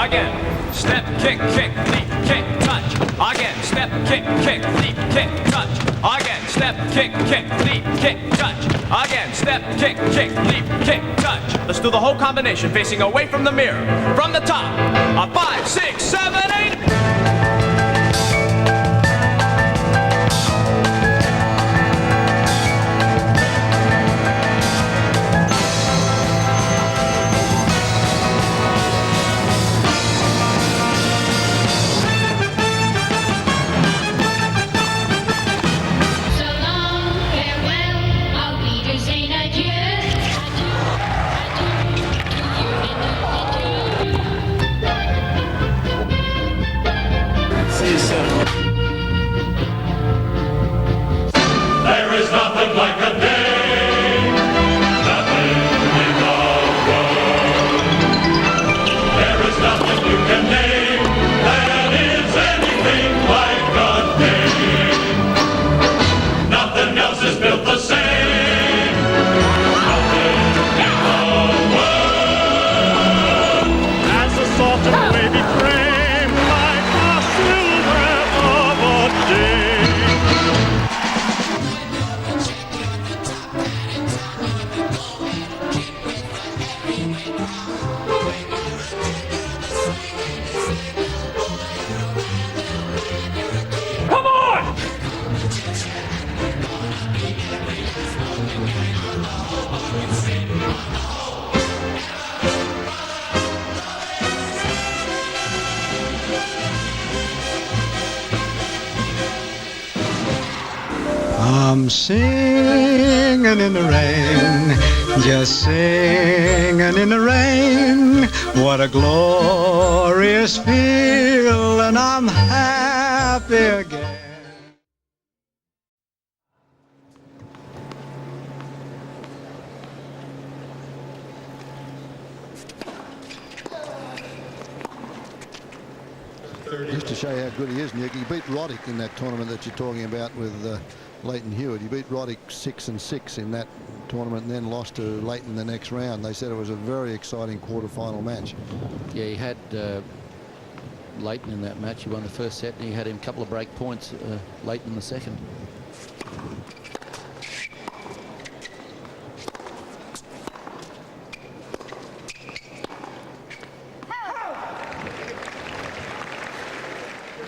Again, step, kick, kick, leap, kick, touch. Again, step, kick, kick, leap, kick, touch. Again, step, kick, kick, leap, kick, touch. Again, step, kick, kick, leap, kick, touch. Let's do the whole combination facing away from the mirror. From the top. A 5, 6, 7, 8. There is nothing like a day, nothing in the world. There is nothing you can name that is anything like a day. Nothing else is built the same. Nothing in the world. As a sort of wavy frame, like a silver of a day. I'm singing in the rain, just singing in the rain. What a glorious feeling, I'm happy again. Just to show you how good he is, Nick, he beat Roddick in that tournament that you're talking about with Leighton Hewitt. He beat Roddick 6-6 in that tournament and then lost to Leighton the next round. They said it was a very exciting quarter-final match. Yeah, he had Leighton in that match. He won the first set and he had him a couple of break points late in the second.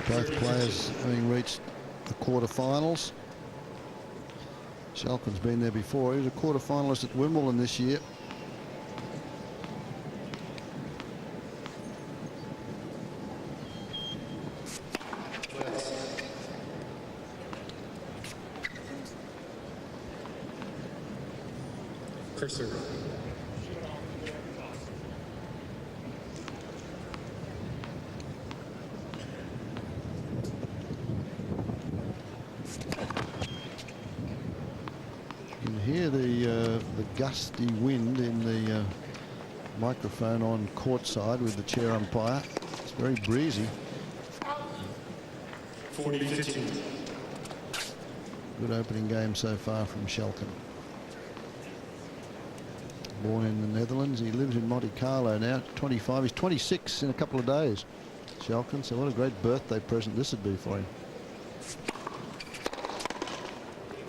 Both players having reached the quarterfinals. Schalken's been there before. He was a quarterfinalist at Wimbledon this year. Cursor. Hear the gusty wind in the microphone on courtside with the chair umpire. It's very breezy. 40-15. Good opening game so far from Schalken. Born in the Netherlands, he lives in Monte Carlo now. 25, he's 26 in a couple of days. Schalken, so what a great birthday present this would be for him.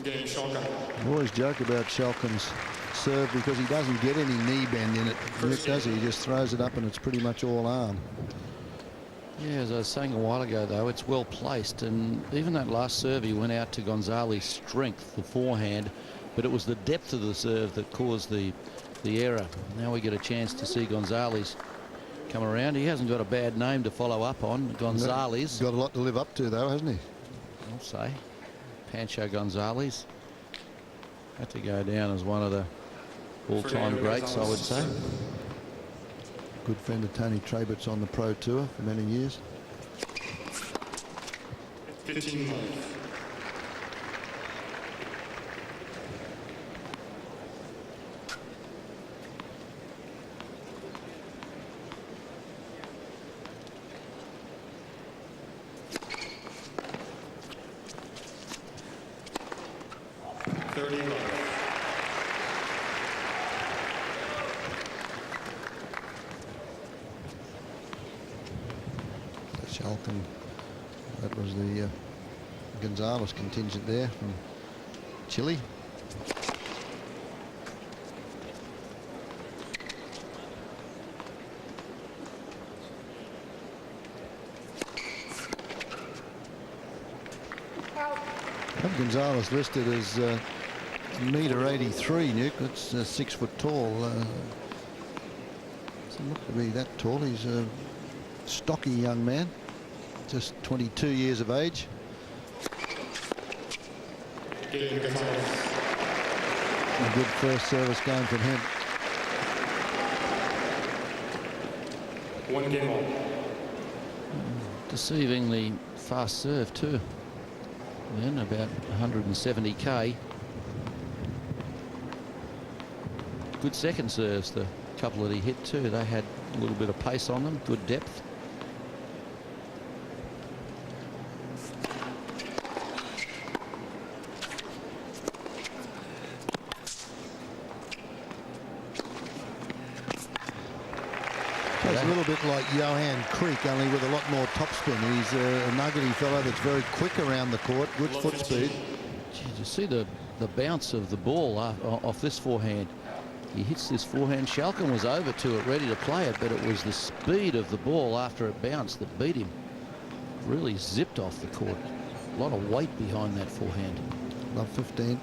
Game Schalken. I always joke about Schalken's serve because he doesn't get any knee bend in it. Nick, does he? He just throws it up and it's pretty much all arm. Yeah, as I was saying a while ago, though, it's well placed. And even that last serve, he went out to Gonzalez's strength, the forehand, but it was the depth of the serve that caused the error. Now we get a chance to see Gonzalez come around. He hasn't got a bad name to follow up on, Gonzalez. Got a lot to live up to, though, hasn't he? I'll say. Pancho Gonzalez had to go down as one of the all-time greats, I would say. Good friend of Tony Trabert's on the Pro Tour for many years. 15. Schalken. That was the Gonzalez contingent there from Chile. Gonzalez listed as $1.83 m, Nuke. That's 6 foot tall. Doesn't look to be that tall. He's a stocky young man, just 22 years of age. Game Gonzalez. A good first service game from him. 1 game all. Deceivingly fast serve too. Then about 170k. Good second serves, the couple that he hit too. They had a little bit of pace on them, good depth. It's a little bit like Johan Creek, only with a lot more topspin. He's a nuggety fellow that's very quick around the court, good foot speed. Gee, you see the bounce of the ball off this forehand. He hits this forehand. Schalken was over to it, ready to play it, but it was the speed of the ball after it bounced that beat him. Really zipped off the court. A lot of weight behind that forehand. Love 15.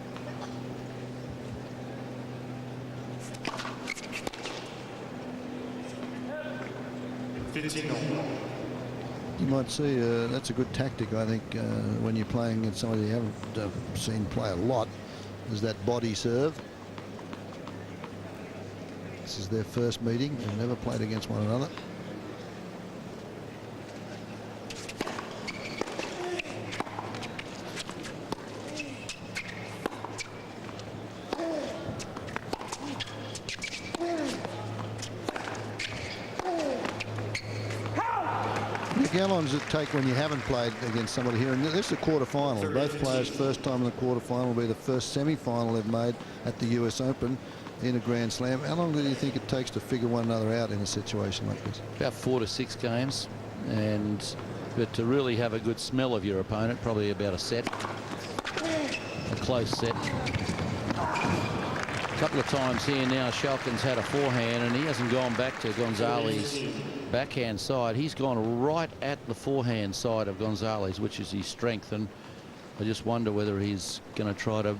You might see that's a good tactic, I think, when you're playing against somebody you haven't seen play a lot, is that body serve. This is their first meeting. They've never played against one another. How long does it take when you haven't played against somebody here? And this is a quarter-final. Both players' first time in the quarter-final will be the first semi-final they've made at the US Open in a Grand Slam. How long do you think it takes to figure one another out in a situation like this? About 4 to 6 games, but to really have a good smell of your opponent, probably about a set, a close set. A couple of times here now, Schalken's had a forehand, and he hasn't gone back to Gonzalez. Backhand side, he's gone right at the forehand side of Gonzalez, which is his strength, and I just wonder whether he's going to try to,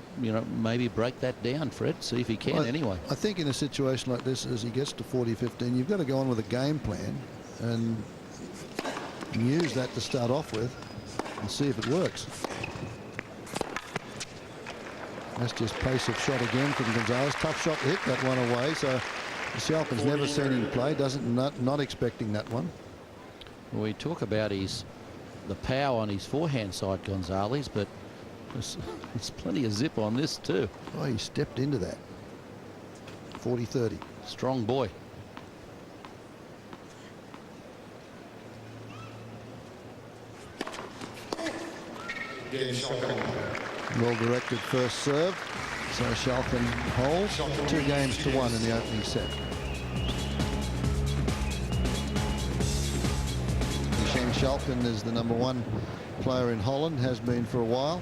maybe break that down, Fred, see if he can. Well, anyway, I think in a situation like this, as he gets to 40-15, you've got to go on with a game plan and use that to start off with and see if it works. That's just pace of shot again from Gonzalez. Tough shot to hit that one away, so Schalken's never seen him play, not expecting that one. Well, we talk about the power on his forehand side, Gonzalez, but there's plenty of zip on this too. Oh, he stepped into that. 40-30. Strong boy. Well-directed first serve. So Schalken holds 2-1 in the opening set. Schalken is the #1 player in Holland, has been for a while,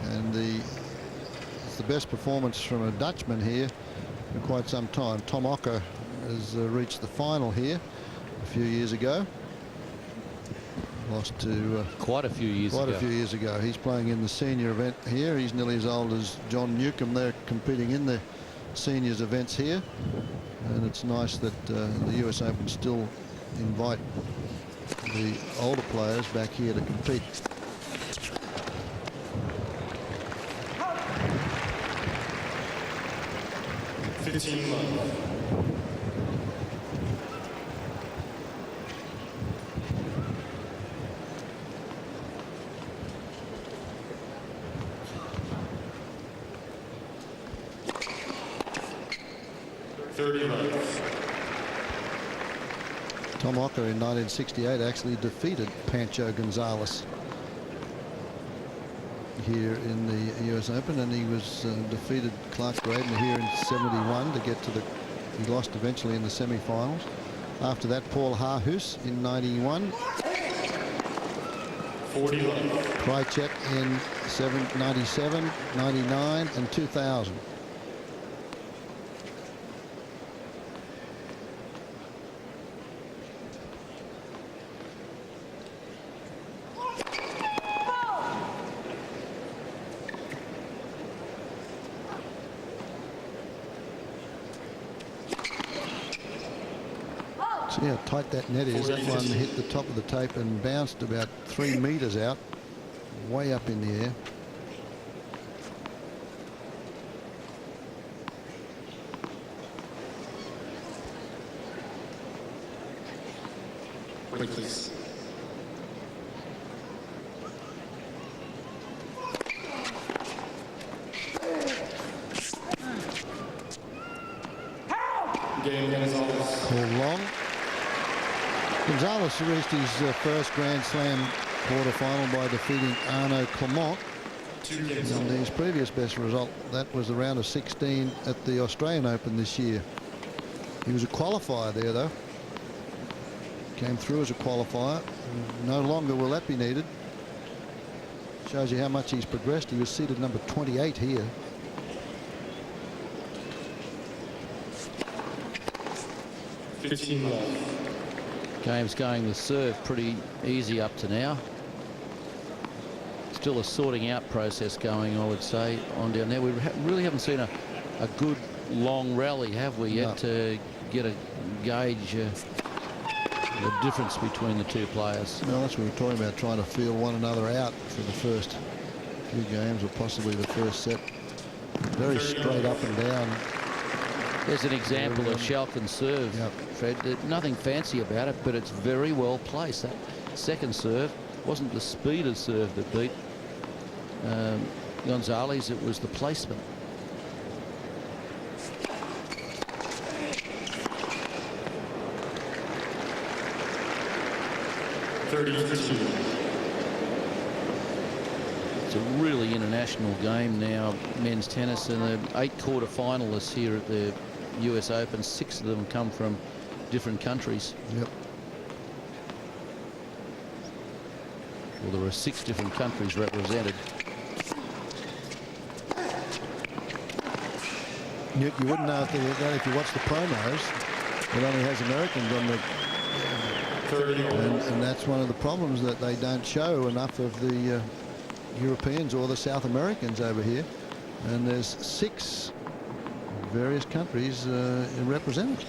and it's the best performance from a Dutchman here for quite some time. Tom Ocker has reached the final here a few years ago. Lost to quite a few years ago. He's playing in the senior event here. He's nearly as old as John Newcomb. They're competing in the seniors events here, and it's nice that the US Open still invite the older players back here to compete. Tom Ocker in 1968 actually defeated Pancho Gonzalez here in the US Open, and he was defeated Clark Braden here in 71 to get to he lost eventually in the semi-finals. After that, Paul Harhus in 91. 40 love. Krajcek in 97, 99, and 2000. See how tight that net is. That one hit the top of the tape and bounced about 3 meters out, way up in the air. Wait, please. Game Gonzalez. Called long. Gonzalez reached his first Grand Slam quarterfinal by defeating Arnaud Clement. 2 games And on. his previous best result, that was the round of 16 at the Australian Open this year. He was a qualifier there, though. Came through as a qualifier. No longer will that be needed. Shows you how much he's progressed. He was seeded number 28 here. $15. Game's going the serve pretty easy up to now. Still a sorting out process going, I would say, on down there. We really haven't seen a good long rally, have we, yet, No. to get a gauge the difference between the two players. Well, that's what we were talking about, trying to feel one another out for the first few games, or possibly the first set. Very straight up and down. There's an example of Schalken's serve, Yep. Fred. Nothing fancy about it, but it's very well placed. That second serve wasn't the speed of serve that beat Gonzalez, it was the placement. It's a really international game now, men's tennis, and the 8 quarter-finalists here at the US Open, 6 of them come from different countries. Yep. Well, there are 6 different countries represented. You wouldn't know if you watch the promos. It only has Americans on the. And that's one of the problems, that they don't show enough of the Europeans or the South Americans over here. And there's 6 various countries represented.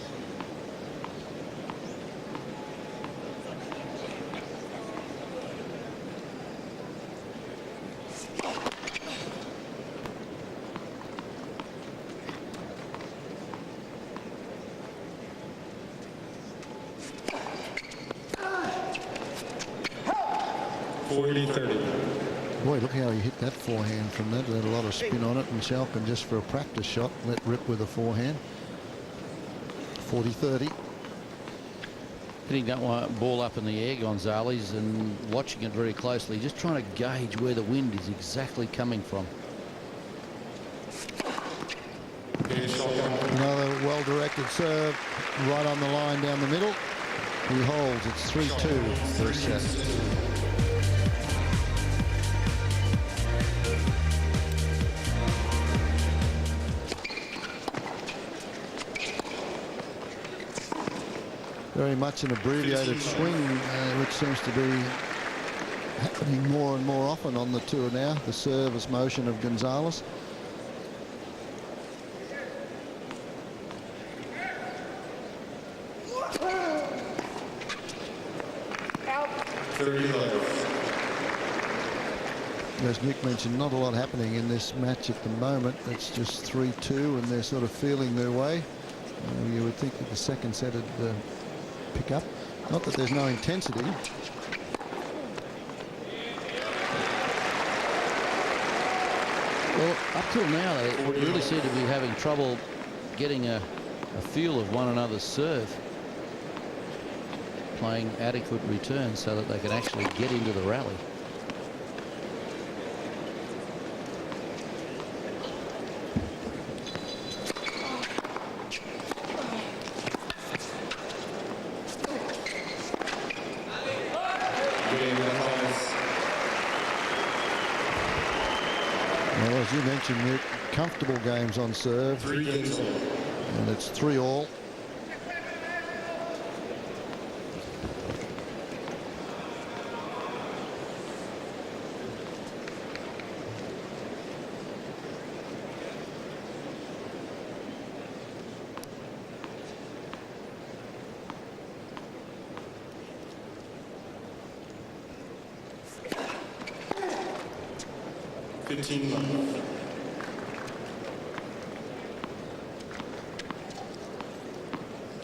Boy, look how he hit that forehand from that. It had a lot of spin on it, and Schalken, just for a practice shot, let rip with a forehand. 40-30. Hitting that one ball up in the air, Gonzalez, and watching it very closely, just trying to gauge where the wind is exactly coming from. Another well-directed serve, right on the line down the middle. He holds. It's 3-2 first set. Very much an abbreviated swing, which seems to be happening more and more often on the tour now. The service motion of Gonzalez. As Nick mentioned, not a lot happening in this match at the moment. It's just 3-2, and they're sort of feeling their way. You would think that the second set would pick up. Not that there's no intensity. Well, up till now, they really seem to be having trouble getting a feel of one another's serve, playing adequate returns so that they can actually get into the rally. Well, as you mentioned, Nick, comfortable games on serve. 3 games all. And it's 3-all.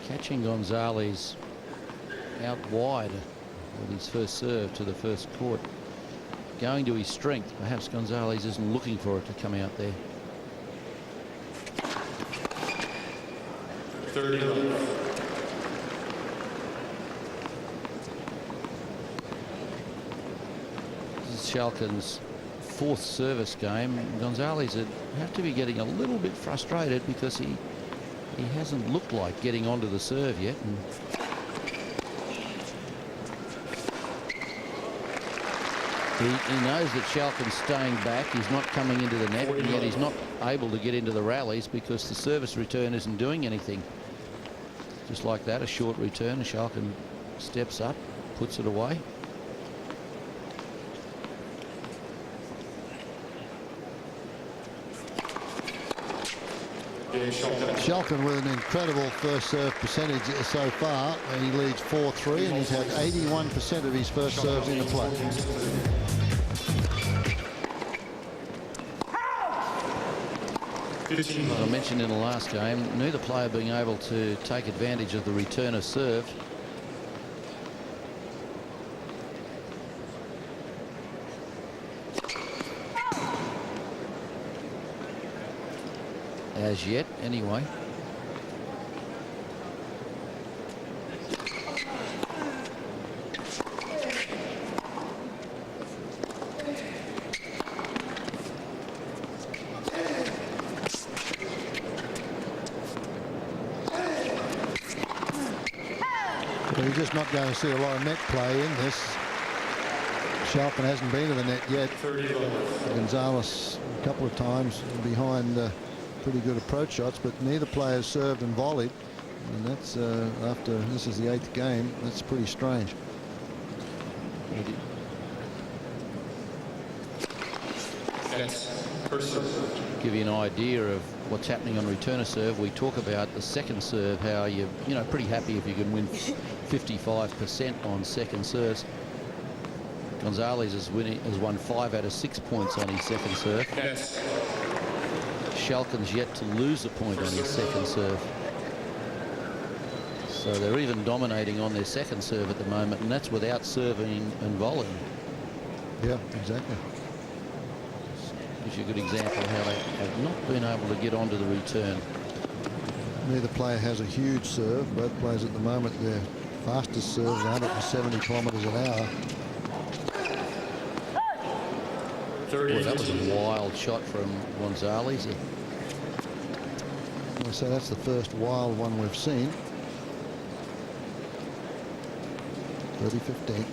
Catching Gonzalez out wide with his first serve to the first court. Going to his strength. Perhaps Gonzalez isn't looking for it to come out there. 30 love. This is Schalken's 4th service game. Gonzalez would have to be getting a little bit frustrated because he hasn't looked like getting onto the serve yet. And he knows that Schalken's staying back. He's not coming into the net, and yet he's not able to get into the rallies because the service return isn't doing anything. Just like that, a short return, and Schalken steps up, puts it away. Schalken with an incredible first serve percentage so far. He leads 4-3 and he's had 81% of his first serves into play. As I mentioned in the last game, neither player being able to take advantage of the returner serve. As yet, anyway. Well, you're just not going to see a lot of net play in this. Schalken hasn't been to the net yet. Gonzalez a couple of times behind pretty good approach shots, but neither player served and volleyed, and that's after this is the 8th game. That's pretty strange. Give you an idea of what's happening on returner serve. We talk about the second serve, how you're pretty happy if you can win 55% on second serves. Gonzalez has won 5 out of 6 points on his second serve. Schalken's yet to lose a point on his second serve. So they're even dominating on their second serve at the moment, and that's without serving and volleying. Yeah, exactly. Gives you a good example of how they have not been able to get onto the return. Neither player has a huge serve. Both players at the moment, their fastest serve is 170 kilometers an hour. Boy, that was a wild shot from Gonzalez. So that's the first wild one we've seen. 30-15.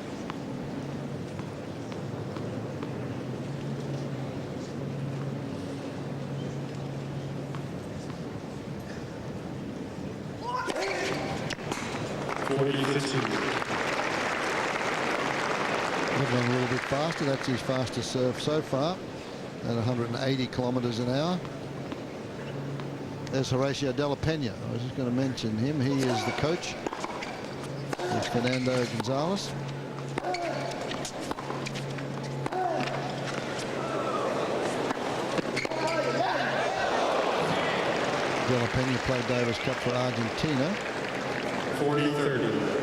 Looking a little bit faster. That's his fastest serve so far at 180 kilometers an hour. There's Horacio de la Pena. I was just going to mention him. He is the coach. There's Fernando Gonzalez. De la Pena played Davis Cup for Argentina. 40-30.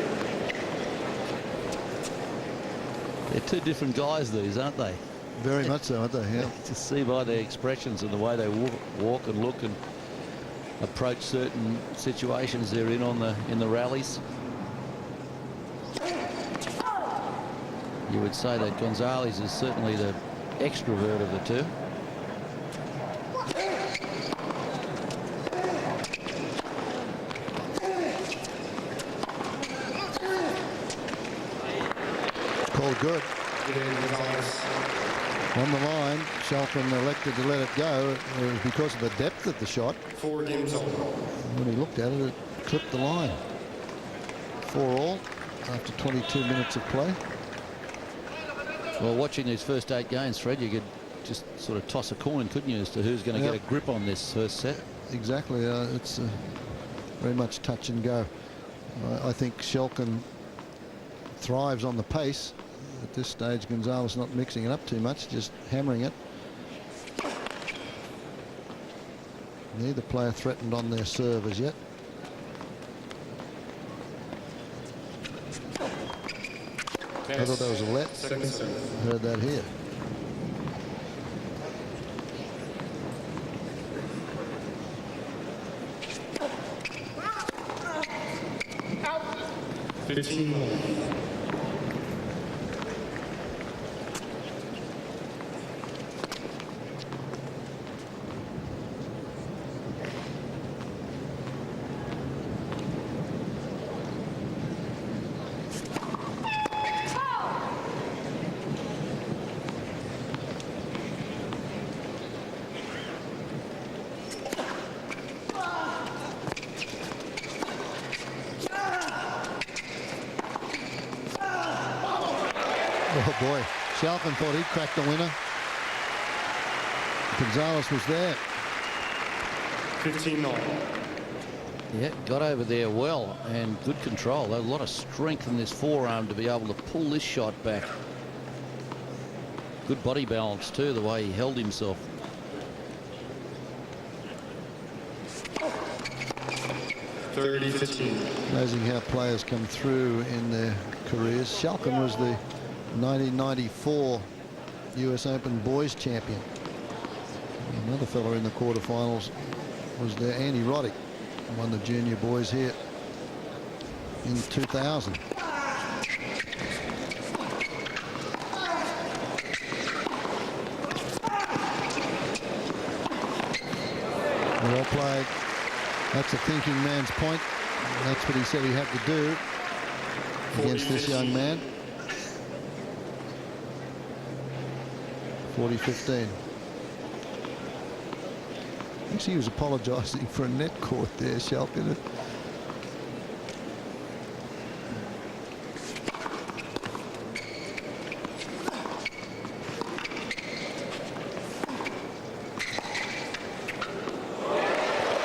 They're 2 different guys, these, aren't they? Very much so, aren't they? Yeah. To see by their expressions and the way they walk and look and approach certain situations they're in the rallies. You would say that Gonzalez is certainly the extrovert of the two. Called good. On the line, Schalken elected to let it go. It was because of the depth of the shot. 4 games on. When he looked at it, it clipped the line. 4-all after 22 minutes of play. Well, watching these first 8 games, Fred, you could just sort of toss a coin, couldn't you, as to who's going to get a grip on this first set? Exactly. It's very much touch and go. I think Schalken thrives on the pace. At this stage, Gonzalez not mixing it up too much, just hammering it. Neither player threatened on their serve as yet. I thought that was a let. Second serve. Heard that here. Out. 15 more. Oh boy, Schalken thought he'd cracked the winner. Gonzalez was there. 15 all. Yeah, got over there well, and good control. A lot of strength in this forearm to be able to pull this shot back. Good body balance too, the way he held himself. 30-15. Amazing how players come through in their careers. Schalken was the 1994 US Open boys champion. Another fellow in the quarterfinals was there, Andy Roddick, won the junior boys here in 2000. Well played. That's a thinking man's point. That's what he said he had to do against this young man. 40-15. Actually, he was apologising for a net court there, Schalken.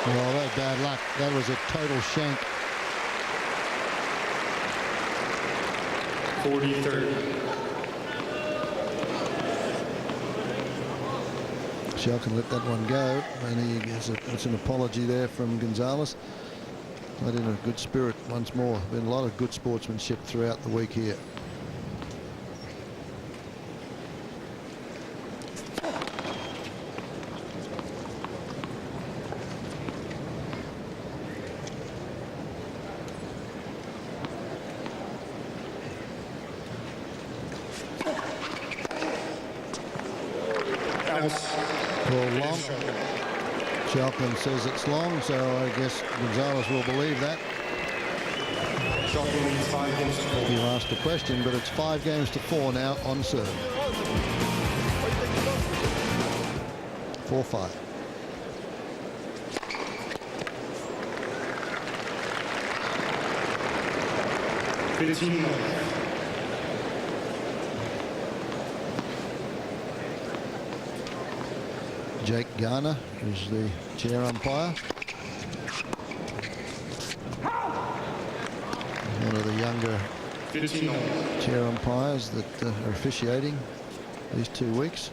Well, that bad luck. That was a total shank. 40-30. Schalken let that one go, and it's an apology there from Gonzalez. Played in a good spirit once more. Been a lot of good sportsmanship throughout the week here. Called long. Schalken says it's long, so I guess Gonzalez will believe that. Schalken leads 5 games to 4. You asked a question, but it's 5 games to 4 now on serve. 4-5. Jake Garner is the chair umpire. One of the younger chair umpires that are officiating these 2 weeks.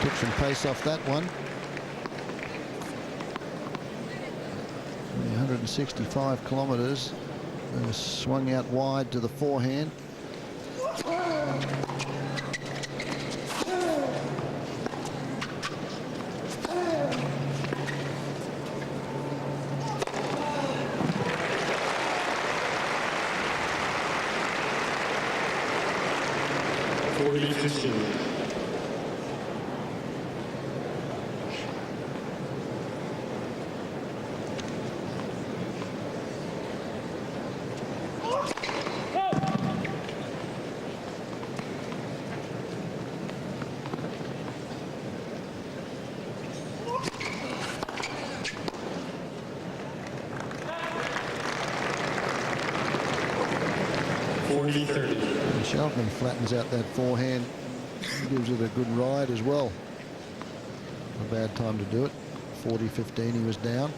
Took some pace off that one. 165 kilometres. Swung out wide to the forehand. 40-15. 40-30. Schalken flattens out that forehand, gives it a good ride as well. A bad time to do it. 40-15 he was down.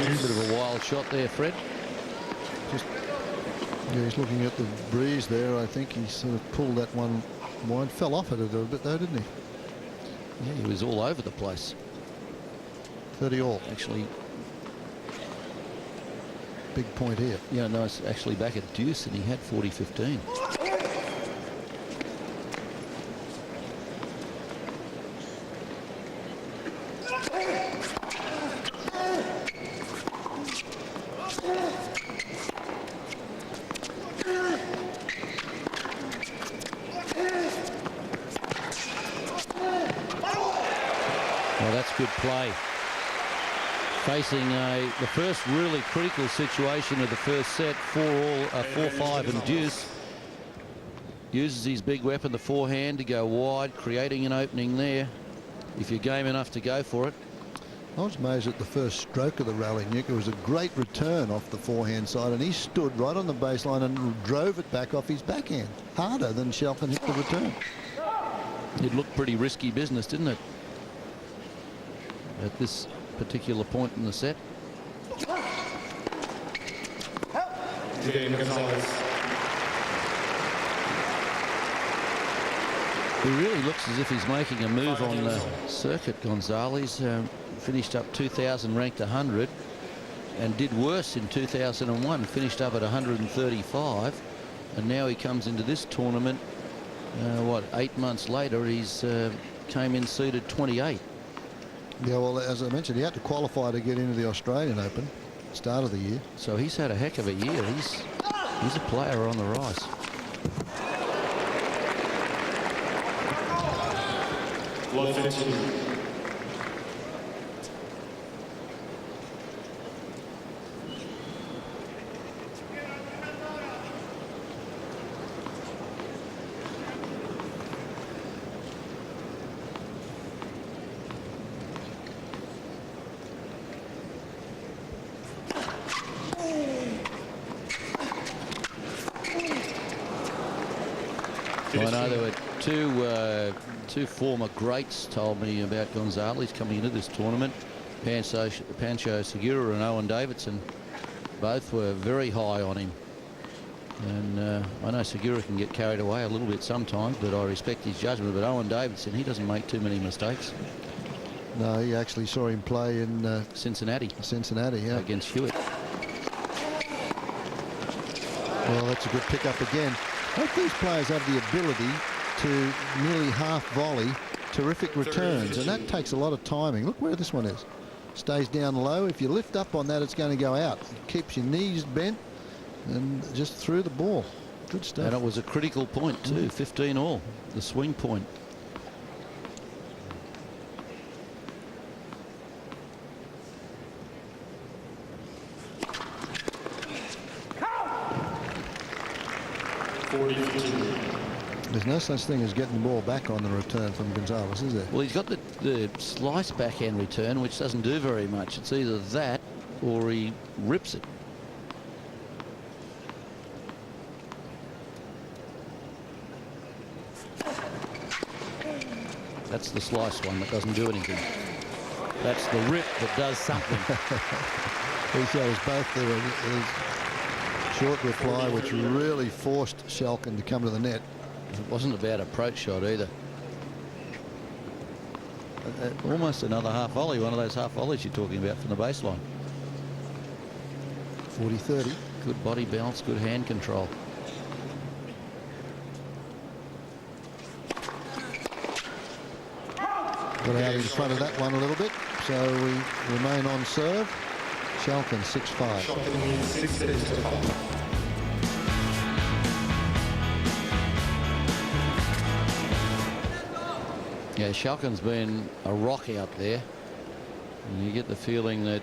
Bit of a wild shot there, Fred. Yeah, he's looking at the breeze there. I think he sort of pulled that one wide. Fell off it a little bit though, didn't he? Yeah, he was all over the place. 30 all. Actually, Big point here. yeah, no, it's actually back at deuce, and he had 40-15. Well, that's good play. Facing the first really critical situation of the first set, 4-5 and deuce. Uses his big weapon, the forehand, to go wide, creating an opening there. If you're game enough to go for it. I was amazed at the first stroke of the rally, Nick. It was a great return off the forehand side, and he stood right on the baseline and drove it back off his backhand. Harder than Schalken hit the return. It looked pretty risky business, didn't it? At this particular point in the set. Game, Gonzalez. He really looks as if he's making a move on the circuit, Gonzalez. Finished up 2000, ranked 100, and did worse in 2001, finished up at 135, and now he comes into this tournament, 8 months later, he's came in seeded 28. Yeah, well, as I mentioned, he had to qualify to get into the Australian Open, start of the year. So he's had a heck of a year. He's a player on the rise. Love 15. I know there were two former greats told me about Gonzalez coming into this tournament. Pancho Segura and Owen Davidson both were very high on him. And I know Segura can get carried away a little bit sometimes, but I respect his judgment. But Owen Davidson, he doesn't make too many mistakes. No, he actually saw him play in Cincinnati, yeah. against Hewitt. Well, that's a good pickup again. Both these players have the ability to nearly half volley terrific returns, and that takes a lot of timing. Look where this one is. Stays down low. If you lift up on that, it's going to go out. It keeps your knees bent and just through the ball. Good stuff. And it was a critical point too, 15 all, the swing point. There's no such thing as getting the ball back on the return from Gonzalez, is there? Well, he's got the slice backhand return, which doesn't do very much. It's either that or he rips it. That's the slice one that doesn't do anything. That's the rip that does something. He shows both there. Short reply, which really forced Schalken to come to the net. It wasn't a bad approach shot either. Almost another half volley, one of those half volleys you're talking about from the baseline. 40-30. Good body balance, good hand control. Got out in front of that one a little bit, so we remain on serve. Schalken 6-5. Schalken leads 6 sets to 5. Yeah, Schalken's been a rock out there. And you get the feeling that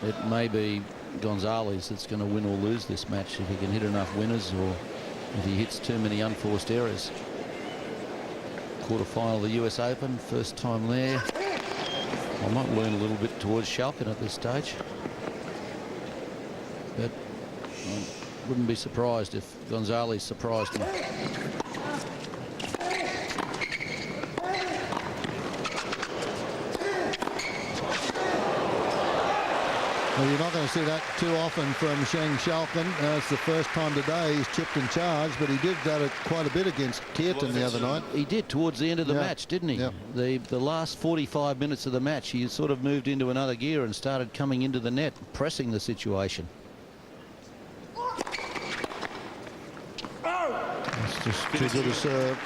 it may be Gonzalez that's going to win or lose this match if he can hit enough winners or if he hits too many unforced errors. Quarterfinal of the US Open, first time there. I might lean a little bit towards Schalken at this stage. But I wouldn't be surprised if Gonzalez surprised me. Well, you're not going to see that too often from Schalken. It's the first time today he's chipped and charged, but he did that quite a bit against Kirtan the other night. He did towards the end of the match, didn't he? Yep. The last 45 minutes of the match, he sort of moved into another gear and started coming into the net, pressing the situation. It's just too good a serve.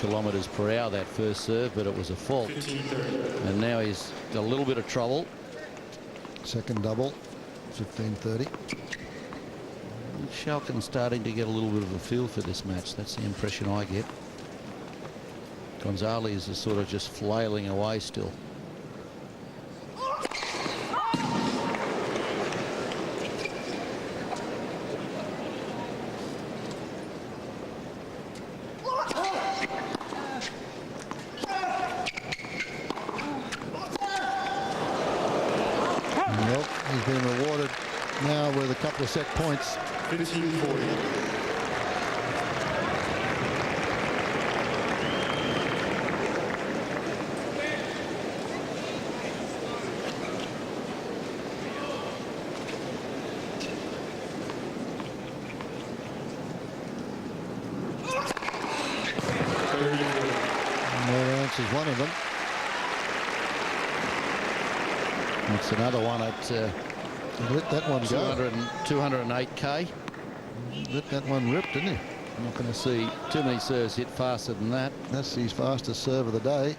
Kilometres per hour that first serve, but it was a fault. 15-30. And now he's got a little bit of trouble. Second double, 15-30. Schalken's starting to get a little bit of a feel for this match. That's the impression I get. Gonzalez is sort of just flailing away still. He's been rewarded now with a couple of set points. 15-40. That answers one of them. It's another one at Let that one go. 208k. Let that one rip, didn't he? I'm not going to see too many serves hit faster than that. That's his fastest serve of the day.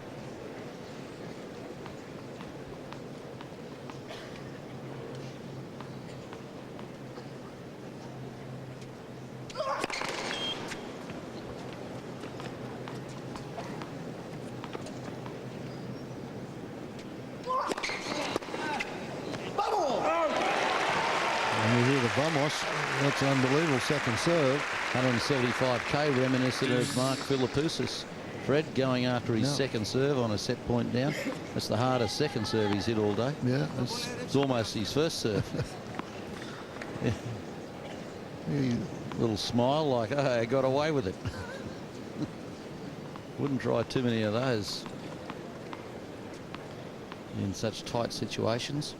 Vamos, that's an unbelievable second serve. 175k, reminiscent of Mark Philippoussis. Fred going after his second serve on a set point down. That's the hardest second serve he's hit all day. Yeah, it's almost his first serve. Yeah. Little smile like, oh, I got away with it. Wouldn't try too many of those in such tight situations.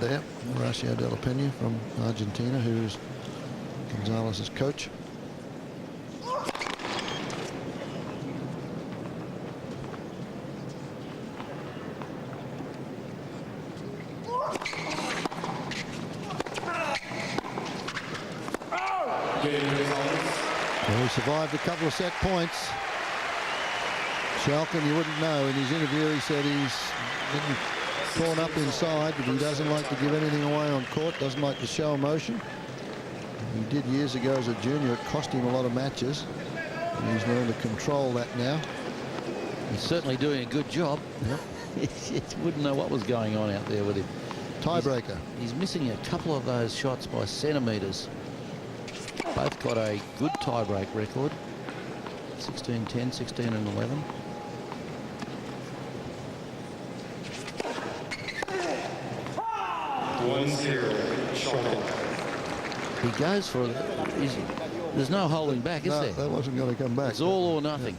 There, Horacio de la Pena from Argentina, who's Gonzalez's coach. Well, he survived a couple of set points. Schalken, you wouldn't know. In his interview, he said he's torn up inside, but he doesn't like to give anything away on court, doesn't like to show emotion. He did years ago as a junior. It cost him a lot of matches. And he's learned to control that now. He's certainly doing a good job. Yep. You wouldn't know what was going on out there with him. Tiebreaker. He's missing a couple of those shots by centimetres. Both got a good tiebreak record. 16-10, 16 and 11. Schalken. He goes for it. There's no holding back, is No, there? that wasn't going to come back. It's all or nothing.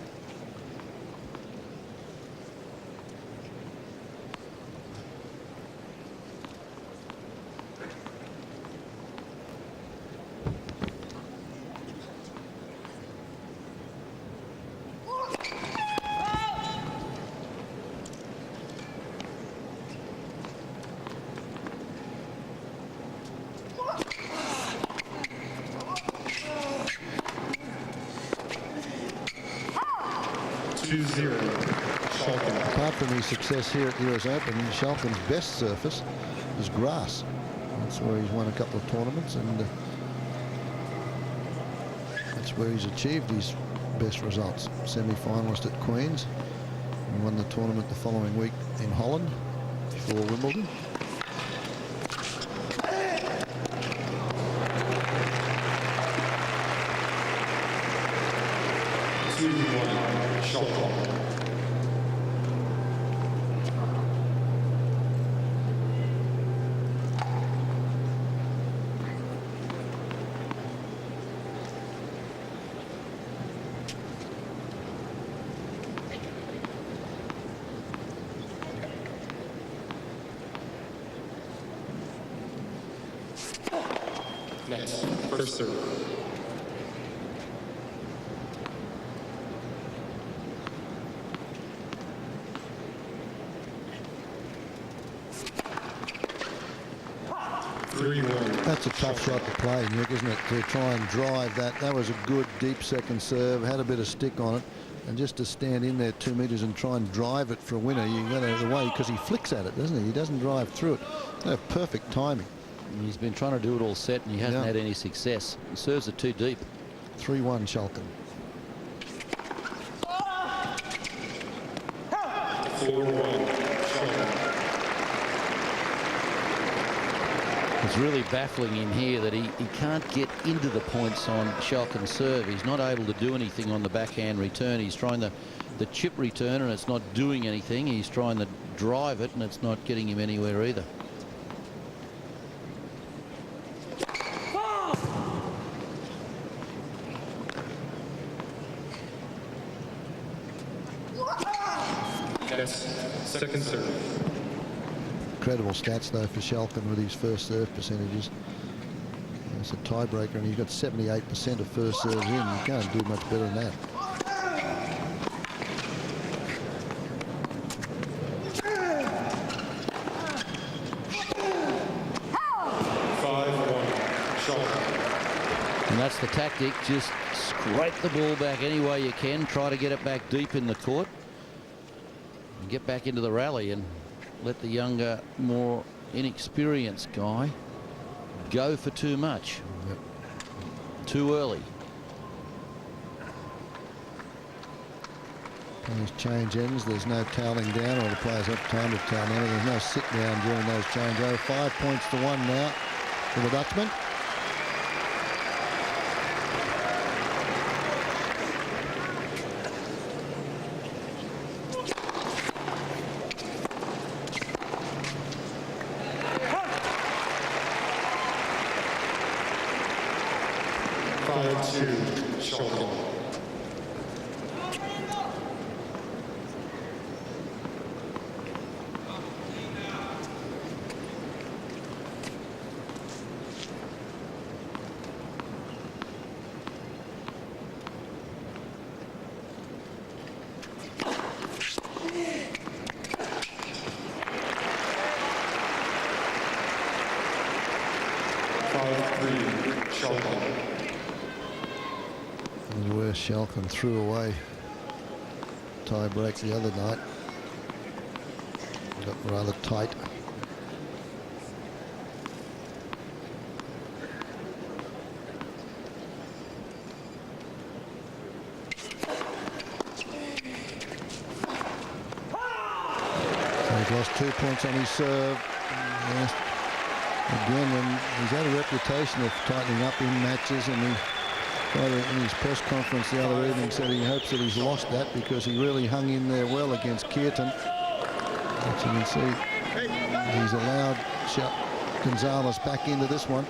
Apart from his success here at the US Open, Schalken's best surface is grass. That's where he's won a couple of tournaments, and that's where he's achieved his best results. Semi-finalist at Queen's, and won the tournament the following week in Holland before Wimbledon. Next, first serve. That's a tough shot to play, Nick, isn't it? To try and drive that. That was a good deep second serve, had a bit of stick on it, and just to stand in there 2 meters and try and drive it for a winner, you got out of the way, because he flicks at it, doesn't he? He doesn't drive through it. They have perfect timing. He's been trying to do it all set, and he hasn't had any success. He serves it too deep. 3-1 Schalken. 4-1 Schalken. It's really baffling in here that he can't get into the points on Schalken's serve. He's not able to do anything on the backhand return. He's trying the chip return, and it's not doing anything. He's trying to drive it, and it's not getting him anywhere either. Second serve. Incredible stats though for Schalken with his first serve percentages. It's a tiebreaker, and he's got 78% of first serves in. You can't do much better than that. And that's the tactic. Just scrape the ball back any way you can. Try to get it back deep in the court. And get back into the rally and let the younger, more inexperienced guy go for too much. Too early. Those change ends, there's no toweling down, or the players have time to towel down. There's no sit down during those change overs. 5 points to 1 now for the Dutchman. Where Schalken threw away tie break the other night. Got rather tight. So he's lost 2 points on his serve. Again, and he's had a reputation of tightening up in matches, and he in his press conference the other evening said he hopes that he's lost that because he really hung in there well against Kearton. As you can see, he's allowed Gonzalez back into this one.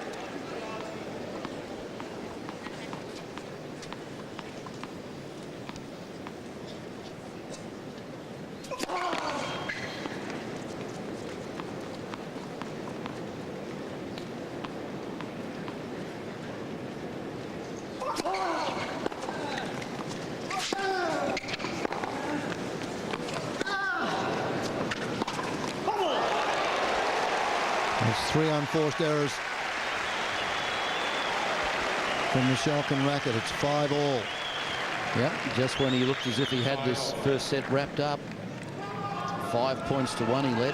Three unforced errors from the Schalken racket. It's 5-all. Yep, just when he looked as if he had this first set wrapped up. 5 points to 1 he led.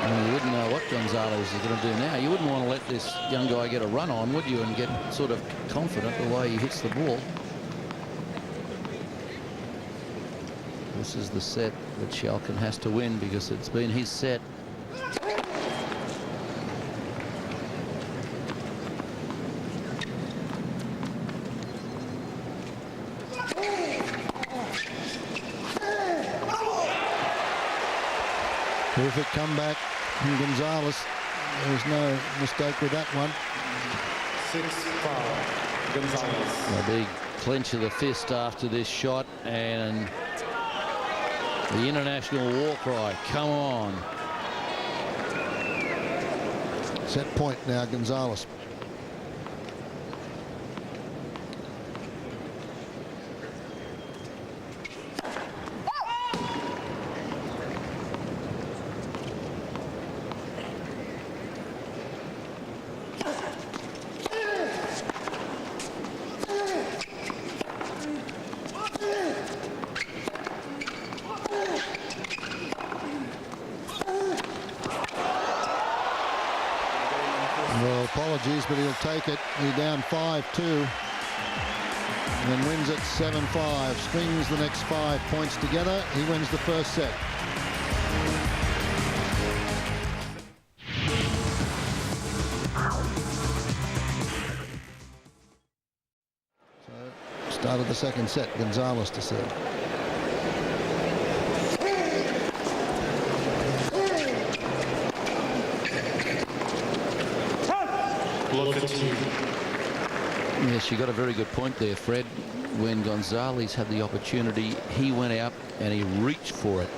And you wouldn't know what Gonzalez is going to do now. You wouldn't want to let this young guy get a run on, would you, and get sort of confident the way he hits the ball. This is the set that Schalken has to win because it's been his set. Terrific comeback from Gonzalez. There's no mistake with that one. 6-5, Gonzalez. A big clench of the fist after this shot, and the international war cry, come on. Set point now, Gonzalez. Apologies, but he'll take it. He's down 5-2 and wins it 7-5. Strings the next 5 points together. He wins the first set. So, start of the second set, Gonzalez to serve. Yes, you got a very good point there, Fred. When Gonzalez had the opportunity, he went out and he reached for it.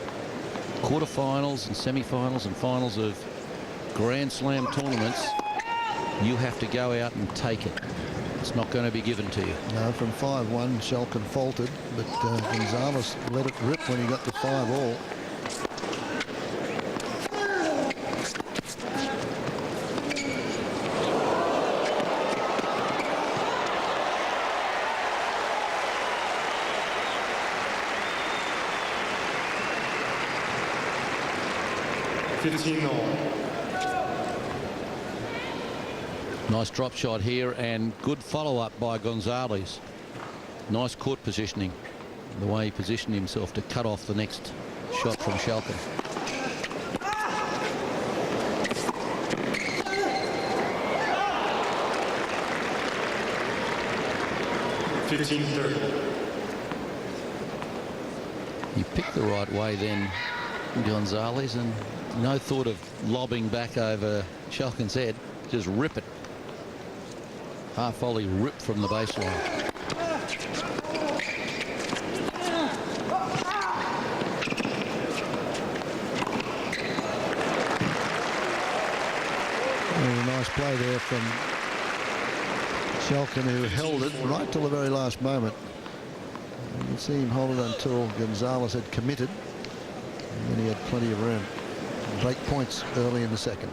Quarterfinals and semi-finals and finals of Grand Slam tournaments, you have to go out and take it. It's not going to be given to you. No, from 5-1, Schalken faltered, but Gonzalez let it rip when he got to 5-all. Nice drop shot here and good follow-up by Gonzalez. Nice court positioning, the way he positioned himself to cut off the next shot from Schalken. He picked the right way then, Gonzalez, and no thought of lobbing back over Schalken's head. Just rip it. Half volley rip from the baseline. A nice play there from Schalken, who held it right till the very last moment. You can see him hold it until Gonzalez had committed, and then he had plenty of room. Break points early in the second.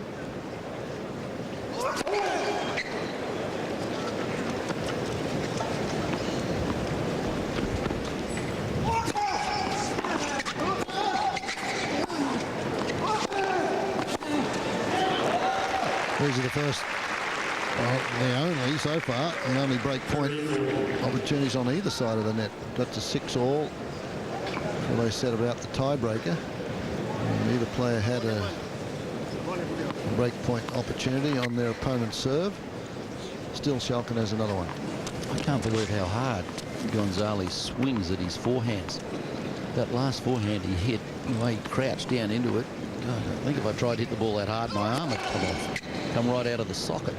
These are the first, well, the only so far, the only break point opportunities on either side of the net. Got to 6-all. Well, they said about the tiebreaker. And Neither player had a break point opportunity on their opponent's serve. Still, Schalken has another one. I can't believe how hard Gonzalez swings at his forehands. That last forehand he hit, the way he crouched down into it. God, I think if I tried to hit the ball that hard, my arm would come off, come right out of the socket.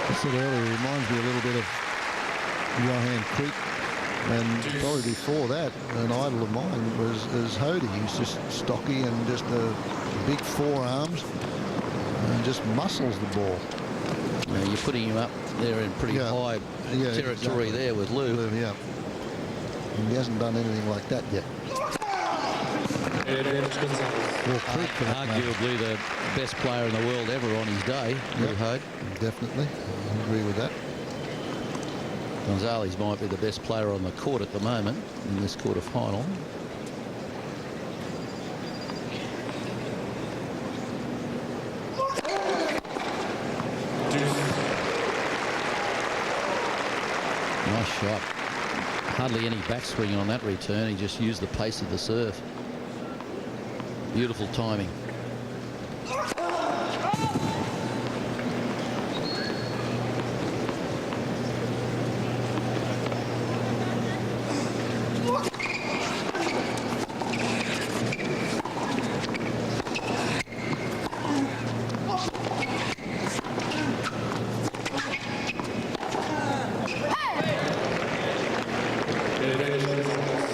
I said earlier, he reminds me a little bit of Johan Creek, and probably before that, an idol of mine was Hody. He's just stocky and just big forearms and just muscles the ball. You're putting him up there in pretty high territory there with Lou. Yeah. And he hasn't done anything like that yet. Well, Creek, for that matter. Arguably the best player in the world ever on his day, Lou Hode. Definitely. I agree with that. Gonzalez might be the best player on the court at the moment in this quarter-final. Nice shot. Hardly any backswing on that return. He just used the pace of the serve. Beautiful timing.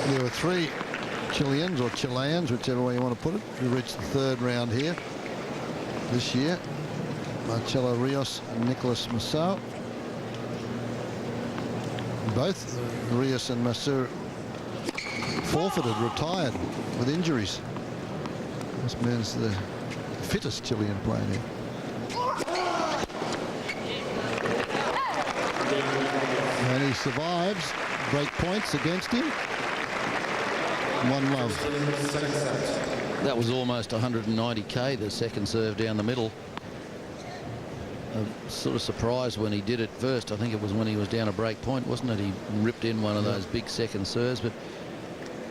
There were three Chileans or Chileans, whichever way you want to put it, who reached the third round here this year. Marcelo Rios and Nicolas Massau. Both Rios and Massau forfeited, retired with injuries. This means the fittest Chilean player here. And he survives. Break points against him. 1-love. That was almost 190k, the second serve down the middle. I'm sort of surprised when he did it first. I think it was when he was down a break point, wasn't it? He ripped in one of those big second serves, but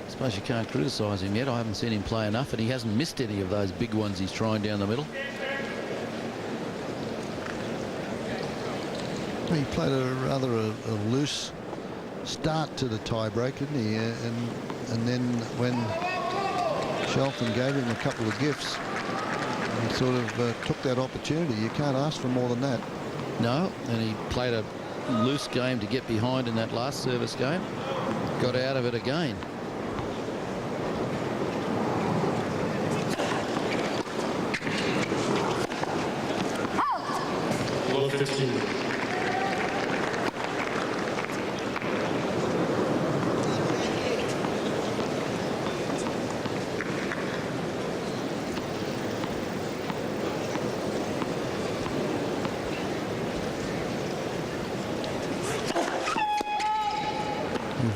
I suppose you can't criticise him yet. I haven't seen him play enough, and he hasn't missed any of those big ones he's trying down the middle. He played a rather loose start to the tie-break, didn't he? And then when Schalken gave him a couple of gifts, he sort of took that opportunity. You can't ask for more than that. No, and he played a loose game to get behind in that last service game. Got out of it again. Low 15.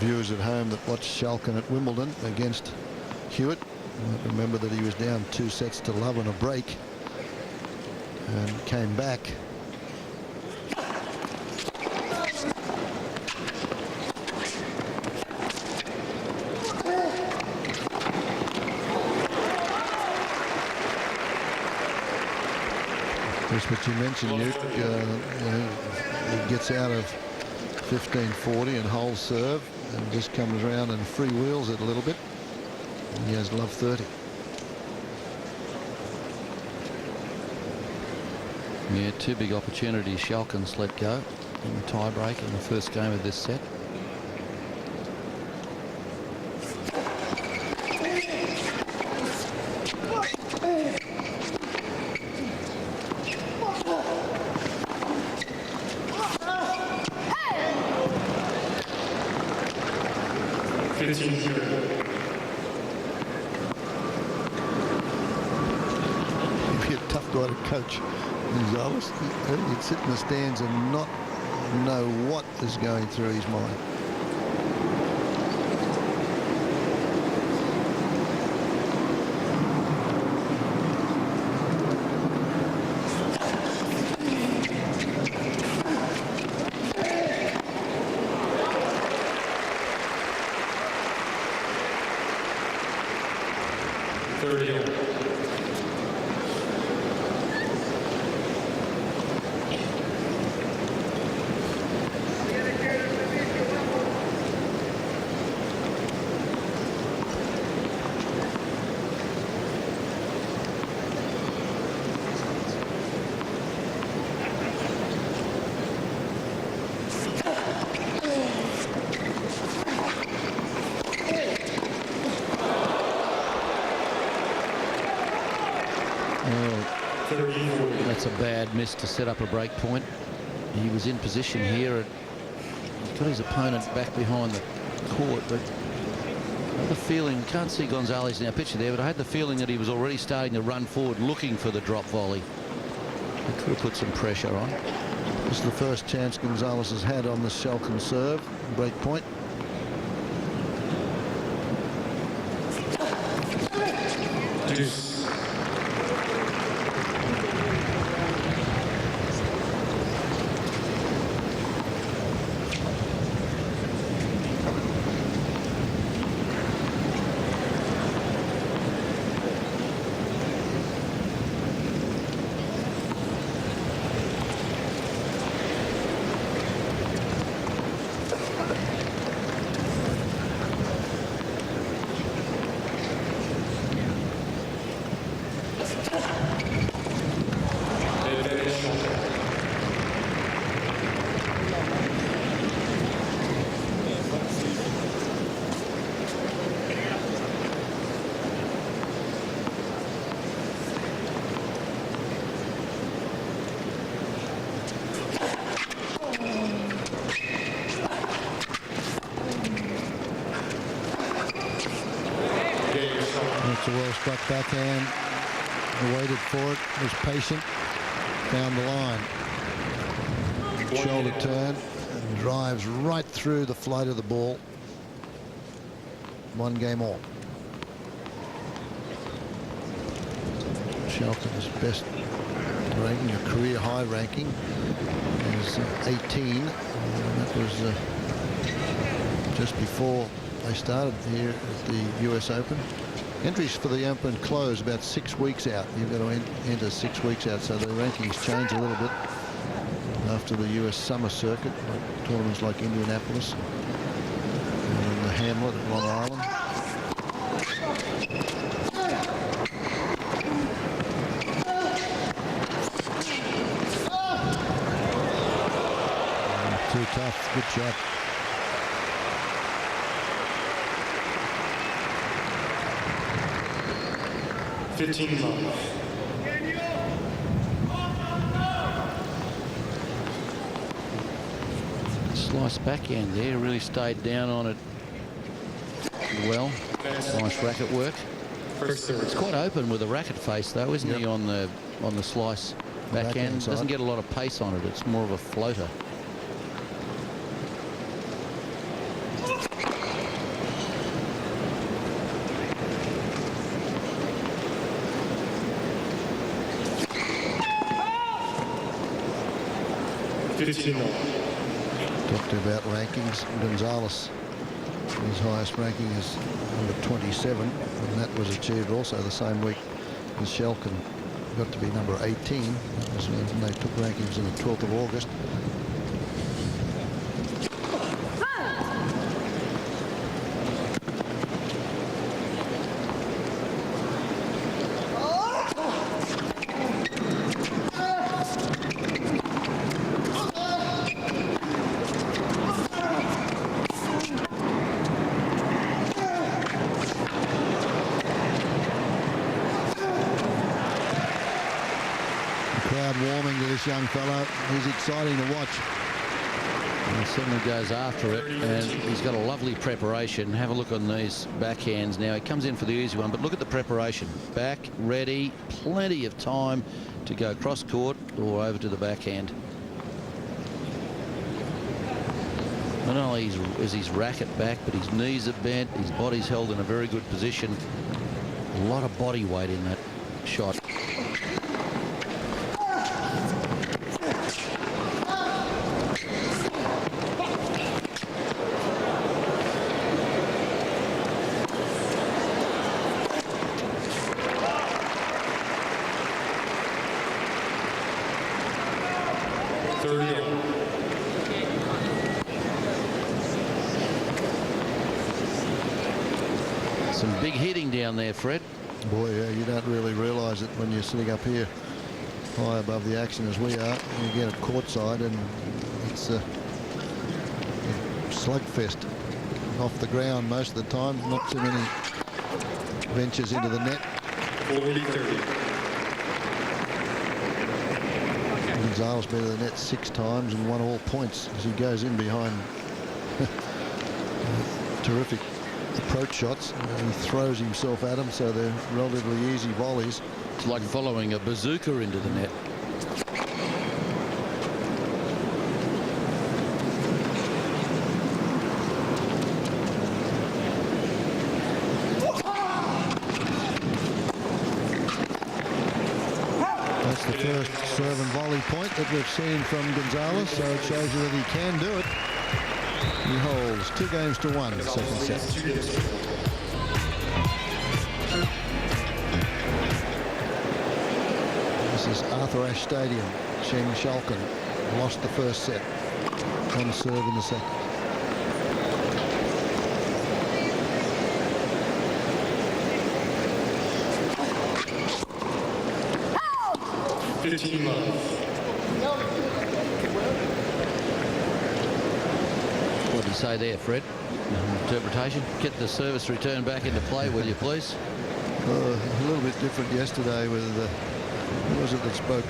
Viewers at home that watched Schalken at Wimbledon against Hewitt remember that he was down 2-0 on a break and came back. Just what you mentioned, Luke, he gets out of 15-40 and holds serve and just comes around and freewheels it a little bit. And he has love 30. Yeah, two big opportunities Schalken's let go in the tie-break in the first game of this set. He'd be a tough guy to coach, Gonzalez. He'd sit in the stands and not know what is going through his mind. 30 all. That's a bad miss to set up a break point. He was in position here and got his opponent back behind the court, but I had the feeling, can't see Gonzalez now picture there, but I had the feeling that he was already starting to run forward looking for the drop volley. He could have put some pressure on. This is the first chance Gonzalez has had on the Schalken serve, break point. Deuce. It's a well-struck backhand. He waited for it, was patient, found the line. Shoulder turn, and drives right through the flight of the ball. 1 game all. Schalken's best ranking, a career high ranking, is 18. And that was just before they started here at the US Open. Entries for the Open close about 6 weeks out. You've got to enter 6 weeks out, so the rankings change a little bit after the US summer circuit, like tournaments like Indianapolis and the Hamlet at Long Island. Too tough. Good shot. Slice backhand there, really stayed down on it well. Nice racket work. It's quite open with a racket face though, isn't he, on the slice backhand? Doesn't get a lot of pace on it. It's more of a floater. Talked about rankings. Gonzalez, his highest ranking is number 27, and that was achieved also the same week as Schalken got to be number 18. That was when they took rankings on the 12th of August. Warming to this young fella. He's exciting to watch. He certainly goes after it, and he's got a lovely preparation. Have a look on these backhands now. He comes in for the easy one, but look at the preparation. Back, ready, plenty of time to go cross court or over to the backhand. Not only is his racket back, but his knees are bent, his body's held in a very good position. A lot of body weight in that shot. 30 all. Some big hitting down there, Fred. Boy, you don't really realise it when you're sitting up here high above the action as we are. You get it courtside and it's a slugfest off the ground most of the time. Not too many ventures into the net. 40-30. Gonzalez been to the net 6 times and won all points as he goes in behind terrific approach shots. He throws himself at them, so they're relatively easy volleys. It's like following a bazooka into the net. That's the first serve and volley point that we've seen from Gonzalez, so it shows you that he can do it. He holds 2-1, second set. This is Arthur Ashe Stadium. Schalken lost the first set. On serve in the second. What did you say there, Fred? Interpretation? Get the service return back into play, will you please? A little bit different yesterday with who was it that spoke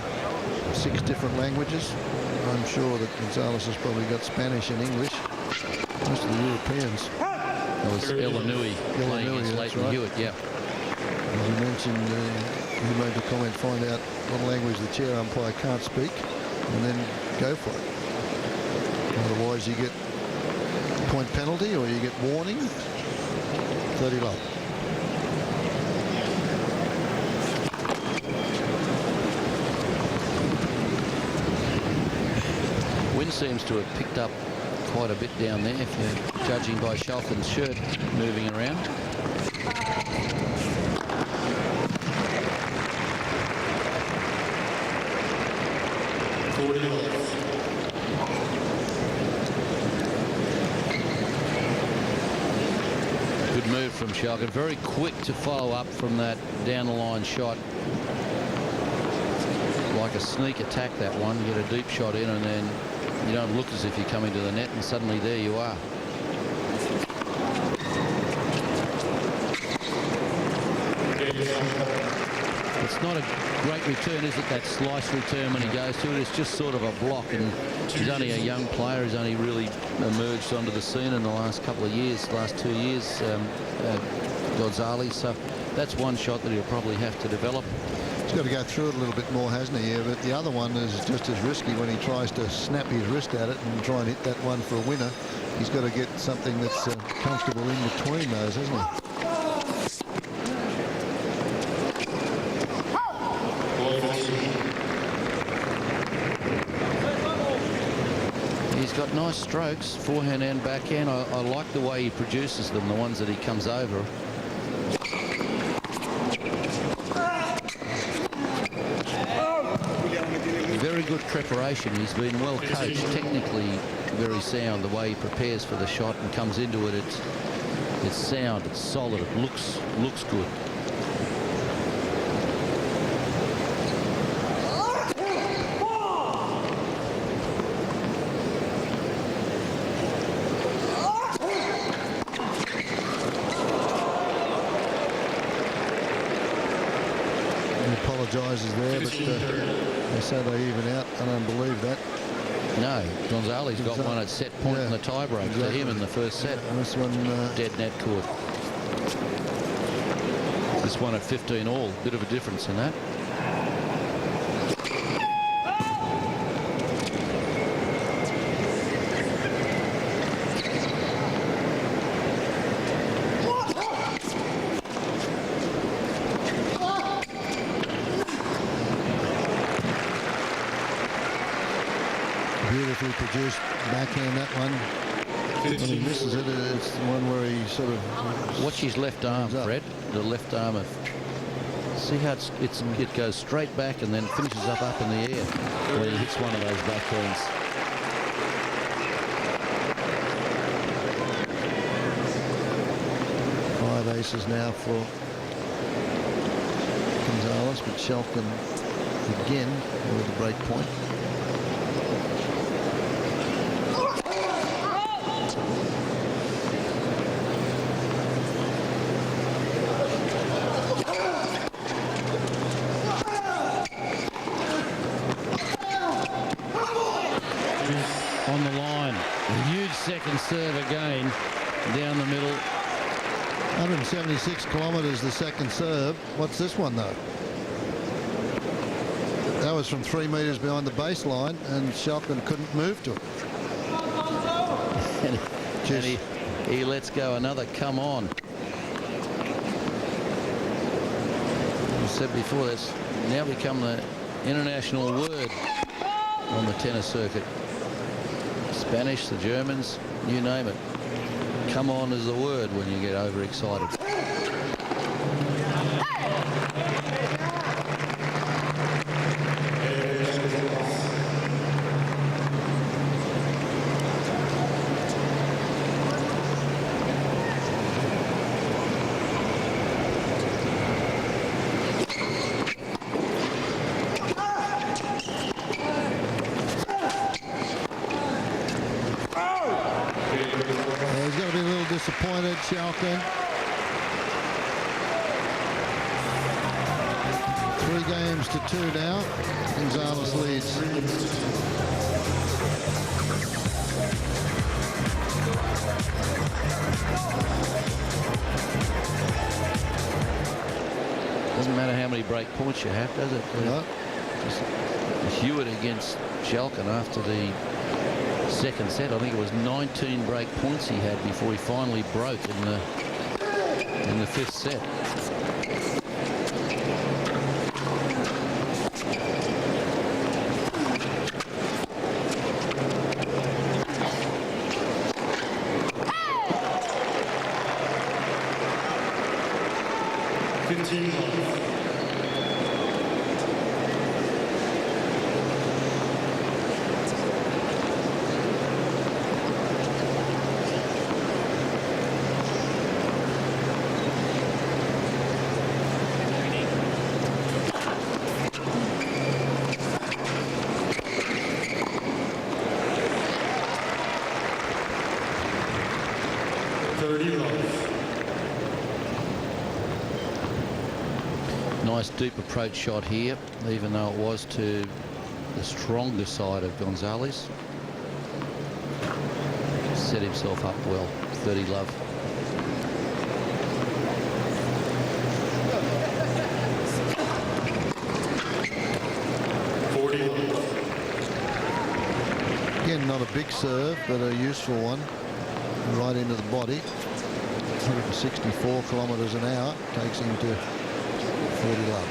6 different languages? I'm sure that Gonzalez has probably got Spanish and English. Most of the Europeans. That was Illinois playing against Leighton Hewitt, yeah. As you mentioned, he made the comment, find out what language the chair umpire can't speak and then go for it. Otherwise you get point penalty or you get warning. 30 love. Wind seems to have picked up quite a bit down there, if you're judging by Schalken's shirt moving around. Good move from Schalken. Very quick to follow up from that down the line shot. Like a sneak attack, that one. You get a deep shot in and then you don't look as if you're coming to the net, and suddenly there you are. It's not a great return, is it, that slice return when he goes to it? It's just sort of a block, and he's only a young player. He's only really emerged onto the scene in the last couple of years, last 2 years, Gonzalez. So that's one shot that he'll probably have to develop. He's got to go through it a little bit more, hasn't he? Yeah, but the other one is just as risky when he tries to snap his wrist at it and try and hit that one for a winner. He's got to get something that's comfortable in between those, hasn't he? He's got nice strokes, forehand and backhand. I like the way he produces them, the ones that he comes over. Very good preparation. He's been well coached, technically very sound. The way he prepares for the shot and comes into it, it's sound, it's solid, it looks good. Apologises there, but they say they even out. I don't believe that. No, Gonzalez got one at set point in the tiebreak for him in the first set. And this one Dead net court. This one at 15 all. Bit of a difference in that. beautifully produced backhand, that one. When he misses it, it's the one where he sort of... Watch his left arm, Fred. The left arm of See how it goes straight back and then finishes up in the air when he hits one of those backhands. Five aces now for Gonzalez, but Schalken again with a break point. On the line, a huge second serve again down the middle. 176 kilometres the second serve. What's this one though? That was from 3 metres behind the baseline, and Schalken couldn't move to it. And he lets go another come on. I said before, that's now become the international word on the tennis circuit. Spanish, the Germans, you name it. Come on is the word when you get overexcited. He's going to be a little disappointed, Schalken. 3 games to 2 now. Gonzalez leads. Doesn't matter how many break points you have, does it? No. Just Hewitt against Schalken after the second set. I think it was 19 break points he had before he finally broke in the 5th set. Nice deep approach shot here, even though it was to the stronger side of Gonzalez. Set himself up well. 30 love. Again, not a big serve, but a useful one. Right into the body. 164 kilometres an hour takes him to 40 love.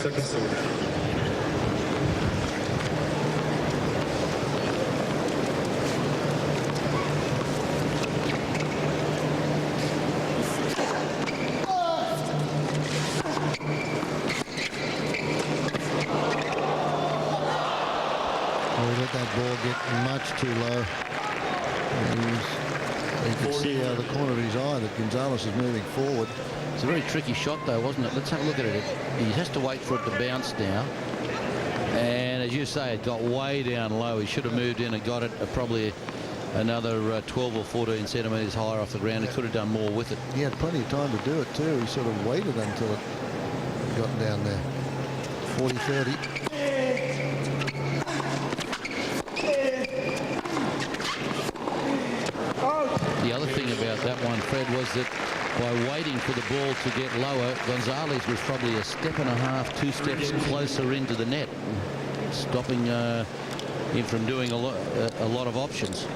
Second serve. Let that ball get much too low. He was He could see out of the corner of his eye that Gonzalez is moving forward. It's a very tricky shot, though, wasn't it? Let's have a look at it. He has to wait for it to bounce now. And as you say, it got way down low. He should have moved in and got it probably another 12 or 14 centimetres higher off the ground. He could have done more with it. He had plenty of time to do it too. He sort of waited until it got down there. 40-30. The other thing about that one, Fred, was that by waiting for the ball to get lower, Gonzalez was probably a step and a half, 2 steps closer into the net, stopping him from doing a lot of options,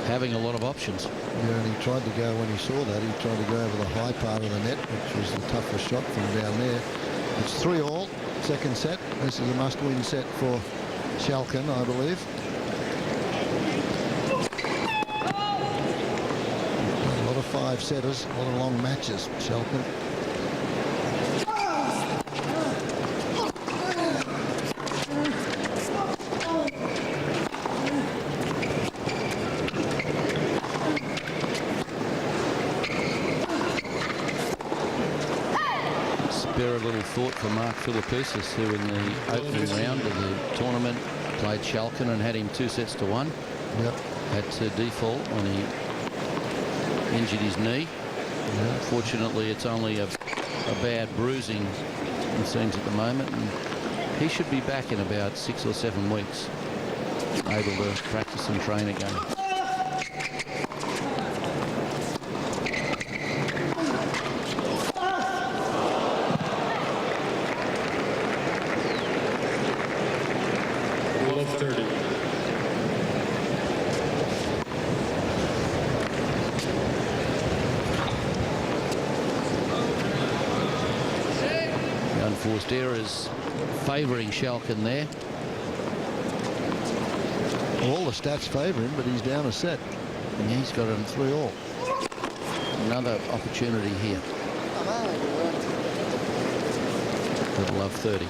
having a lot of options. Yeah, and he tried to go, when he saw that, he tried to go over the high part of the net, which was the toughest shot from down there. It's 3-all, second set. This is a must-win set for Schalken, I believe. A lot of five-setters, a lot of long matches, Schalken. Spare a little thought for Mark Philippoussis, who in the opening round of the tournament played Schalken and had him 2-1. Yep. Had to default when he injured his knee. Yeah. Fortunately, it's only a bad bruising, it seems, at the moment. And he should be back in about 6 or 7 weeks, able to practice and train again. Unforced errors favouring Schalken there. All the stats favour him, but he's down a set. And he's got him 3-all. Another opportunity here. Would love 30.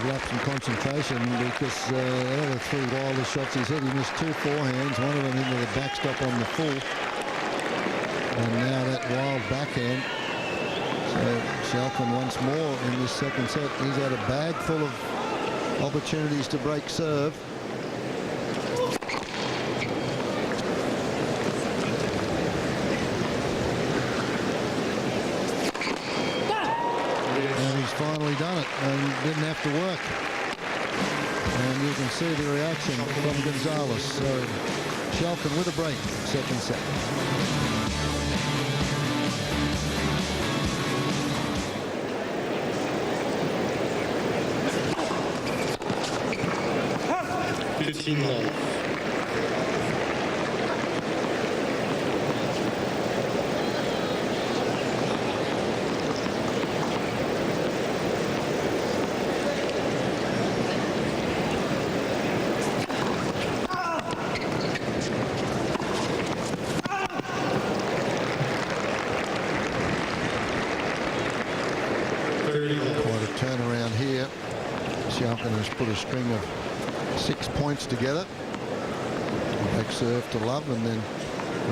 Lapse in concentration because out of the 3 wildest shots he's hit, he missed 2 forehands, one of them into the backstop on the full, and now that wild backhand. So Schalken once more in this second set. He's had a bag full of opportunities to break serve. Finally done it and didn't have to work, and you can see the reaction from Gonzalez. So Schalken with a break, second set. Turnaround here. Schalken has put a string of 6 points together. Back serve to Love and then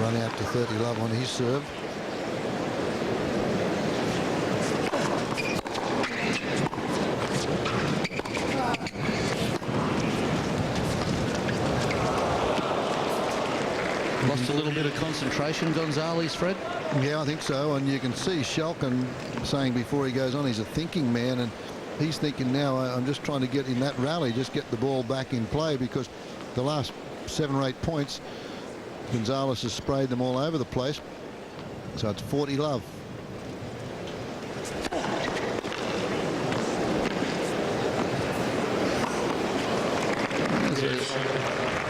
run out to 30 Love on his serve. Lost a little bit of concentration, Gonzalez, Fred? Yeah, I think so. And you can see Schalken saying before he goes on, he's a thinking man, and he's thinking now, I'm just trying to get in that rally, just get the ball back in play, because the last 7 or 8 points, Gonzalez has sprayed them all over the place. So it's 40 Love.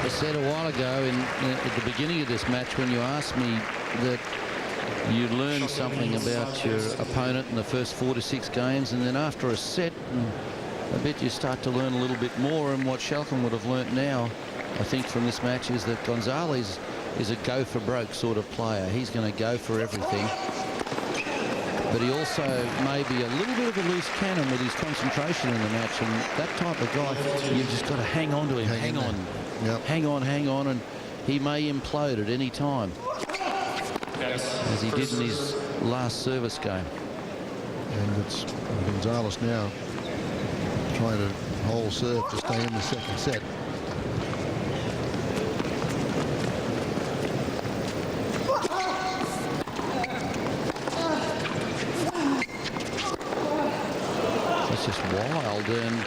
I said a while ago at the beginning of this match, when you asked me that you learn something about your opponent in the first 4 to 6 games, and then after a set, I bet you start to learn a little bit more. And what Schalken would have learnt now, I think, from this match is that Gonzalez is a go for broke sort of player. He's going to go for everything. but he also may be a little bit of a loose cannon with his concentration in the match, and that type of guy, you've just got to hang on to him, hang on, hang on, and he may implode at any time, as he did in his last service game. And it's Gonzalez now trying to hold serve to stay in the second set. It's just wild, and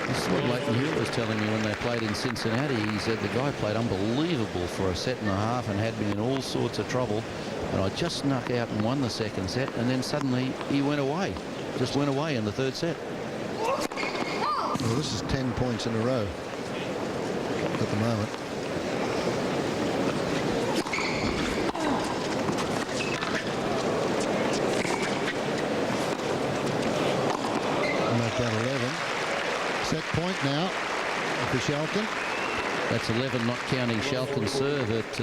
this is what Leighton Hewitt was telling me when they played in Cincinnati. He said the guy played unbelievable for a set and a half and had me in all sorts of trouble, and I just snuck out and won the second set, and then suddenly he went away, just went away in the third set. Well, this is 10 points in a row at the moment. Make that 11. Set point now for Schalken. That's 11, not counting Schalken's serve at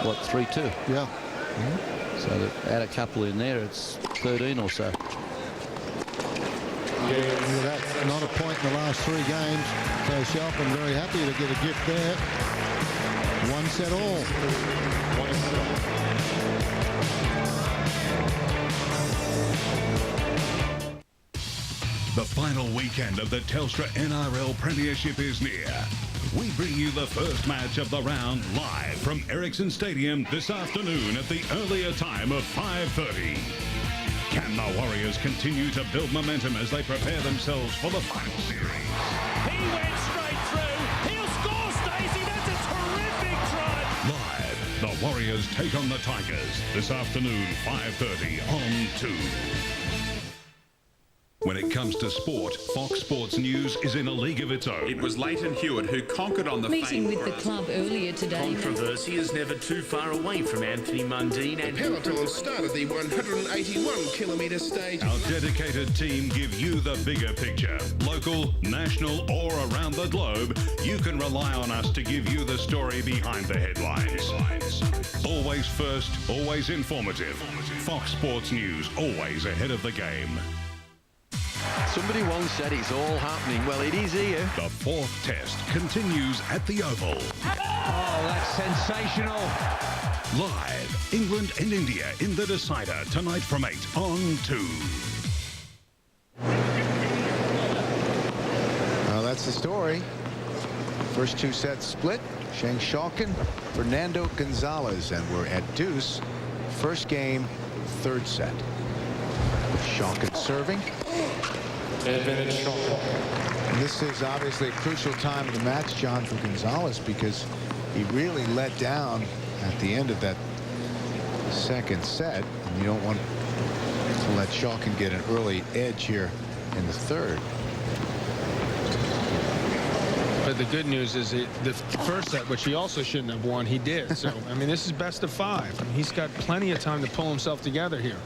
what, 3-2. Yeah. So to add a couple in there, it's 13 or so. Yeah, that's not a point in the last 3 games. So Schalken very happy to get a gift there. 1 set all. The final weekend of the Telstra NRL Premiership is near. We bring you the first match of the round live from Ericsson Stadium this afternoon at the earlier time of 5:30. Can the Warriors continue to build momentum as they prepare themselves for the final series? He went straight through. He'll score, Stacey. That's a terrific try. Live, the Warriors take on the Tigers this afternoon, 5:30 on 2. When it comes to sport, Fox Sports News is in a league of its own. It was Leighton Hewitt who conquered on the meeting with the club earlier today. Controversy is never too far away from Anthony Mundine. And peloton started the 181-kilometre stage. Our dedicated team give you the bigger picture. Local, national, or around the globe, you can rely on us to give you the story behind the headlines. Always first, always informative. Fox Sports News, always ahead of the game. Somebody once said it's all happening. Well, it is here. The 4th test continues at the Oval. Oh, that's sensational. Live, England and India in the decider tonight from 8 on 2. Well, that's the story. First 2 sets split. Sheng Schalken, Fernando Gonzalez, and we're at deuce. First game, 3rd set. Schalken serving. Advantage Schalken. And this is obviously a crucial time of the match, John, for Gonzalez, because he really let down at the end of that second set. And you don't want to let Schalken get an early edge here in the third. But the good news is the first set, which he also shouldn't have won, he did. So, I mean, this is best of 5. He's got plenty of time to pull himself together here.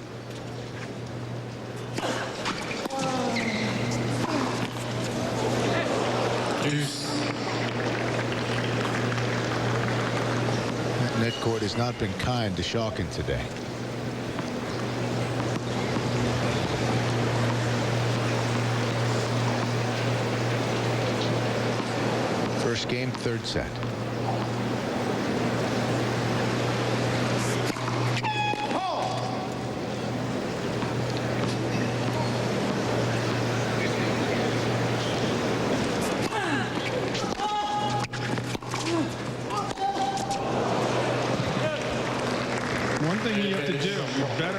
Net court has not been kind to Schalken today. First game, 3rd set.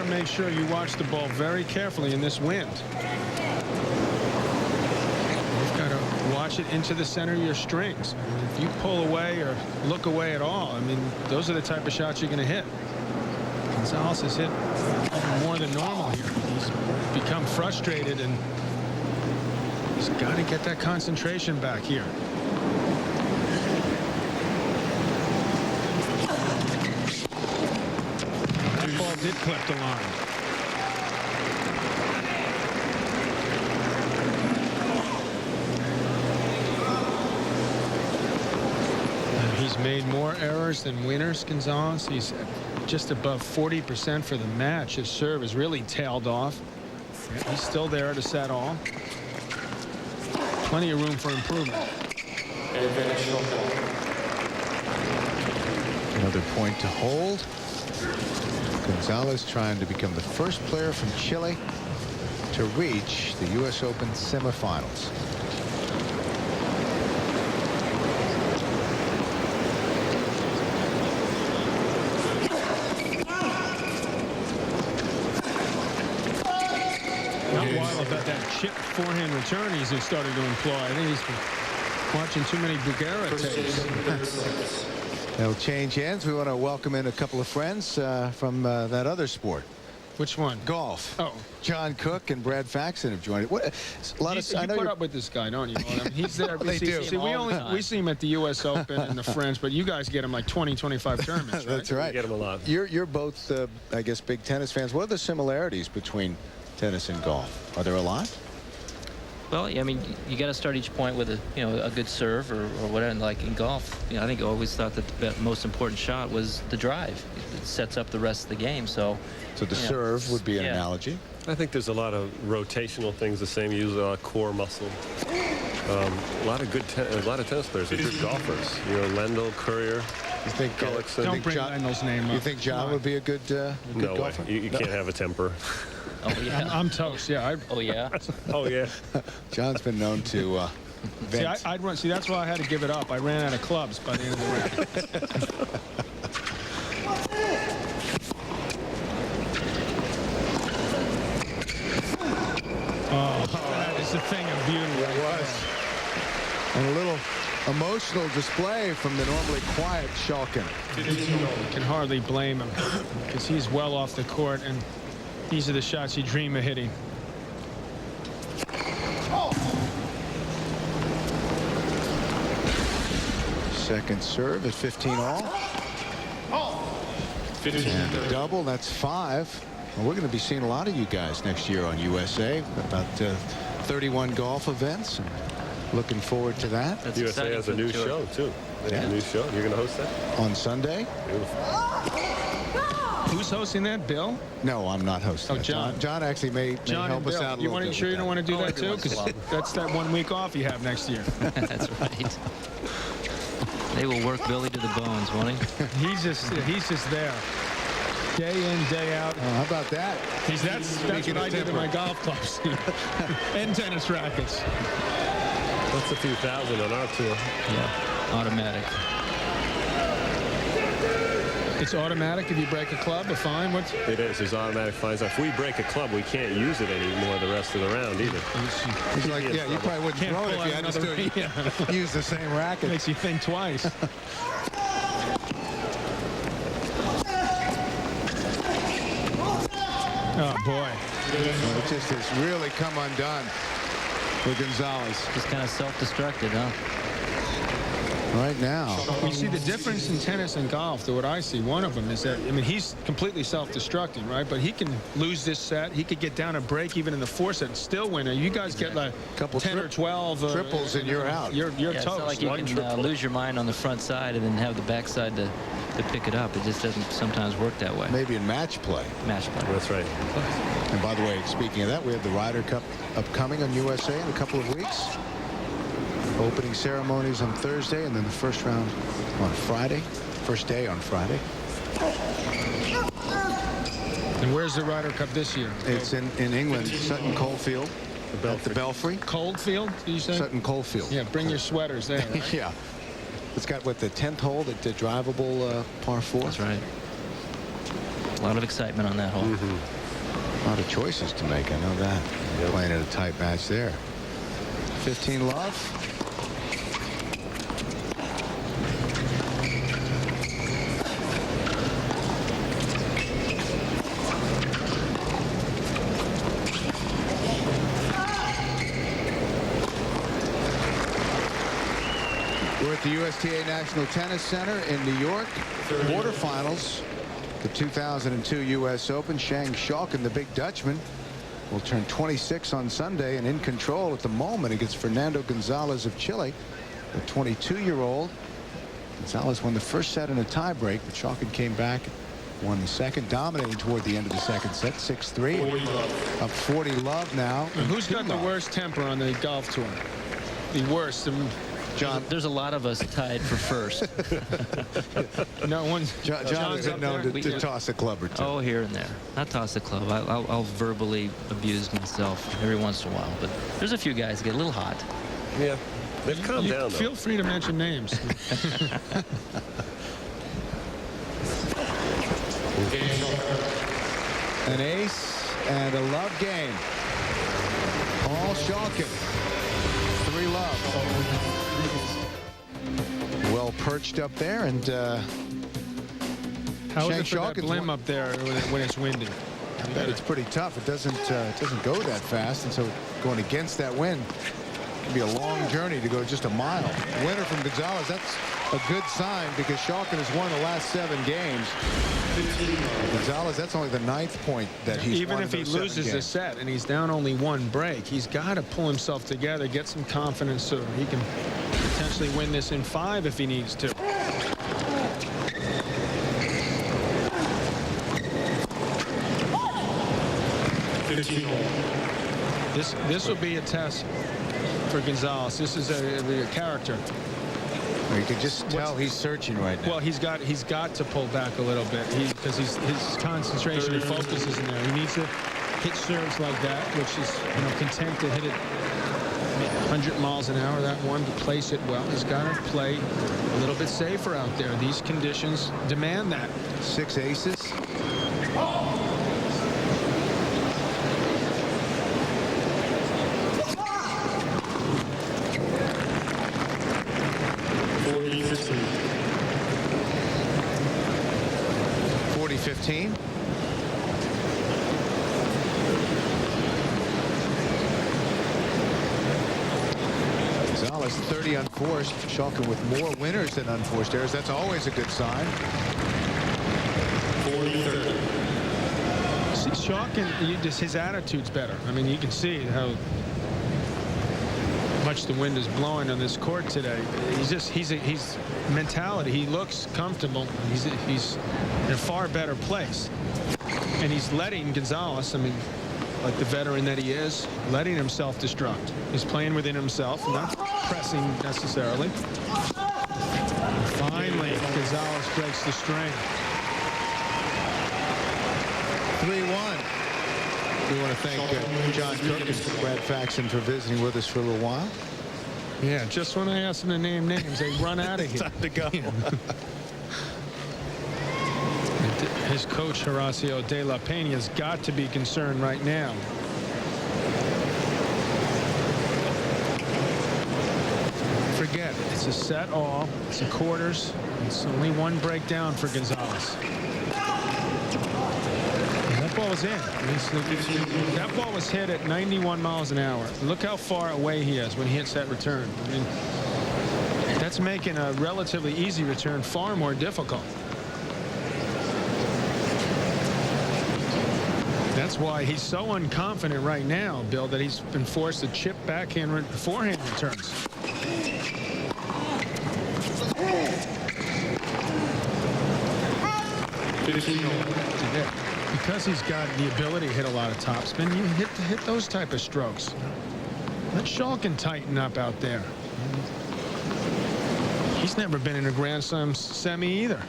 Make sure you watch the ball very carefully in this wind. You've got to watch it into the center of your strings. I mean, if you pull away or look away at all, I mean, those are the type of shots you're going to hit. Gonzalez has hit more than normal here. He's become frustrated, and he's got to get that concentration back here. Did clip the line. And he's made more errors than winners, Gonzalez. He's just above 40% for the match. His serve is really tailed off. He's still there to set all. Plenty of room for improvement. Another point to hold. Gonzalez trying to become the first player from Chile to reach the U.S. Open semifinals. Not wild about that chip forehand return he's started to employ. I think he's been watching too many Bugera tapes. That'll change hands. We want to welcome in a couple of friends from that other sport. Which one? Golf. Oh, John Cook and Brad Faxon have joined it. What a lot you put up with this guy, don't you? He's there. They do. See, we see him at the U.S. Open and the French, but you guys get him like 20, 25 tournaments, right? That's right. We get him a lot. You're both, I guess, big tennis fans. What are the similarities between tennis and golf? Are there a lot? Well, I mean, you got to start each point with a good serve or whatever. And like in golf, I think I always thought that the most important shot was the drive. It sets up the rest of the game. So the serve would be an analogy. I think there's a lot of rotational things. The same, use core muscle. A lot of tennis players are good golfers. Lendl, Courier. You think Gullickson. Don't bring Lendl's name up. You think John would be a good no golfer? way. You can't have a temper. Oh yeah. I'm toast. Yeah. Oh yeah. Oh yeah. John's been known to vent. See, I'd run. See, that's why I had to give it up. I ran out of clubs by the end of the round. Oh, that is a thing of beauty. It was. And a little emotional display from the normally quiet Schalken. You can hardly blame him because he's well off the court, and these are the shots you dream of hitting. Second serve at 15 all. And a double, that's 5. Well, we're going to be seeing a lot of you guys next year on USA. About 31 golf events. And looking forward to that. That's USA has a new show, too. Yeah. A new show. You're going to host that? On Sunday. Beautiful. Who's hosting that, Bill? No, I'm not hosting. Oh, John. John actually may help us out a little bit. Sure you don't want to do that, too? Because that's that 1 week off you have next year. That's right. They will work Billy to the bones, won't he? He's just there. Day in, day out. Oh, how about that? That's what I do to my golf clubs and tennis rackets. That's a few thousand on our tour. Yeah, automatic. It's automatic if you break a club, a fine? It is. There's automatic fines. If we break a club, we can't use it anymore the rest of the round either. He's like, yeah, you probably wouldn't throw it if you had to still use the same racket. Makes you think twice. Oh, boy. Well, it just has really come undone for Gonzalez. Just kind of self-destructed, huh? Right now. You see the difference in tennis and golf, to what I see. One of them is that, I mean, he's completely self-destructing, right? But he can lose this set. He could get down a break even in the 4th set and still win it. You guys get like couple 10 or 12 triples and you're out. You're It's toast. not like you can lose your mind on the front side and then have the back side to pick it up. It just doesn't sometimes work that way. Maybe in match play. Match play. That's right. And by the way, speaking of that, we have the Ryder Cup upcoming on USA in a couple of weeks. Opening ceremonies on Thursday, and then the first round on Friday. First day on Friday. And where's the Ryder Cup this year? It's in England, Sutton Coldfield. At the Belfry. Coldfield, do you say? Sutton Coldfield. Yeah, bring your sweaters there. Right? Yeah. It's got, what, the 10th hole, the drivable par 4? That's right. A lot of excitement on that hole. A lot of choices to make, I know that. Playing in a tight match there. 15 love. We're at the USTA National Tennis Center in New York. Quarterfinals. The 2002 U.S. Open. Schalken, the big Dutchman, will turn 26 on Sunday and in control at the moment against Fernando Gonzalez of Chile, the 22-year-old. Gonzalez won the first set in a tiebreak, but Schalken came back won the second, dominating toward the end of the second set, 6-3. Up 40 love now. Who's got the worst temper on the golf tour? The worst. John, there's a lot of us tied for first. No one's. John isn't known to toss a club or two. Oh, here and there. Not toss a club. I'll verbally abuse myself every once in a while. But there's a few guys that get a little hot. Yeah, they've calmed down, though. Feel free to mention names. An ace and a love game. Paul Schalken. 3 love. Well perched up there, and how is it for that blim up there when it's windy? It's pretty tough. It doesn't go that fast, and so going against that wind can be a long journey to go just a mile. Winner from Gonzalez. That's a good sign because Schalken has won the last 7 games. Gonzalez, that's only the 9th point that he's even won if he loses a set and he's down only 1 break, he's got to pull himself together, get some confidence so he can potentially win this in 5 if he needs to. This will be a test for Gonzalez. This is a character. You can just tell he's searching right now. Well, he's got to pull back a little bit because his concentration and focus isn't there. He needs to hit serves like that, which is content to hit it 100 miles an hour. That one to place it well. He's got to play a little bit safer out there. These conditions demand that. 6 aces. Gonzalez 30 unforced. Schalken with more winners than unforced errors. That's always a good sign. 40-30. See, Schalken, his attitude's better. I mean, you can see how much the wind is blowing on this court today. He's mentality. He looks comfortable. He's in a far better place, and he's letting Gonzalez, I mean, like the veteran that he is, letting himself destruct. He's playing within himself, not pressing necessarily. And finally, Gonzalez breaks the string. 3-1. We want to thank John Cook and Brad Faxon for visiting with us for a little while. Yeah, just when I ask them to name names, they run out of here. Time to go. His coach, Horacio De La Peña, has got to be concerned right now. Forget it. It's a set all. It's a quarters. It's only 1 breakdown for Gonzalez. That ball was in. That ball was hit at 91 miles an hour. Look how far away he is when he hits that return. I mean, that's making a relatively easy return far more difficult. That's why he's so unconfident right now, Bill, that he's been forced to chip backhand forehand returns. Because he's got the ability to hit a lot of topspin, you hit those type of strokes. Let Schalken tighten up out there. He's never been in a Grand Slam semi either.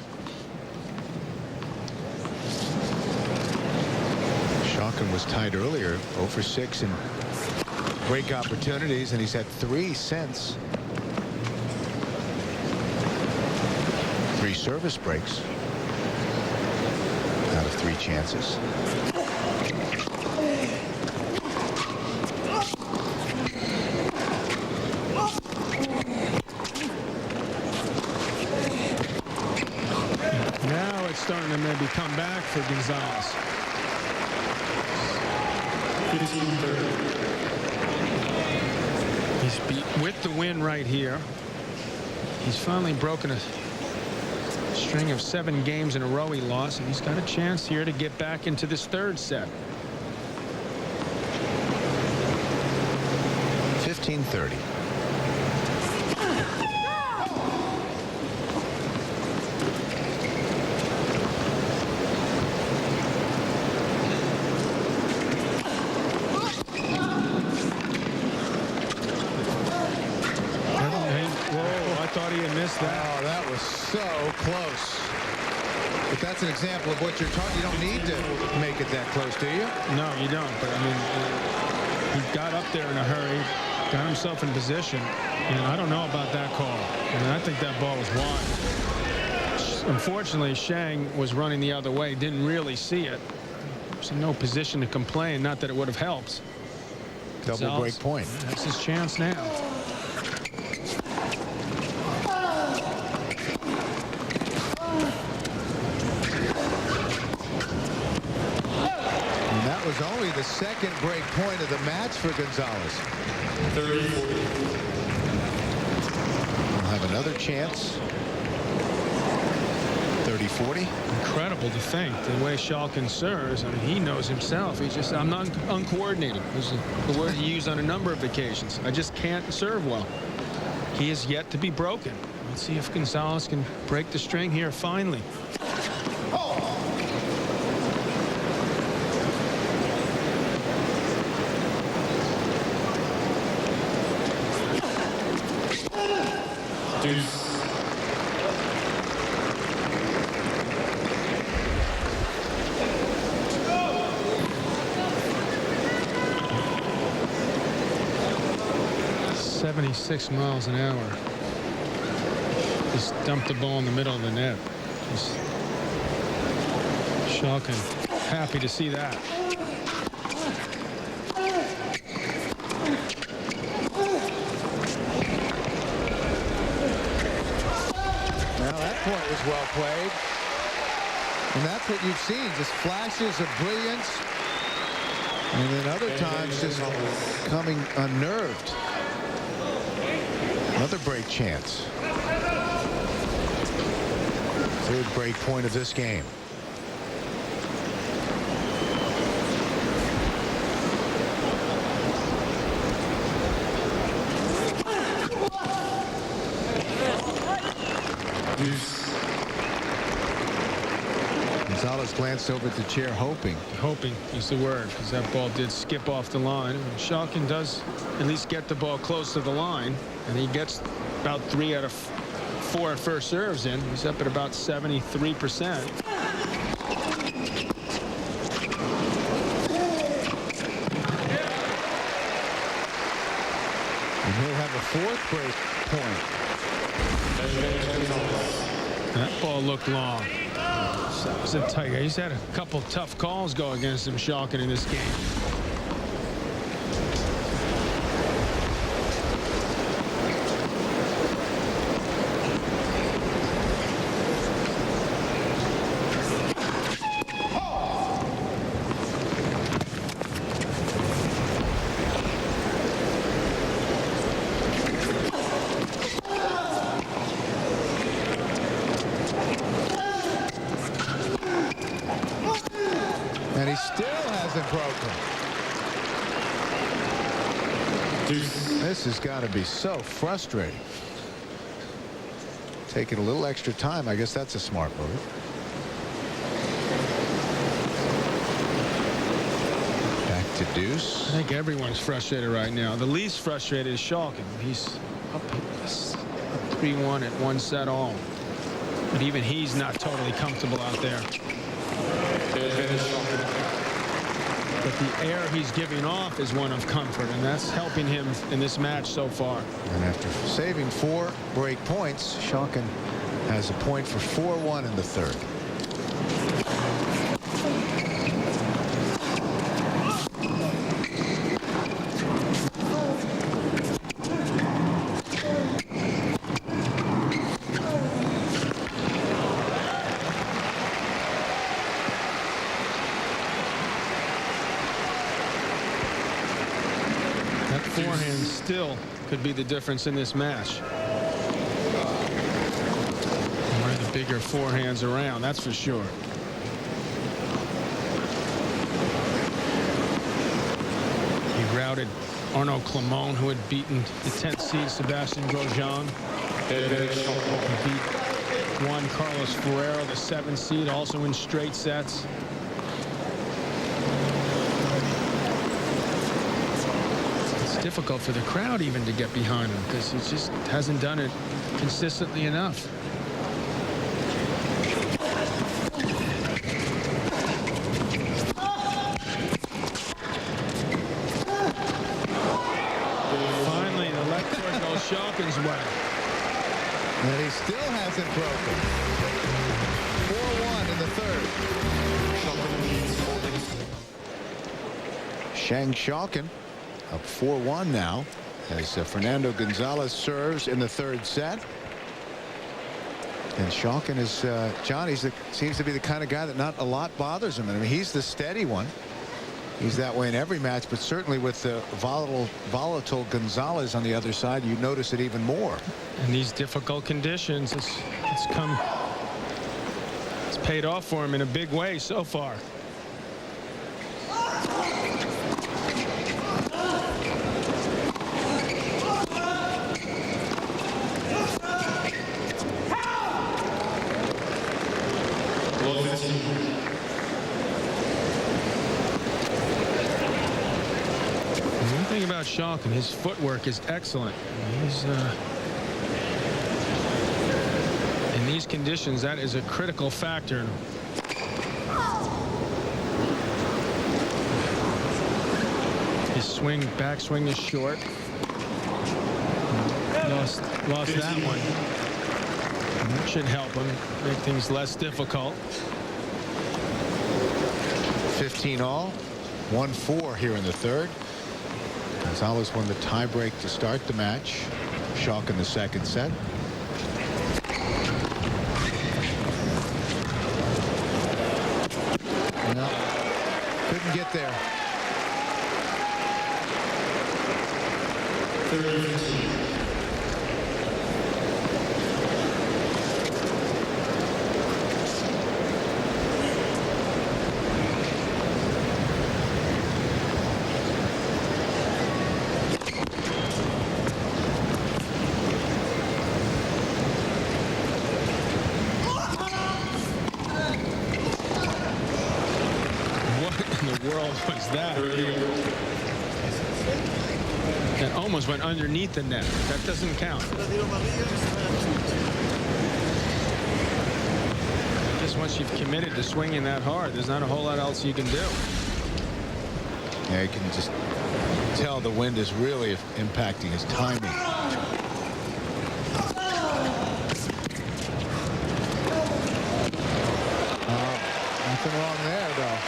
Schalken was tied earlier, 0 for 6 in break opportunities, and he's had 3 since. 3 service breaks out of 3 chances. Now it's starting to maybe come back for Gonzalez. 15-30. He's with the win right here. He's finally broken a string of 7 games in a row he lost, and he's got a chance here to get back into this 3rd set. 15-30. that. Oh, that was so close. But that's an example of what you're talking. You don't need to make it that close, do you? No, you don't. But, I mean, he got up there in a hurry, got himself in position, and I don't know about that call. I mean, I think that ball was wide. Unfortunately, Shang was running the other way, didn't really see it. He was in no position to complain, not that it would have helped. Double break point. That's his chance now. That was only the second break point of the match for Gonzalez. 30-40. We'll have another chance. 30-40. Incredible to think the way Schalken serves. I mean, he knows himself. He's just, I'm not uncoordinated. This is the word he used on a number of occasions. I just can't serve well. He is yet to be broken. Let's see if Gonzalez can break the string here finally. Deuce. .76 miles an hour. Just dumped the ball in the middle of the net. Just Schalken happy to see that. Point was well played, and that's what you've seen, just flashes of brilliance, and then other times just coming unnerved. Another break chance. Third break point of this game. Gonzalez glanced over at the chair, hoping. Hoping is the word, because that ball did skip off the line. Schalken does at least get the ball close to the line, and he gets about 3 out of 4 first serves in. He's up at about 73%. And he'll have a 4th break point. That ball looked long. That was a tight. He's had a couple tough calls go against him, Schalken, in this game. And he still hasn't broken. This has got to be so frustrating. Taking a little extra time. I guess that's a smart move. Back to deuce. I think everyone's frustrated right now. The least frustrated is Schalken. He's up 3-1 at 1 set all. But even he's not totally comfortable out there. But the air he's giving off is one of comfort, and that's helping him in this match so far. And after saving 4 break points, Schalken has a point for 4-1 in the third. Forehand still could be the difference in this match. One of the bigger forehands around, that's for sure. He routed Arnaud Clément, who had beaten the 10th seed Sebastian Grosjean. He beat Juan Carlos Ferrero, the 7th seed, also in straight sets. difficult for the crowd even to get behind him because he just hasn't done it consistently enough. Finally, the left foot goes Schalken's way. And he still hasn't broken. 4-1 in the third. Schalken up 4-1 now as Fernando Gonzalez serves in the third set. And Schalken is, John, seems to be the kind of guy that not a lot bothers him. I mean, he's the steady one. He's that way in every match, but certainly with the volatile Gonzalez on the other side, you notice it even more. In these difficult conditions, it's paid off for him in a big way so far. One thing about Schalken, his footwork is excellent. He's in these conditions, that is a critical factor. His backswing is short. Lost that one. That should help him make things less difficult. 15 all, 1-4 here in the third. Gonzalez won the tiebreak to start the match. Schalken the second set. No, couldn't get there. Was that? That almost went underneath the net. That doesn't count. Just once you've committed to swinging that hard, there's not a whole lot else you can do. Yeah, you can just tell the wind is really impacting his timing. Nothing wrong there, though.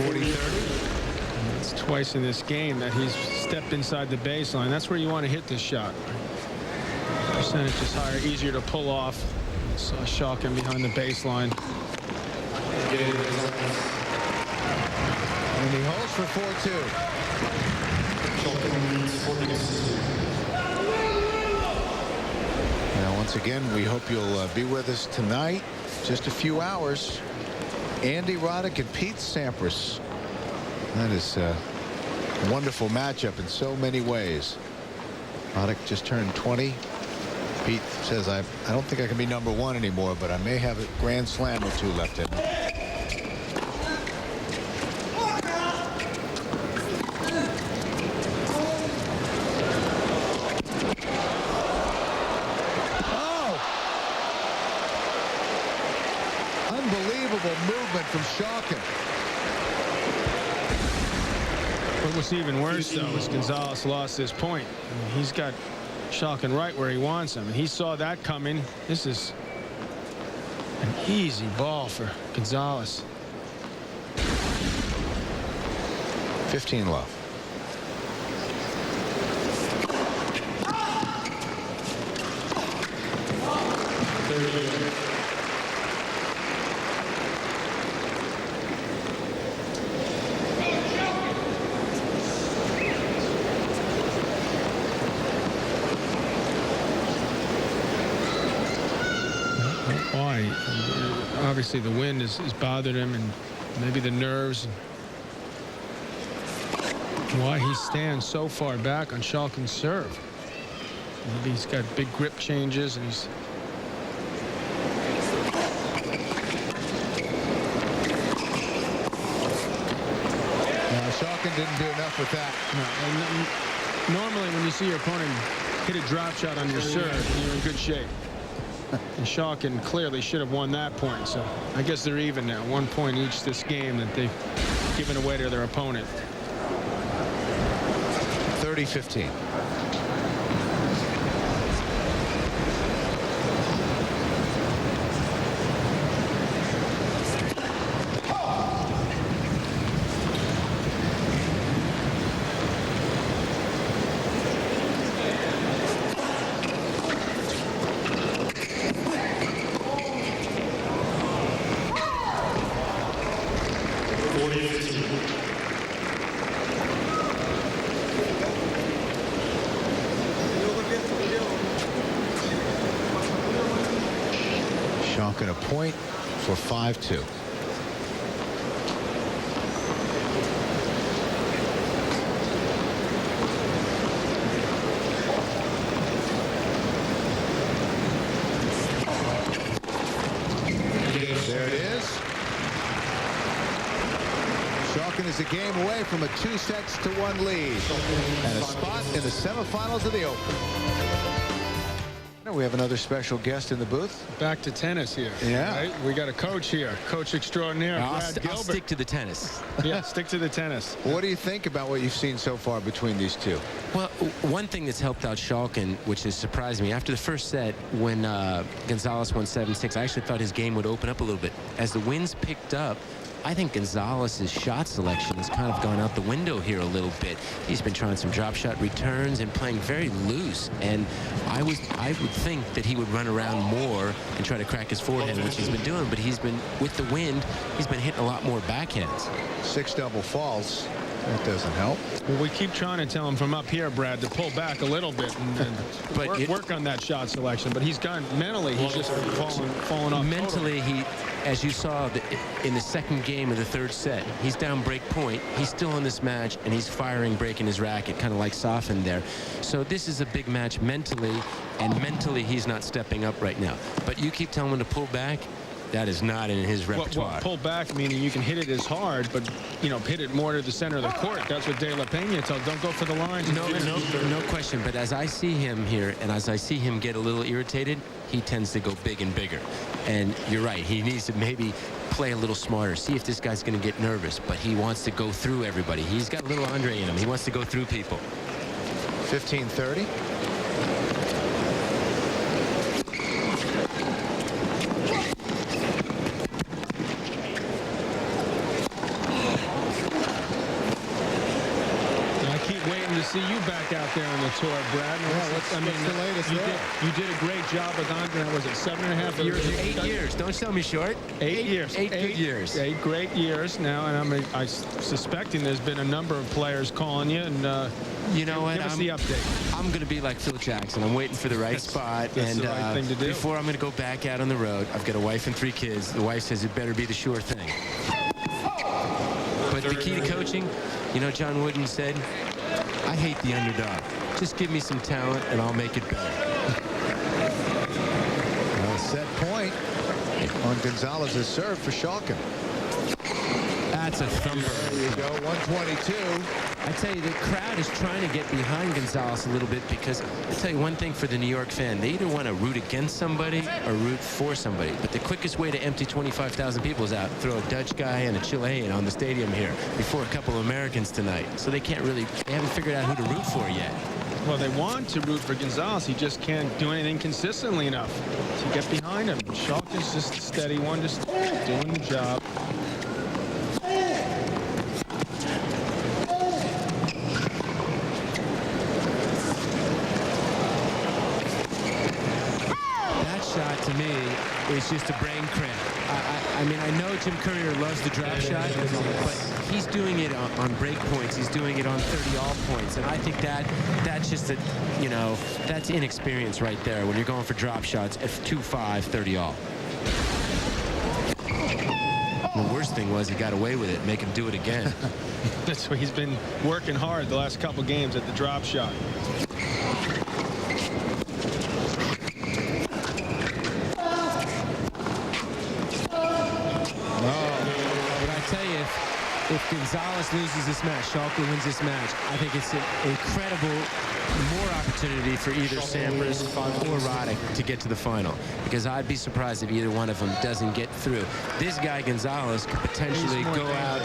40-30. It's twice in this game that he's stepped inside the baseline. That's where you want to hit this shot. Percentage is higher, easier to pull off. Saw Schalken behind the baseline. And he holds for 4-2. Now, once again, we hope you'll be with us tonight. Just a few hours. Andy Roddick and Pete Sampras. That is a wonderful matchup in so many ways. Roddick just turned 20. Pete says, I don't think I can be number one anymore, but I may have a grand slam or two left in me. Movement from Schalken. What was even worse, though, is Gonzalez lost his point. I mean, he's got Schalken right where he wants him, and he saw that coming. This is an easy ball for Gonzalez. 15 love. Obviously, the wind has bothered him, and maybe the nerves. Why he stands so far back on Schalken's serve. Maybe he's got big grip changes, and he's. Schalken didn't do enough with that. No, normally, when you see your opponent hit a drop shot on your serve, you're in good shape. And Schalken clearly should have won that point. So I guess they're even now. 1 point each this game that they've given away to their opponent. 30-15. Schalken a point for 5-2. There it is. Schalken is a game away from a 2-1 lead and a spot in the semifinals of the Open. We have another special guest in the booth. Back to tennis here. Yeah. Right? We got a coach here. Coach extraordinaire. I'll Brad Gilbert. stick to the tennis. Yeah, stick to the tennis. What do you think about what you've seen so far between these two? Well, one thing that's helped out Schalken, which has surprised me, after the first set, when Gonzalez won 7-6, I actually thought his game would open up a little bit. As the winds picked up, I think Gonzalez's shot selection has kind of gone out the window here a little bit. He's been trying some drop shot returns and playing very loose. And I would think that he would run around more and try to crack his forehand, which he's been doing. But he's been, with the wind, he's been hitting a lot more backhands. 6 double faults. That doesn't help. Well, we keep trying to tell him from up here, Brad, to pull back a little bit and work on that shot selection. But he's gone mentally. He's just fallen off. Mentally, as you saw in the second game of the third set, he's down break point. He's still in this match, and he's firing, breaking his racket, kind of like softened there. So this is a big match mentally, and mentally he's not stepping up right now. But you keep telling him to pull back. That is not in his repertoire. Well, pull back, meaning you can hit it as hard, but, hit it more to the center of the court. That's what De La Pena tells. Don't go for the lines. No question. But as I see him here, and as I see him get a little irritated, he tends to go big and bigger. And you're right. He needs to maybe play a little smarter. See if this guy's going to get nervous. But he wants to go through everybody. He's got a little Andre in him. He wants to go through people. 15-30. To see you back out there on the tour, Brad. What's the latest you did a great job with Andre. Was it 7.5 years? 8 years. Don't sell me short. 8 years. 8 good years. 8 great years now, and I'm suspecting there's been a number of players calling you. And you know what? Give us the update. I'm going to be like Phil Jackson. I'm waiting for the right spot. That's and the right thing to do. Before I'm going to go back out on the road, I've got a wife and 3 kids. The wife says it better be the sure thing. But the key to coaching, John Wooden said, I hate the underdog. Just give me some talent, and I'll make it better. A set point on Gonzalez's serve for Schalken. That's a thumper. There you go, 122. I tell you, the crowd is trying to get behind Gonzalez a little bit because I tell you one thing for the New York fan, they either want to root against somebody or root for somebody. But the quickest way to empty 25,000 people is out, throw a Dutch guy and a Chilean on the stadium here before a couple of Americans tonight. So they haven't figured out who to root for yet. Well, they want to root for Gonzalez. He just can't do anything consistently enough to get behind him. Schalken's just a steady one, just doing the job. To me, it's just a brain cramp. I mean, I know Jim Courier loves the drop shot, but he's doing it on break points. He's doing it on 30-all points, and I think that's just that's inexperience right there when you're going for drop shots at 2-5, 30-all. The worst thing was he got away with it, make him do it again. That's why he's been working hard the last couple games at the drop shot. if Gonzalez loses this match, Schalken wins this match, I think it's an incredible more opportunity for either Sampras or Roddick to get to the final, because I'd be surprised if either one of them doesn't get through. This guy Gonzalez could potentially go out,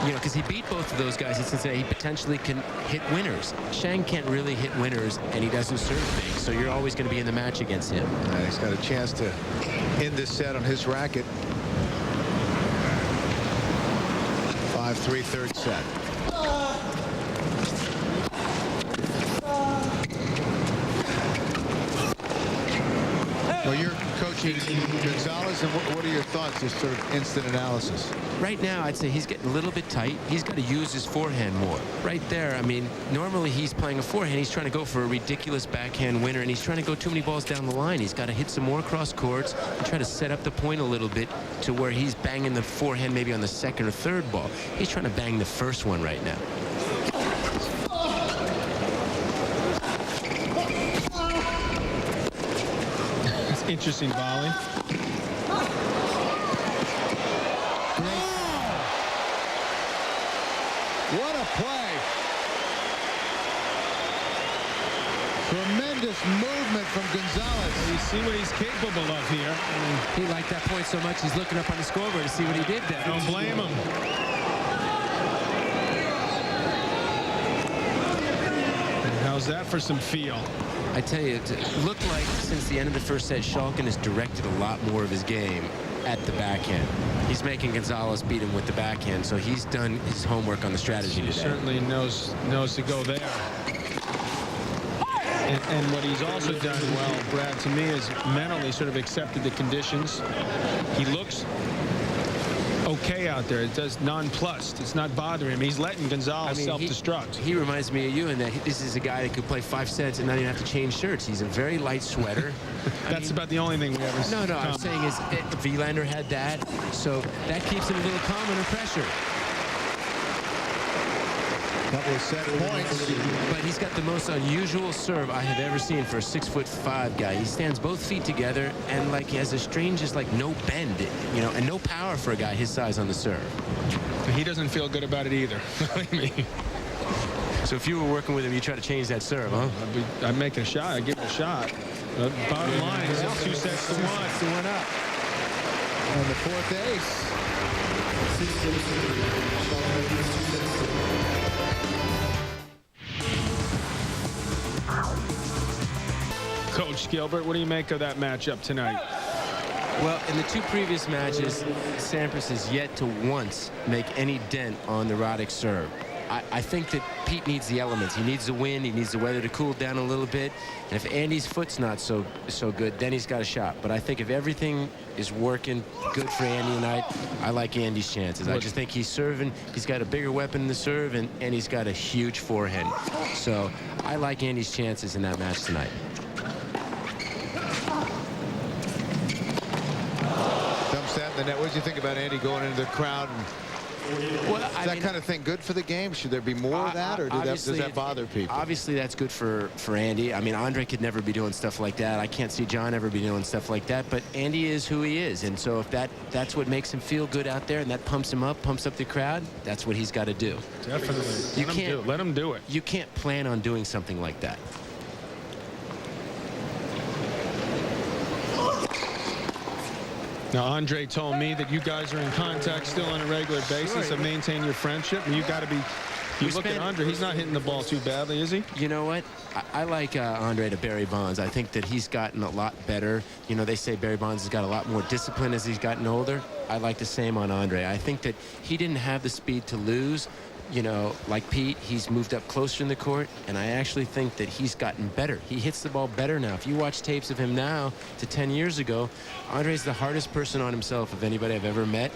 you know, because he beat both of those guys in Cincinnati. He potentially can hit winners. Shang can't really hit winners, and he doesn't serve big, so you're always going to be in the match against him. And he's got a chance to end this set on his racket. 5-3 third set. Well, you're coaching Gonzalez, and what are your thoughts, just sort of instant analysis? Right now, I'd say he's getting a little bit tight. He's got to use his forehand more. Right there, I mean, normally he's playing a forehand. He's trying to go for a ridiculous backhand winner, and he's trying to go too many balls down the line. He's got to hit some more cross courts and try to set up the point a little bit to where he's banging the forehand maybe on the second or third ball. He's trying to bang the first one right now. Interesting volley. What a play. Tremendous movement from Gonzalez. You see what he's capable of here. I mean, he liked that point so much he's looking up on the scoreboard to see what he did there. Don't blame him. How's that for some feel? I tell you, it looked like since the end of the first set, Schalken has directed a lot more of his game at the backhand. He's making Gonzalez beat him with the backhand, so he's done his homework on the strategy today. He certainly knows to go there. And what he's also done well, Brad, to me, is mentally sort of accepted the conditions. He looks okay out there. It does nonplussed. It's not bothering him. He's letting Gonzalez self-destruct. He reminds me of you in that this is a guy that could play 5 sets and not even have to change shirts. He's a very light sweater. That's about the only thing we ever see. No, I'm saying is Wilander had that, so that keeps him a little calm under pressure. Couple of set points. But he's got the most unusual serve I have ever seen for a 6'5" guy. He stands both feet together and like he has a strange, just like no bend, you know, and no power for a guy his size on the serve. He doesn't feel good about it either. So if you were working with him, you try to change that serve, huh? I'd make a shot. I'd give it a shot. The bottom line is 2 sets to 1 up. And the fourth ace. Coach Gilbert, what do you make of that matchup tonight? Well, in the 2 previous matches, Sampras has yet to once make any dent on the Roddick serve. I think that Pete needs the elements. He needs the wind. He needs the weather to cool down a little bit. And if Andy's foot's not so good, then he's got a shot. But I think if everything is working good for Andy tonight, I like Andy's chances. I just think he's serving. He's got a bigger weapon in the serve, and he's got a huge forehand. So I like Andy's chances in that match tonight. The net. What did you think about Andy going into the crowd? Well, is that kind of thing good for the game? Should there be more of that, or does that bother people? Obviously, that's good for Andy. I mean, Andre could never be doing stuff like that. I can't see John ever be doing stuff like that. But Andy is who he is, and so if that's what makes him feel good out there, and that pumps him up, pumps up the crowd, that's what he's got to do. Definitely. Let him do it. You can't plan on doing something like that. Now, Andre told me that you guys are in contact still on a regular basis and maintain your friendship. And you've got to be. You look at Andre, he's not hitting the ball too badly, is he? You know what? I like Andre to Barry Bonds. I think that he's gotten a lot better. You know, they say Barry Bonds has got a lot more discipline as he's gotten older. I like the same on Andre. I think that he didn't have the speed to lose. You know, like Pete, he's moved up closer in the court, and I actually think that he's gotten better. He hits the ball better now. If you watch tapes of him now to 10 years ago, Andre's the hardest person on himself of anybody I've ever met,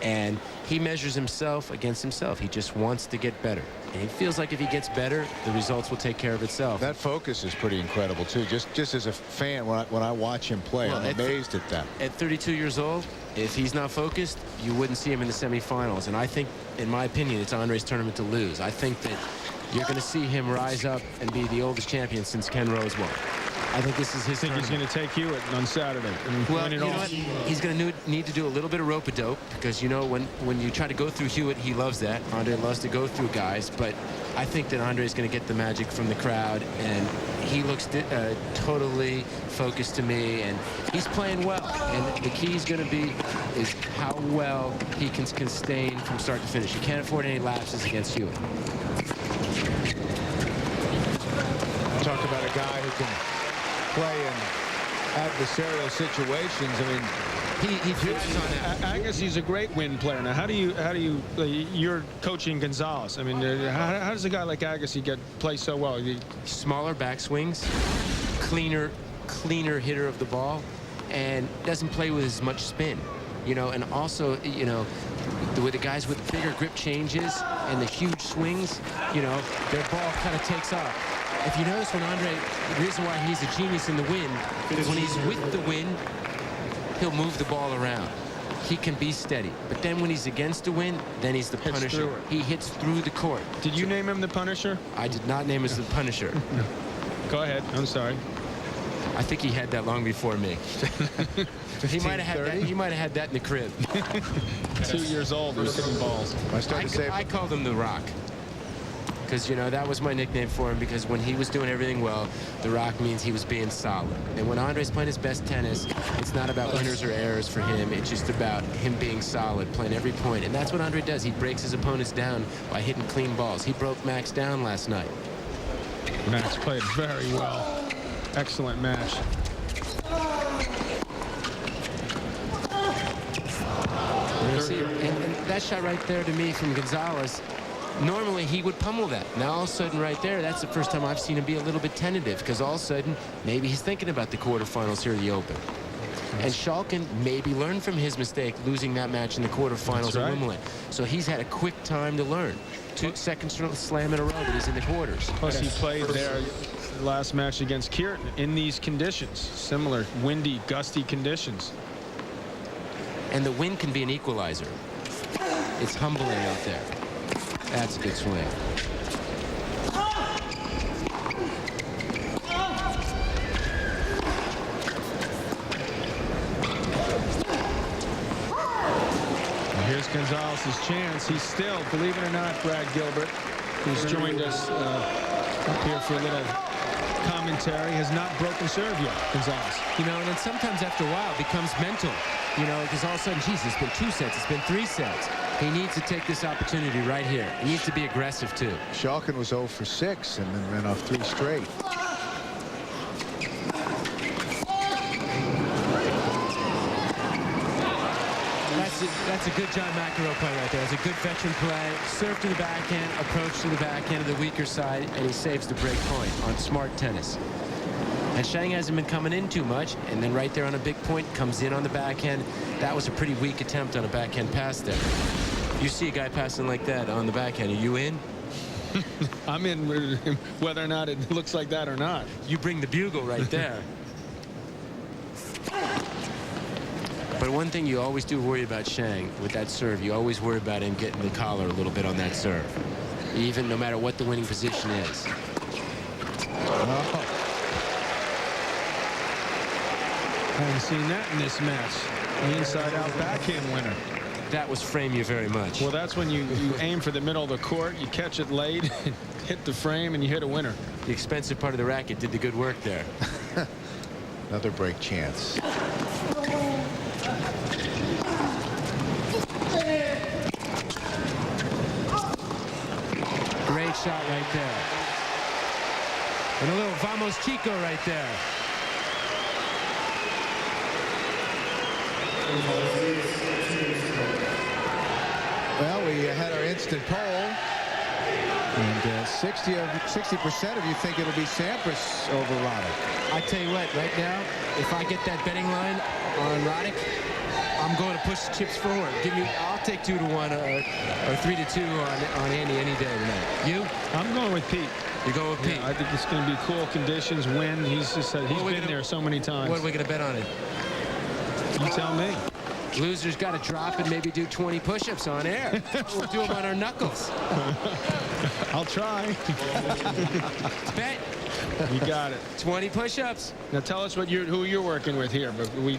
and he measures himself against himself. He just wants to get better, and he feels like if he gets better, the results will take care of itself. That focus is pretty incredible, too. Just as a fan, when I watch him play, I'm amazed at that. At 32 years old, if he's not focused, you wouldn't see him in the semifinals. And I think, in my opinion, it's Andre's tournament to lose. I think that you're going to see him rise up and be the oldest champion since Ken Rose won. I think this is his I think he's going to take Hewitt on Saturday and well, win it you know all. what? He's going to need to do a little bit of rope-a-dope because, you know, when you try to go through Hewitt, he loves that. Andre loves to go through guys, but I think that Andre's going to get the magic from the crowd, and he looks totally focused to me, and he's playing well. And the key is going to be is how well he can sustain from start to finish. You can't afford any lapses against Hewitt. Talk about a guy who can play in adversarial situations. I mean, he thrives on that. Agassi's a great win player. Now, how do you you're coaching Gonzalez? I mean, how does a guy like Agassi play so well? Smaller backswings, cleaner hitter of the ball, and doesn't play with as much spin. You know, and also, you know, with the guys with bigger grip changes and the huge swings, you know, their ball kind of takes off. If you notice when Andre, the reason why he's a genius in the wind is when he's with the wind, he'll move the ball around. He can be steady. But then when he's against the wind, then he's the Punisher. He hits through the court. Did you name him the Punisher? I did not name him as the Punisher. Go ahead. I'm sorry. I think he had that long before me. He might have had that in the crib. 2 years old, was hitting balls. I called him the Rock. Because, you know, that was my nickname for him, because when he was doing everything well, the Rock means he was being solid. And when Andre's playing his best tennis, it's not about winners or errors for him. It's just about him being solid, playing every point. And that's what Andre does. He breaks his opponents down by hitting clean balls. He broke Max down last night. Max played very well. Excellent match. And that shot right there to me from Gonzalez, normally he would pummel that. Now all of a sudden right there, that's the first time I've seen him be a little bit tentative, because all of a sudden maybe he's thinking about the quarterfinals here at the Open. And Schalken maybe learned from his mistake losing that match in the quarterfinals at Wimbledon. So he's had a quick time to learn. Second slam in a row that he's in the quarters. Plus he played their last match against Kieran in these conditions, similar windy, gusty conditions. And the wind can be an equalizer. It's humbling out there. That's a good swing. Here's Gonzalez's chance. He's still, believe it or not, Brad Gilbert, who's joined us up here for a little commentary, has not broken serve yet, Gonzalez. You know, and then sometimes after a while it becomes mental, you know, because all of a sudden, geez, it's been 2 sets, it's been 3 sets. He needs to take this opportunity right here. He needs to be aggressive, too. Schalken was 0 for 6 and then ran off 3 straight. That's a good John McEnroe play right there. It's a good veteran play. Serve to the backhand, approach to the backhand of the weaker side, and he saves the break point on smart tennis. And Shang hasn't been coming in too much, and then right there on a big point, comes in on the backhand. That was a pretty weak attempt on a backhand pass there. You see a guy passing like that on the backhand, are you in? I'm in whether or not it looks like that or not. You bring the bugle right there. But one thing you always do worry about Shang with that serve, you always worry about him getting the collar a little bit on that serve, even no matter what the winning position is. Oh. I haven't seen that in this match. The inside-out backhand winner. That was frame you very much. Well, that's when you aim for the middle of the court, you catch it late, hit the frame, and you hit a winner. The expensive part of the racket did the good work there. Another break chance. Great shot right there. And a little Vamos Chico right there. Well, we had our instant poll, and 60% of you think it'll be Sampras over Roddick. I tell you what, right now, if I get that betting line on Roddick, I'm going to push the chips forward. I'll take 2-1 or 3-2 on Andy any day tonight. You? I'm going with Pete. You go with Pete? I think it's going to be cool conditions, wind. He's just said he's been there so many times. What are we going to bet on it? You tell me. Loser's got to drop and maybe do 20 push-ups on air. We'll do them on our knuckles. I'll try. Bet You got it. 20 push-ups. Now tell us who you're working with here. But we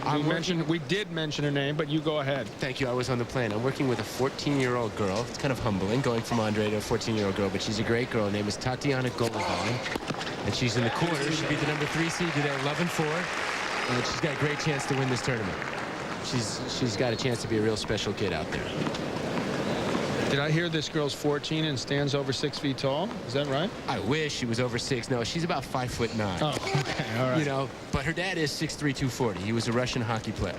did mention her name, but you go ahead. Thank you. I was on the plane. I'm working with a 14-year-old girl. It's kind of humbling going from Andre to a 14-year-old girl, but she's a great girl. Her name is Tatiana Golovin, and she's in the quarters. She beat the number 3 seed today, 11-4, and she's got a great chance to win this tournament. She's got a chance to be a real special kid out there. Did I hear this girl's 14 and stands over 6 feet tall? Is that right? I wish she was over 6. No, she's about 5'9". Oh, okay, all right. You know, but her dad is 6'3", 240. He was a Russian hockey player.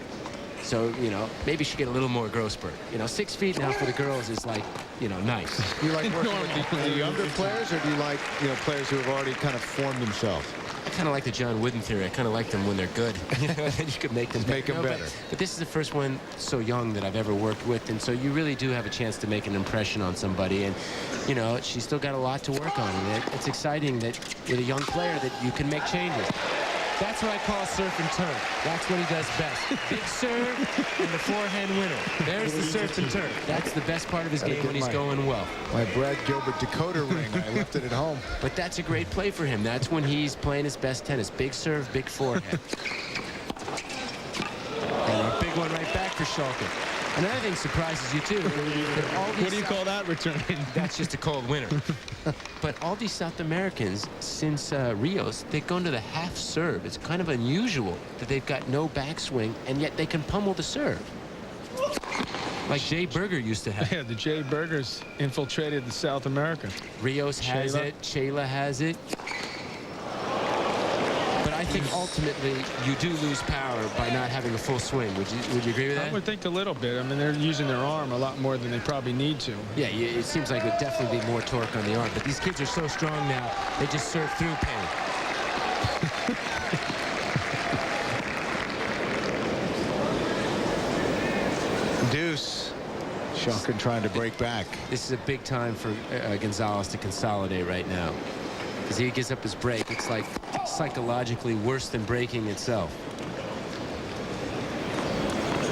So, you know, maybe she get a little more growth spurt. You know, 6 feet now for the girls is like, you know, nice. Do you like working with the younger players, or do you like, you know, players who have already kind of formed themselves? I kind of like the John Wooden theory. I kind of like them when they're good. You know, then you could make them better. But this is the first one so young that I've ever worked with, and so you really do have a chance to make an impression on somebody. And, you know, she's still got a lot to work on. And it's exciting that with a young player that you can make changes. That's what I call surf and turn. That's what he does best. Big serve and the forehand winner. There's the surf and turn. That's the best part of his game when he's going well. My Brad Gilbert Dakota ring. I left it at home. But that's a great play for him. That's when he's playing his best tennis. Big serve, big forehand. And a big one right back for Schalken. Another thing surprises you, too. What do you call that return? That's just a cold winner. But all these South Americans, since Rios, they've gone to the half serve. It's kind of unusual that they've got no backswing, and yet they can pummel the serve. Like Jay Berger used to have. Yeah, the Jay Bergers infiltrated the South America. Rios has it. Shayla has it. But I think ultimately you do lose power by not having a full swing. Would you agree with that? I would think a little bit. I mean, they're using their arm a lot more than they probably need to. Yeah, it seems like there'd definitely be more torque on the arm. But these kids are so strong now, they just serve through pain. Deuce. Schalken trying to break back. This is a big time for Gonzalez to consolidate right now. As he gives up his break, it's like psychologically worse than breaking itself.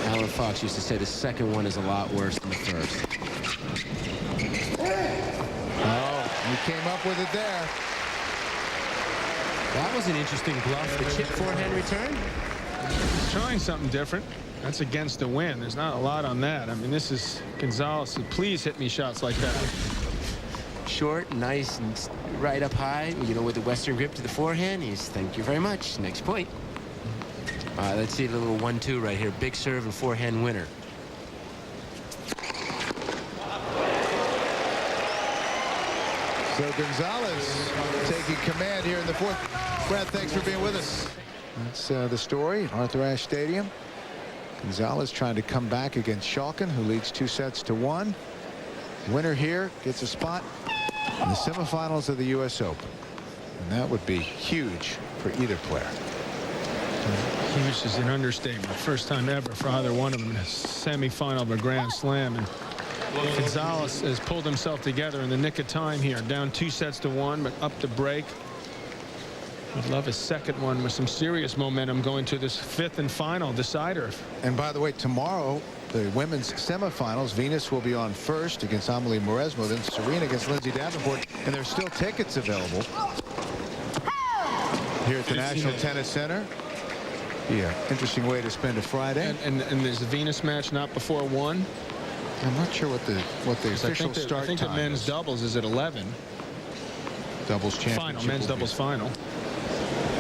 Alan Fox used to say the second one is a lot worse than the first. Oh, he came up with it there. That was an interesting bluff. The chip forehand return. He's trying something different. That's against the wind. There's not a lot on that. I mean, this is Gonzalez. Please hit me shots like that. Short, nice, and right up high, you know, with the Western grip to the forehand. He's, thank you very much. Next point. Let's see the little 1-2 right here. Big serve and forehand winner. So Gonzalez taking command here in the fourth. Brad, thanks for being with us. That's the story at Arthur Ashe Stadium. Gonzalez trying to come back against Schalken, who leads 2-1. Winner here gets a spot in the semifinals of the U.S. Open. And that would be huge for either player. Huge is an understatement. First time ever for either one of them in a semifinal of a Grand Slam. And Gonzalez has pulled himself together in the nick of time here. Down 2-1, but up the break. Would love a second one with some serious momentum going to this fifth and final decider. And by the way, tomorrow, the women's semifinals, Venus will be on first against Amelie Mauresmo, then Serena against Lindsay Davenport, and there's still tickets available here at the National Tennis Center. Yeah, interesting way to spend a Friday. And there's a Venus match not before 1. I'm not sure what the official start time is. I think the men's doubles is at 11. Doubles championship. Final, men's doubles final.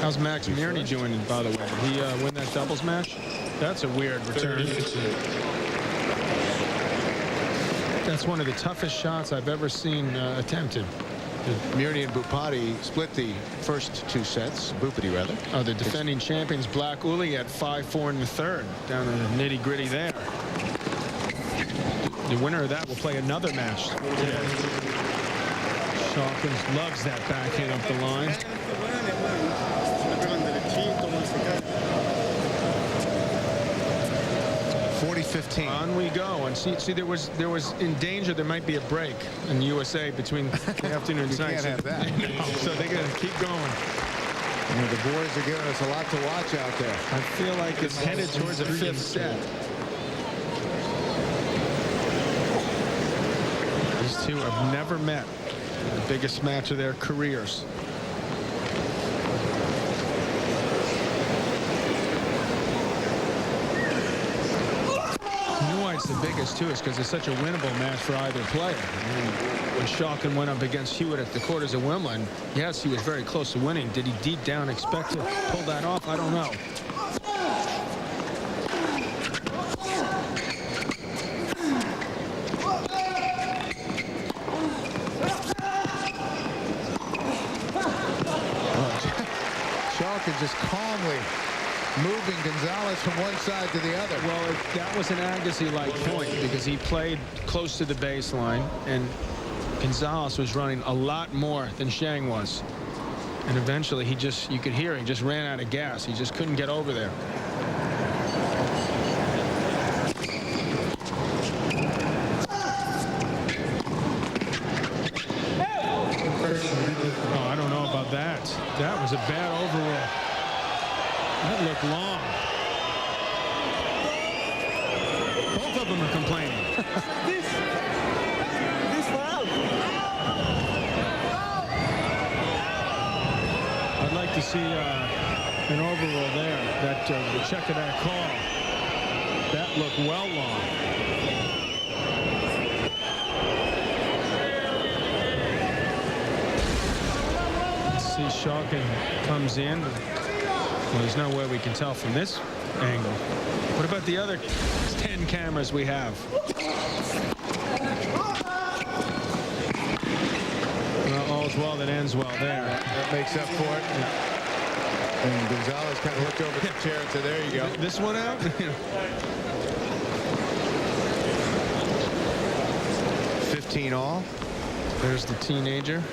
How's Max Mirny doing, by the way? Did he win that doubles match? That's a weird return. That's one of the toughest shots I've ever seen attempted. Mirny and Bupati split the first 2 sets. Bupati, rather. Oh, the defending champions, Black Uli, at 5-4 in the third. Down in the nitty-gritty there. The winner of that will play another match today. Schalken loves that backhand up the line. 40-15. On we go. And see, there was in danger. There might be a break in the USA between the afternoon and you tonight. Can't have that. So they got to keep going. You know, the boys are giving us a lot to watch out there. I feel like it's headed towards a 5th set. These two have never met. The biggest match of their careers. the biggest, too, is because it's such a winnable match for either player. I mean, when Schalken went up against Hewitt at the quarters of Wimbledon, yes, he was very close to winning. Did he deep down expect to pull that off? I don't know. Schalken just calmly moving Gonzalez from one side to the other. Well, that was an Agassi-like point because he played close to the baseline, and Gonzalez was running a lot more than Shang was. And eventually, you could hear he just ran out of gas. He just couldn't get over there. Oh, I don't know about that. That was a bad overall. That looked long. Both of them are complaining. This foul. I'd like to see an overall there. That the check of that call. That looked well long. Let's see, Schalken comes in. Well, there's no way we can tell from this angle. What about the other 10 cameras we have? Well, all's well that ends well there. That makes up for it. Yeah. And Gonzalez kind of looked over the chair and said, there you go. This one out? 15 all. There's the teenager.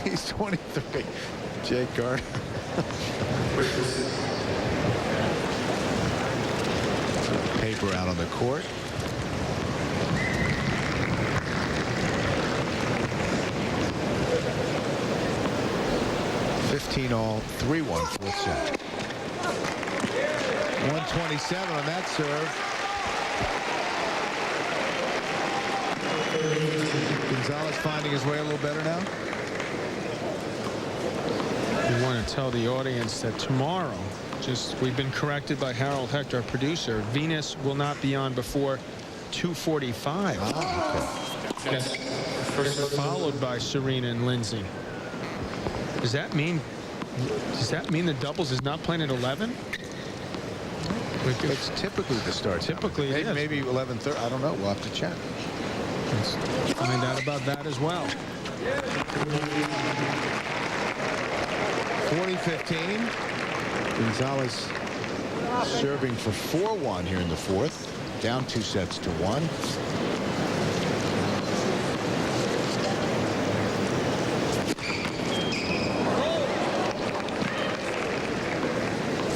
He's 23. Jake Gardner. Paper out on the court. all, 3-1 fourth set. 127 on that serve. Gonzalez finding his way a little better now. We want to tell the audience that tomorrow, we've been corrected by Harold Hector, our producer, Venus will not be on before 2:45. Okay. Yes. Followed by Serena and Lindsay. Does that mean the doubles is not playing at 11? It's typically the start. Typically, it is. Maybe 11:30. I don't know. We'll have to check. Let's find out about that as well. 40-15. Gonzalez serving for 4-1 here in the fourth. Down 2 sets to 1.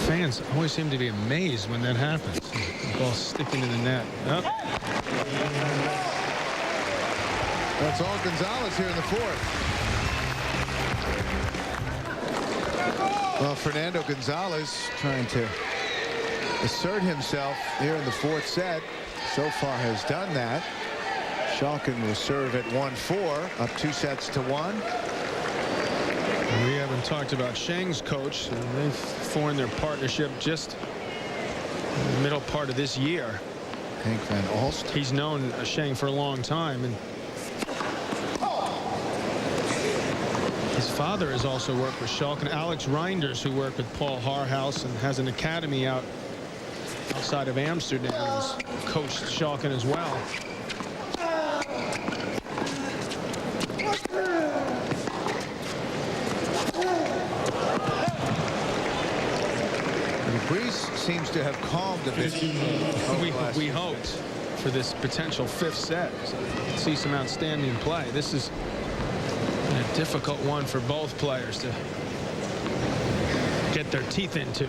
Fans always seem to be amazed when that happens. The ball sticking in the net. Oh. That's all Gonzalez here in the fourth. Well, Fernando Gonzalez trying to assert himself here in the fourth set. So far has done that. Schalken will serve at 1-4, up 2 sets to 1. We haven't talked about Shang's coach. They've formed their partnership just in the middle part of this year. Hank Van Alst. He's known Shang for a long time, and his father has also worked with Schalken. Alex Reinders, who worked with Paul Harhaus and has an academy outside of Amsterdam, has coached Schalken as well. The breeze seems to have calmed a bit. We hoped for this potential 5th set. See some outstanding play. This is a difficult one for both players to get their teeth into.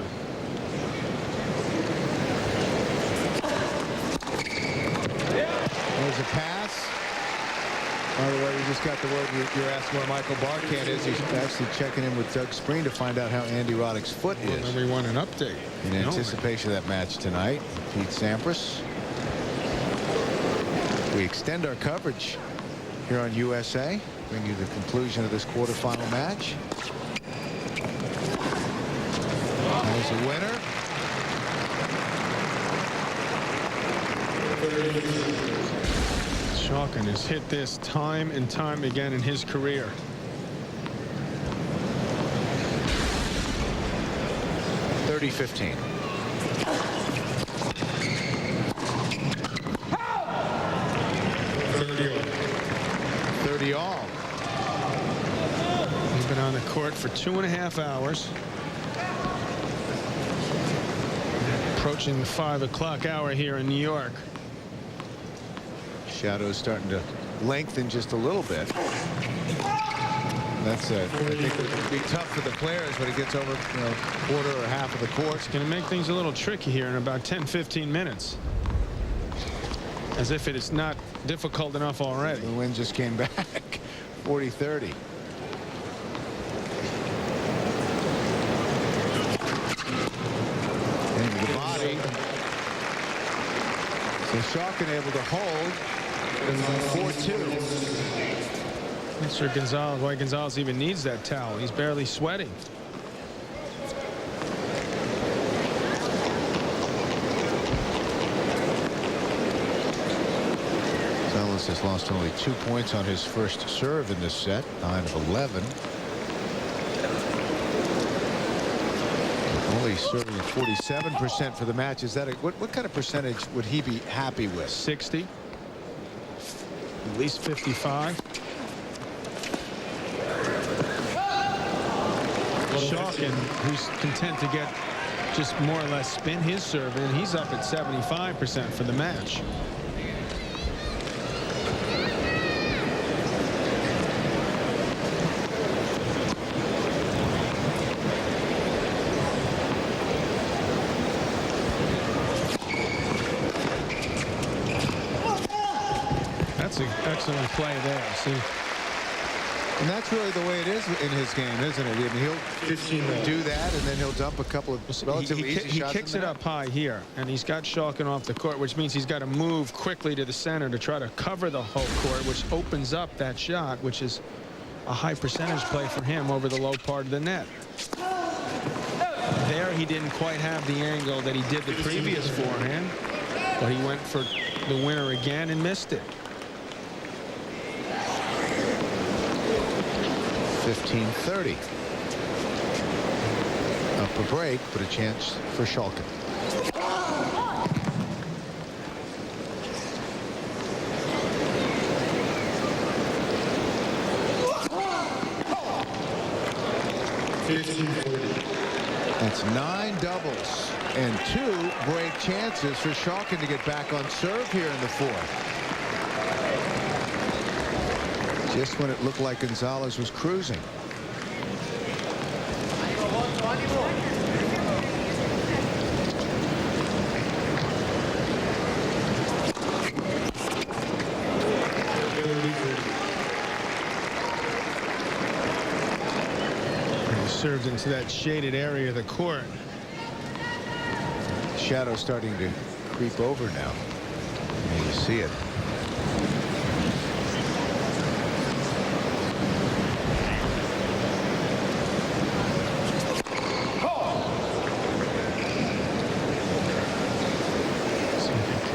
There's a pass. By the way, we just got the word you're asking where Michael Barkan is. He's actually checking in with Doug Spreen to find out how Andy Roddick's foot is. And we want an update. In anticipation of that match tonight, Pete Sampras. We extend our coverage here on USA. Bring you the conclusion of this quarterfinal match. There's a winner. Schalken has hit this time and time again in his career. (30-15). 30 all. He's been on the court for 2.5 hours. Approaching the 5 o'clock hour here in New York. Shadow's starting to lengthen just a little bit. That's I think it would be tough for the players when it gets over, quarter or half of the court. It's going to make things a little tricky here in about 10-15 minutes. As if it is not difficult enough already. The wind just came back. 40-30. Into the body. So Schalken able to hold. 4-2. Not sure why Gonzalez even needs that towel. He's barely sweating. Gonzalez has lost only 2 points on his first serve in this set. 9 of 11. Only serving at 47% for the match. Is that what kind of percentage would he be happy with? 60. At least 55. Schalken, who's content to get just more or less spin his serve in, he's up at 75% for the match. That's an excellent play there. See. And that's really the way it is in his game, isn't it? I mean, he'll do that, and then he'll dump a couple of relatively easy shots. He kicks it up high here, and he's got Schalken off the court, which means he's got to move quickly to the center to try to cover the whole court, which opens up that shot, which is a high percentage play for him over the low part of the net. There, he didn't quite have the angle that he did the previous forehand, but he went for the winner again and missed it. 15-30. Up a break, but a chance for Schalken. That's 9 doubles and 2 break chances for Schalken to get back on serve here in the fourth. Just when it looked like Gonzalez was cruising. He served into that shaded area of the court. Shadow starting to creep over now. You see it.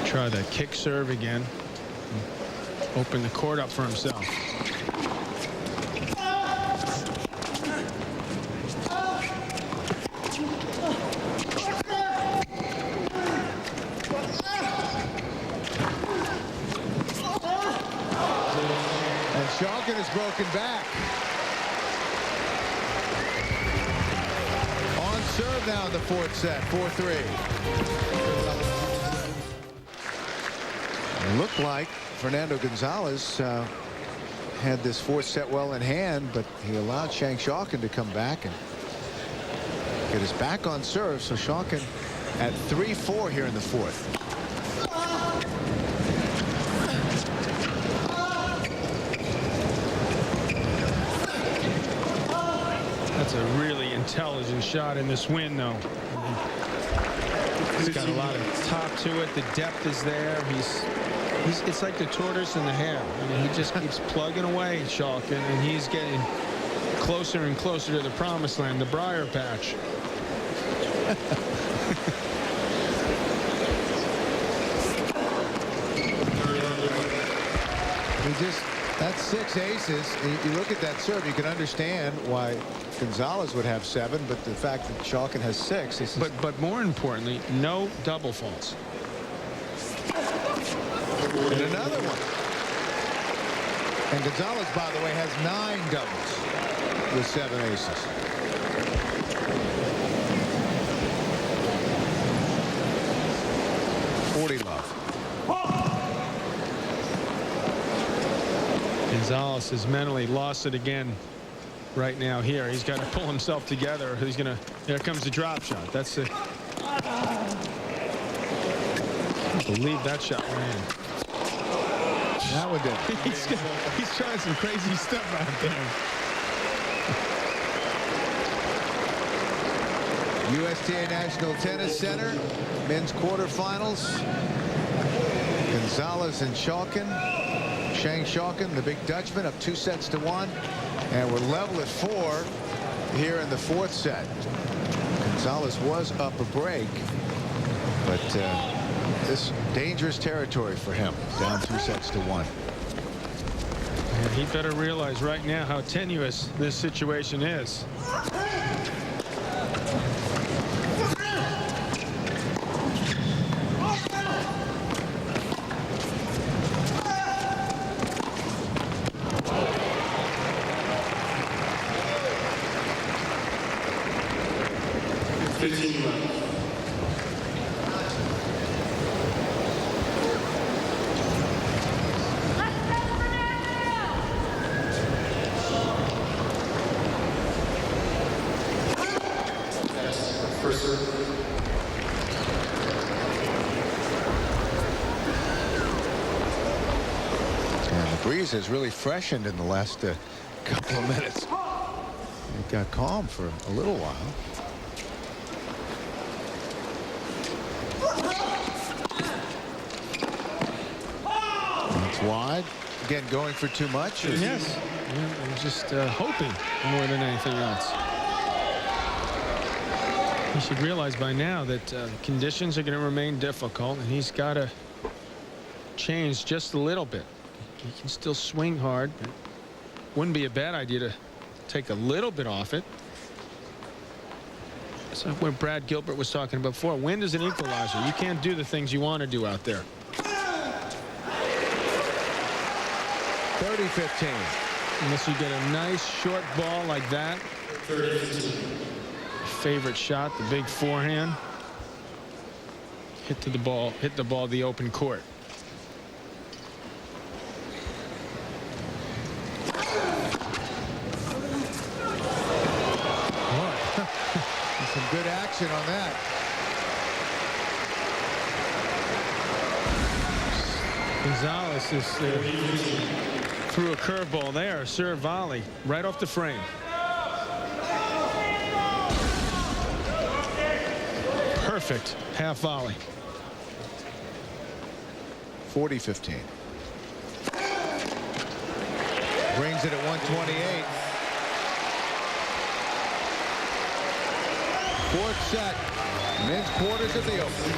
Try the kick serve again. Open the court up for himself. And Schalken is broken back. On serve now in the fourth set. 4-3. It looked like Fernando Gonzalez had this fourth set well in hand, but he allowed Schalken to come back and get his back on serve. So Schalken at 3-4 here in the fourth. That's a really intelligent shot in this win, though. He's got a lot of top to it. The depth is there. It's like the tortoise and the hare. I mean, he just keeps plugging away, Schalken, and he's getting closer and closer to the promised land, the briar patch. that's 6 aces. You look at that serve, you can understand why Gonzalez would have 7, but the fact that Schalken has 6 is... But more importantly, no double faults. And another one. And Gonzalez, by the way, has 9 doubles with 7 aces. Gonzalez has mentally lost it again right now here. He's got to pull himself together. He's going to, here comes the drop shot. That's the, I can't believe that shot went in. That one did. He's trying some crazy stuff out there. USTA National Tennis Center, men's quarterfinals. Gonzalez and Schalken. Schalken, the big Dutchman, up 2-1, and we're level at 4 here in the 4th set. Gonzalez was up a break, but this dangerous territory for him, down 2-1. And he better realize right now how tenuous this situation is. Breeze has really freshened in the last couple of minutes. It got calm for a little while. It's wide. Again, going for too much. Yes. I'm just hoping more than anything else. He should realize by now that conditions are going to remain difficult, and he's got to change just a little bit. He can still swing hard, but wouldn't be a bad idea to take a little bit off it. So when Brad Gilbert was talking about before, wind is an equalizer. You can't do the things you want to do out there. 30-15. Unless you get a nice short ball like that. Favorite shot, the big forehand. Hit the ball the open court. Some good action on that. Gonzalez is threw a curveball there, serve volley right off the frame. Perfect half volley. 40-15. Brings it at 128. 4th set, men's quarters of the Open.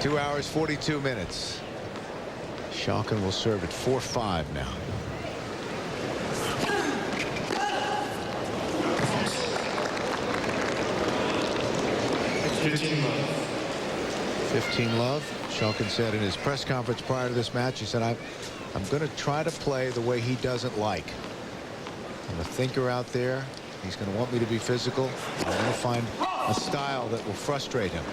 2 hours, 42 minutes. Schalken will serve at 4-5 now. $15 love. Schalken said in his press conference prior to this match, he said, I'm going to try to play the way he doesn't like. I'm a thinker out there. He's going to want me to be physical. I'm going to find a style that will frustrate him.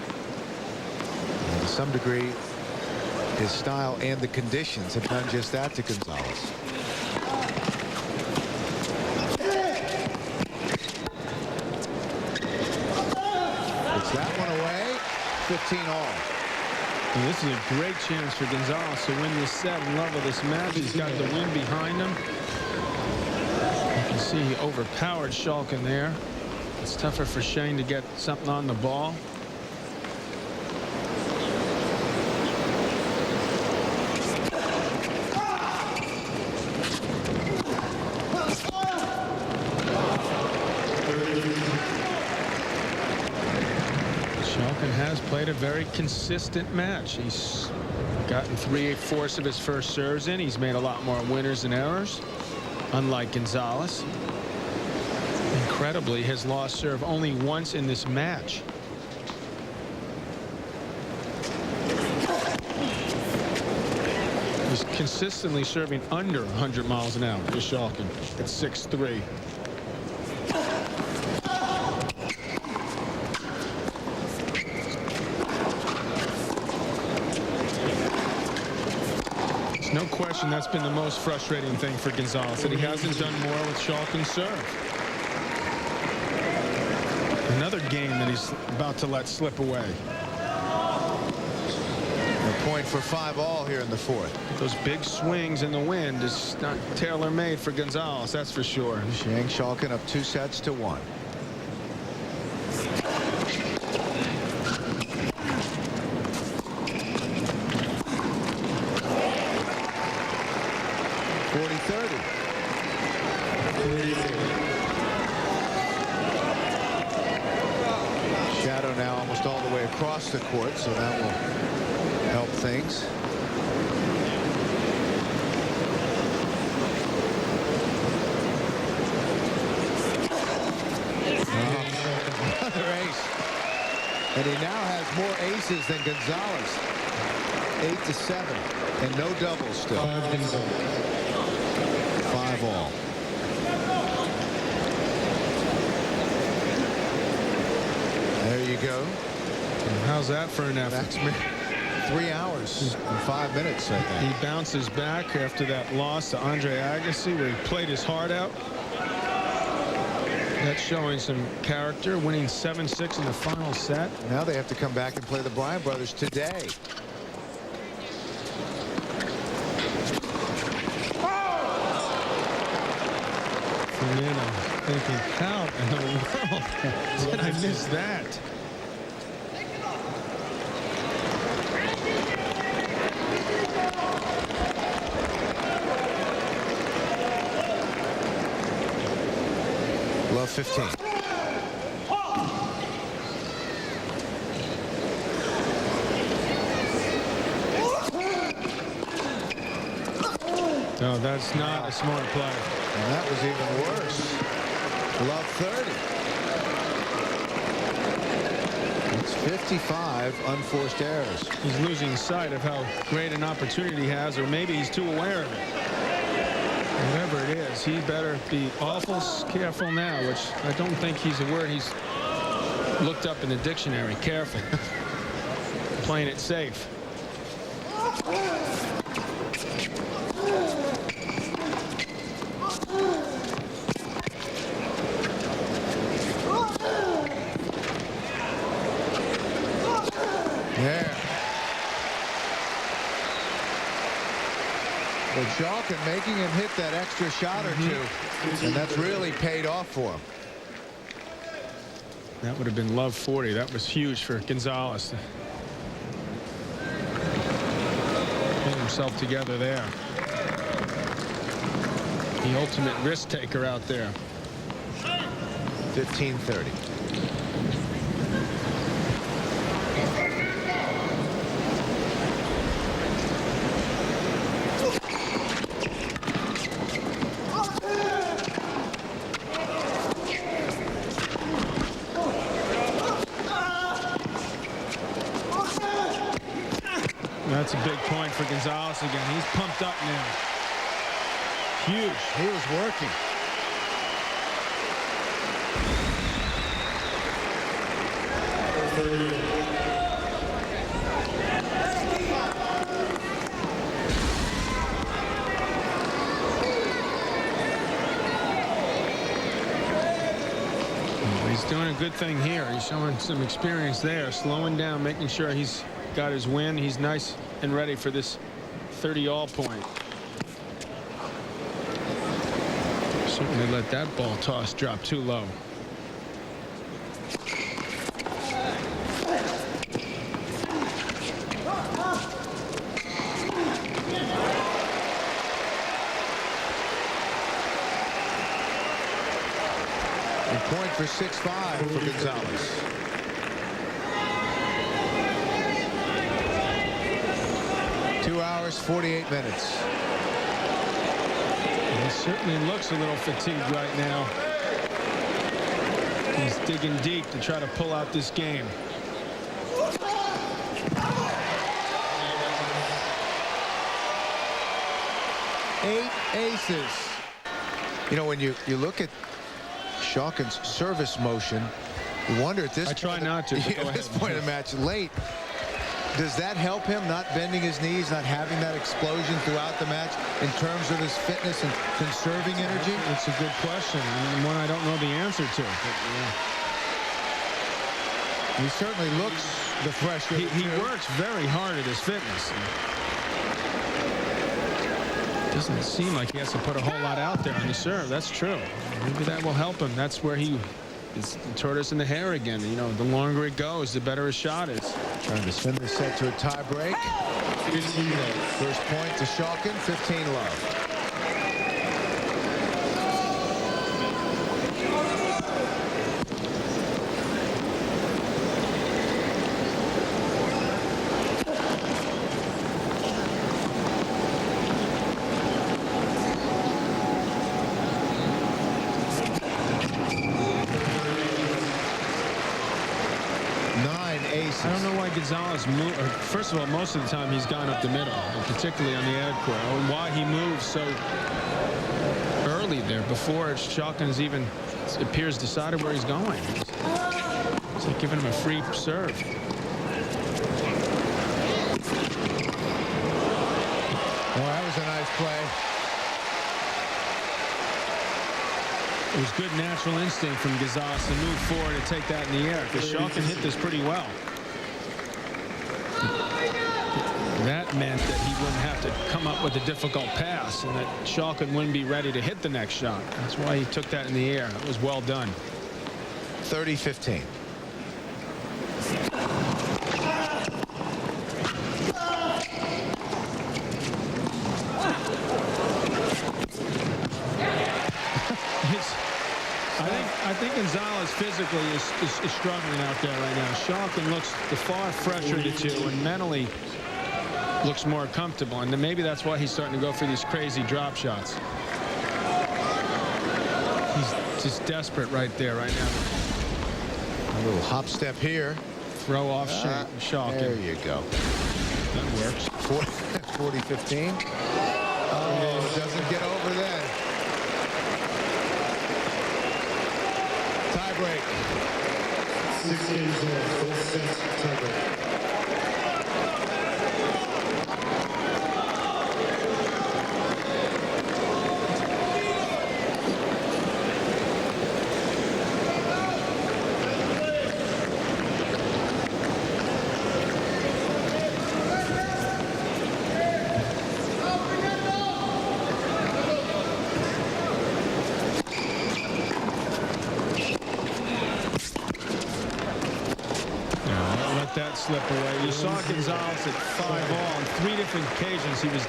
And to some degree, his style and the conditions have done just that to Gonzalez. Puts that one away. 15 all. And this is a great chance for Gonzalez to win this set and level this match. He's got the wind behind him. You can see he overpowered Schalken there. It's tougher for Shane to get something on the ball. Schalken has played a very consistent match. He's Gotten 3/4 of his first serves in. He's made a lot more winners than errors, unlike Gonzalez. Incredibly, has lost serve only once in this match. He's consistently serving under 100 miles an hour for Schalken at 6'3". There's no question that's been the most frustrating thing for Gonzalez, that he hasn't done more with Schalken's serve. Another game that he's about to let slip away. A point for 5-all here in the fourth. Those big swings in the wind is not tailor-made for Gonzalez, that's for sure. Schalken up 2-1. Shadow now almost all the way across the court, so that will help things. Another ace. And he now has more aces than Gonzalez. 8-7. And no doubles still. 5-all. There you go. How's that for an effort? That's 3 hours and 5 minutes, I think. He bounces back after that loss to Andre Agassi, where he played his heart out. That's showing some character, winning 7-6 in the final set. Now they have to come back and play the Bryan brothers today. Fernando thinking, how in the world did I miss that? Love 15. No, that's not a smart play. And that was even worse. Love 30. It's 55 unforced errors. He's losing sight of how great an opportunity he has, or maybe he's too aware of it. Whatever it is, he better be awful careful now, which I don't think he's a word he's looked up in the dictionary. Careful. Playing it safe. There. Well, Schalken making him hit that extra shot or two, and that's really paid off for him. That would have been love 40. That was huge for Gonzalez. Getting himself together there. The ultimate risk taker out there. 15-30. That's a big point for Gonzalez again. He's pumped up now. Huge. He was working. He's doing a good thing here. He's showing some experience there, slowing down, making sure he's got his win. He's nice and ready for this 30-all point. Certainly let that ball toss drop too low. And point for 6-5 for Gonzalez. 2 hours, 48 minutes. He certainly looks a little fatigued right now. He's digging deep to try to pull out this game. Eight aces. You know, when you look at Schalken's service motion, you wonder at this I try not to. At this point of the match, late, does that help him not bending his knees, not having that explosion throughout the match in terms of his fitness and conserving energy? It's a good question, and one I don't know the answer to. But, yeah. He certainly looks the fresher. He works very hard at his fitness. Doesn't seem like he has to put a whole lot out there on the serve. That's true. Maybe that will help him. That's where he is the tortoise in the hare again. You know, the longer it goes, the better his shot is. Trying to send the set to a tie break. First point to Schalken, 15 love. I don't know why Gonzalez moved. First of all, most of the time he's gone up the middle, particularly on the ad court. Or why he moves so early there before Schalken's even appears decided where he's going. It's like giving him a free serve. Well, that was a nice play. It was good natural instinct from Gonzalez to move forward and take that in the air, because Schalken hit this pretty well. That meant that he wouldn't have to come up with a difficult pass and that Schalken wouldn't be ready to hit the next shot. That's why he took that in the air. It was well done. 30-15. I think Gonzalez physically is struggling out there right now. Schalken looks the far fresher of the two and mentally looks more comfortable, and then maybe that's why he's starting to go for these crazy drop shots. He's just desperate right there right now. A little hop step here. Throw off Schalken. There you go. That works. 40-15. Oh, doesn't get over then. Tie break. 6 games left. 4 sets. Tie break. That slip away. You saw Gonzalez at 5-all on 3 different occasions. He was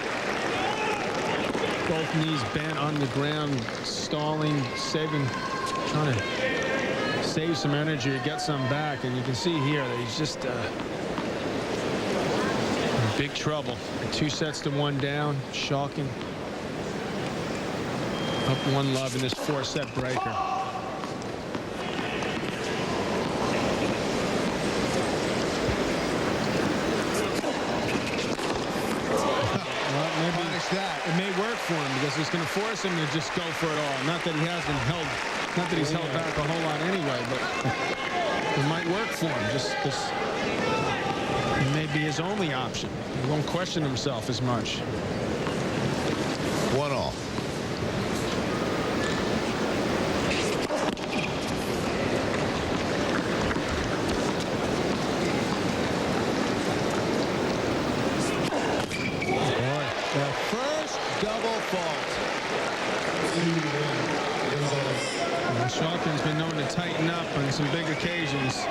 both knees bent on the ground, stalling, trying to save some energy or get some back. And you can see here that he's just in big trouble. 2 sets to 1 down. Schalken up 1 love in this 4-set breaker. It may work for him because it's going to force him to just go for it all. Not that he hasn't held, not that he's held back a whole lot anyway, but it might work for him just because it may be his only option. He won't question himself as much. 1-all. Schalken's been known to tighten up on some big occasions.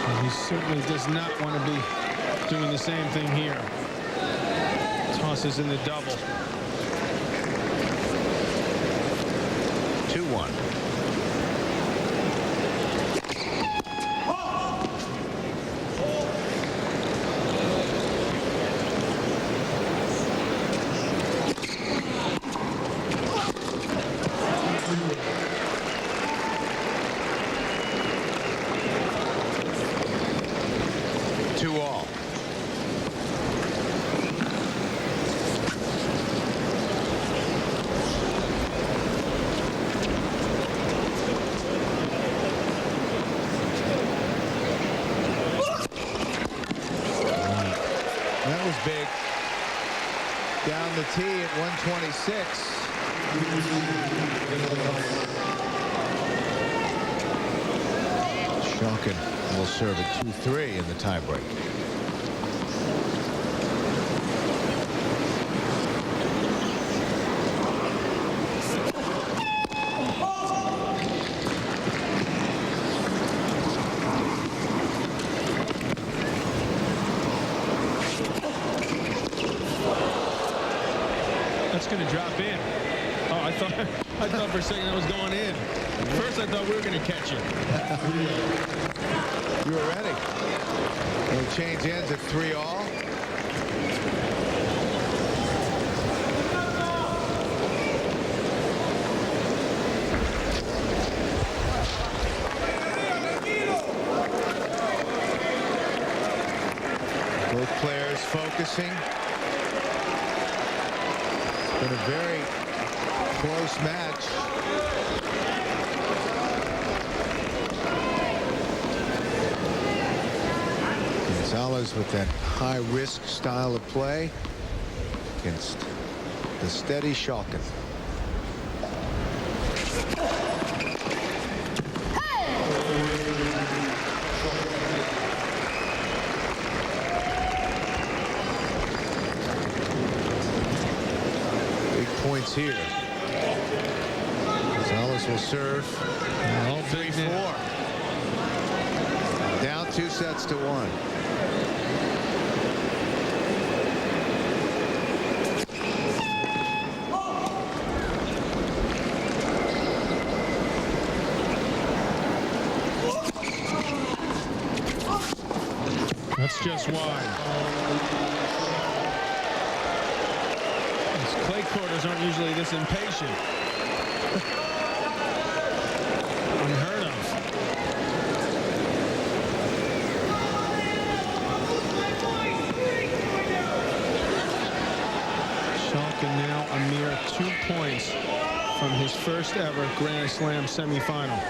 And he certainly does not want to be doing the same thing here. Tosses in the double. 2-1. That was big. Down the tee at 126. Schalken will serve at 2-3 in the tiebreak. That's going to drop in. Oh, I thought for a second that was going in. First, I thought we were going to catch it. You were ready. We'll change ends at 3-all. Both players focusing. It's been a very close match. Gonzalez with that high-risk style of play against the steady Schalken. Points here. Gonzalez will serve. 3-4. Down 2-1. That's just wide. Clay quarters aren't usually this impatient. Unheard of. Schalken now a mere 2 points from his first ever Grand Slam semifinal.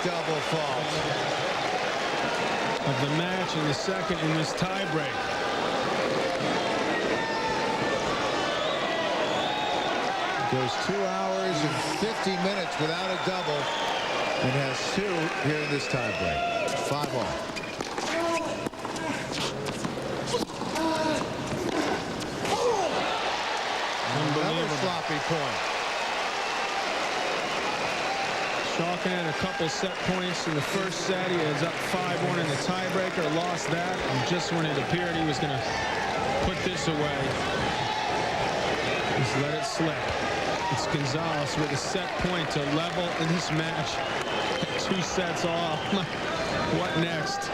Double fault of the match and the second in this tiebreak. Goes 2 hours and 50 minutes without a double and has 2 here in this tiebreak. 5-all. Another sloppy point. Schalken had a couple set points in the first set. He was up 5-1 in the tiebreaker, lost that, and just when it appeared he was going to put this away, just let it slip. It's Gonzalez with a set point to level in this match. 2 sets all. What next?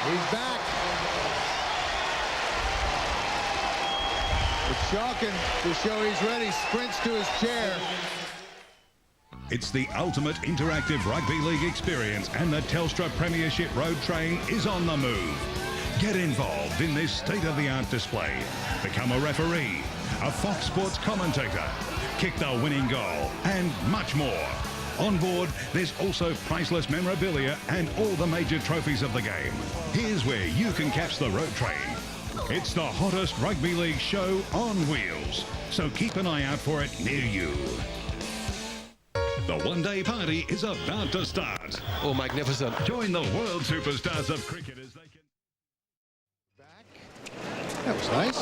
He's back. But Schalken, to show he's ready, sprints to his chair. It's the ultimate interactive rugby league experience, and the Telstra Premiership Road Train is on the move. Get involved in this state-of-the-art display. Become a referee, a Fox Sports commentator, kick the winning goal, and much more. On board, there's also priceless memorabilia and all the major trophies of the game. Here's where you can catch the road train. It's the hottest rugby league show on wheels, so keep an eye out for it near you. The one-day party is about to start. Oh, magnificent. Join the world superstars of cricket as they can... That was nice.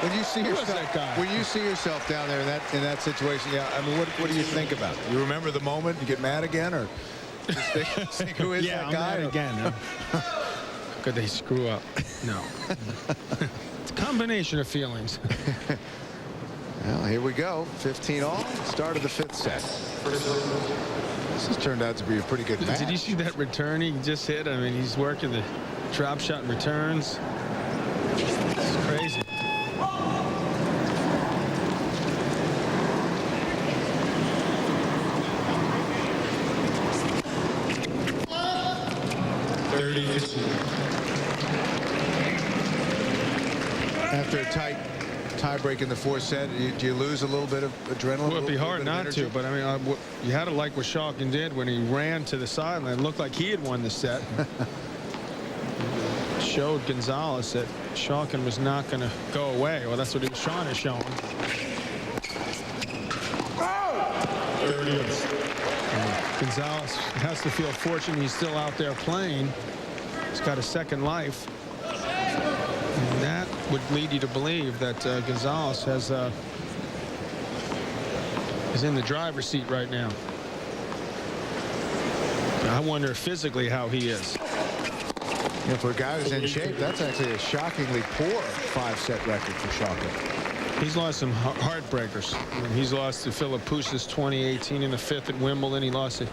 When you see yourself down there in that situation, yeah, I mean, what do you think about it? You remember the moment? You get mad again, or Just think who is yeah, that guy? I'm mad again. Could they screw up? No. It's a combination of feelings. Well, here we go. 15 all. Start of the 5th set. This has turned out to be a pretty good match. Did you see that return he just hit? I mean, he's working the drop shot returns. It's crazy. After a tight tie-break in the 4th set, do you lose a little bit of adrenaline? Well, it'd be hard not to, but I mean, you had to like what Schalken did when he ran to the sideline. It looked like he had won the set. Showed Gonzalez that Schalken was not going to go away. Well, that's what he was trying to show him. Gonzalez has to feel fortunate he's still out there playing. He's got a second life. And that would lead you to believe that Gonzalez is in the driver's seat right now. I wonder physically how he is. Yeah, for a guy who's in shape, that's actually a shockingly poor 5-set record for Schalken. He's lost some heartbreakers. I mean, he's lost to Philippoussis 2018 in the 5th at Wimbledon. He lost to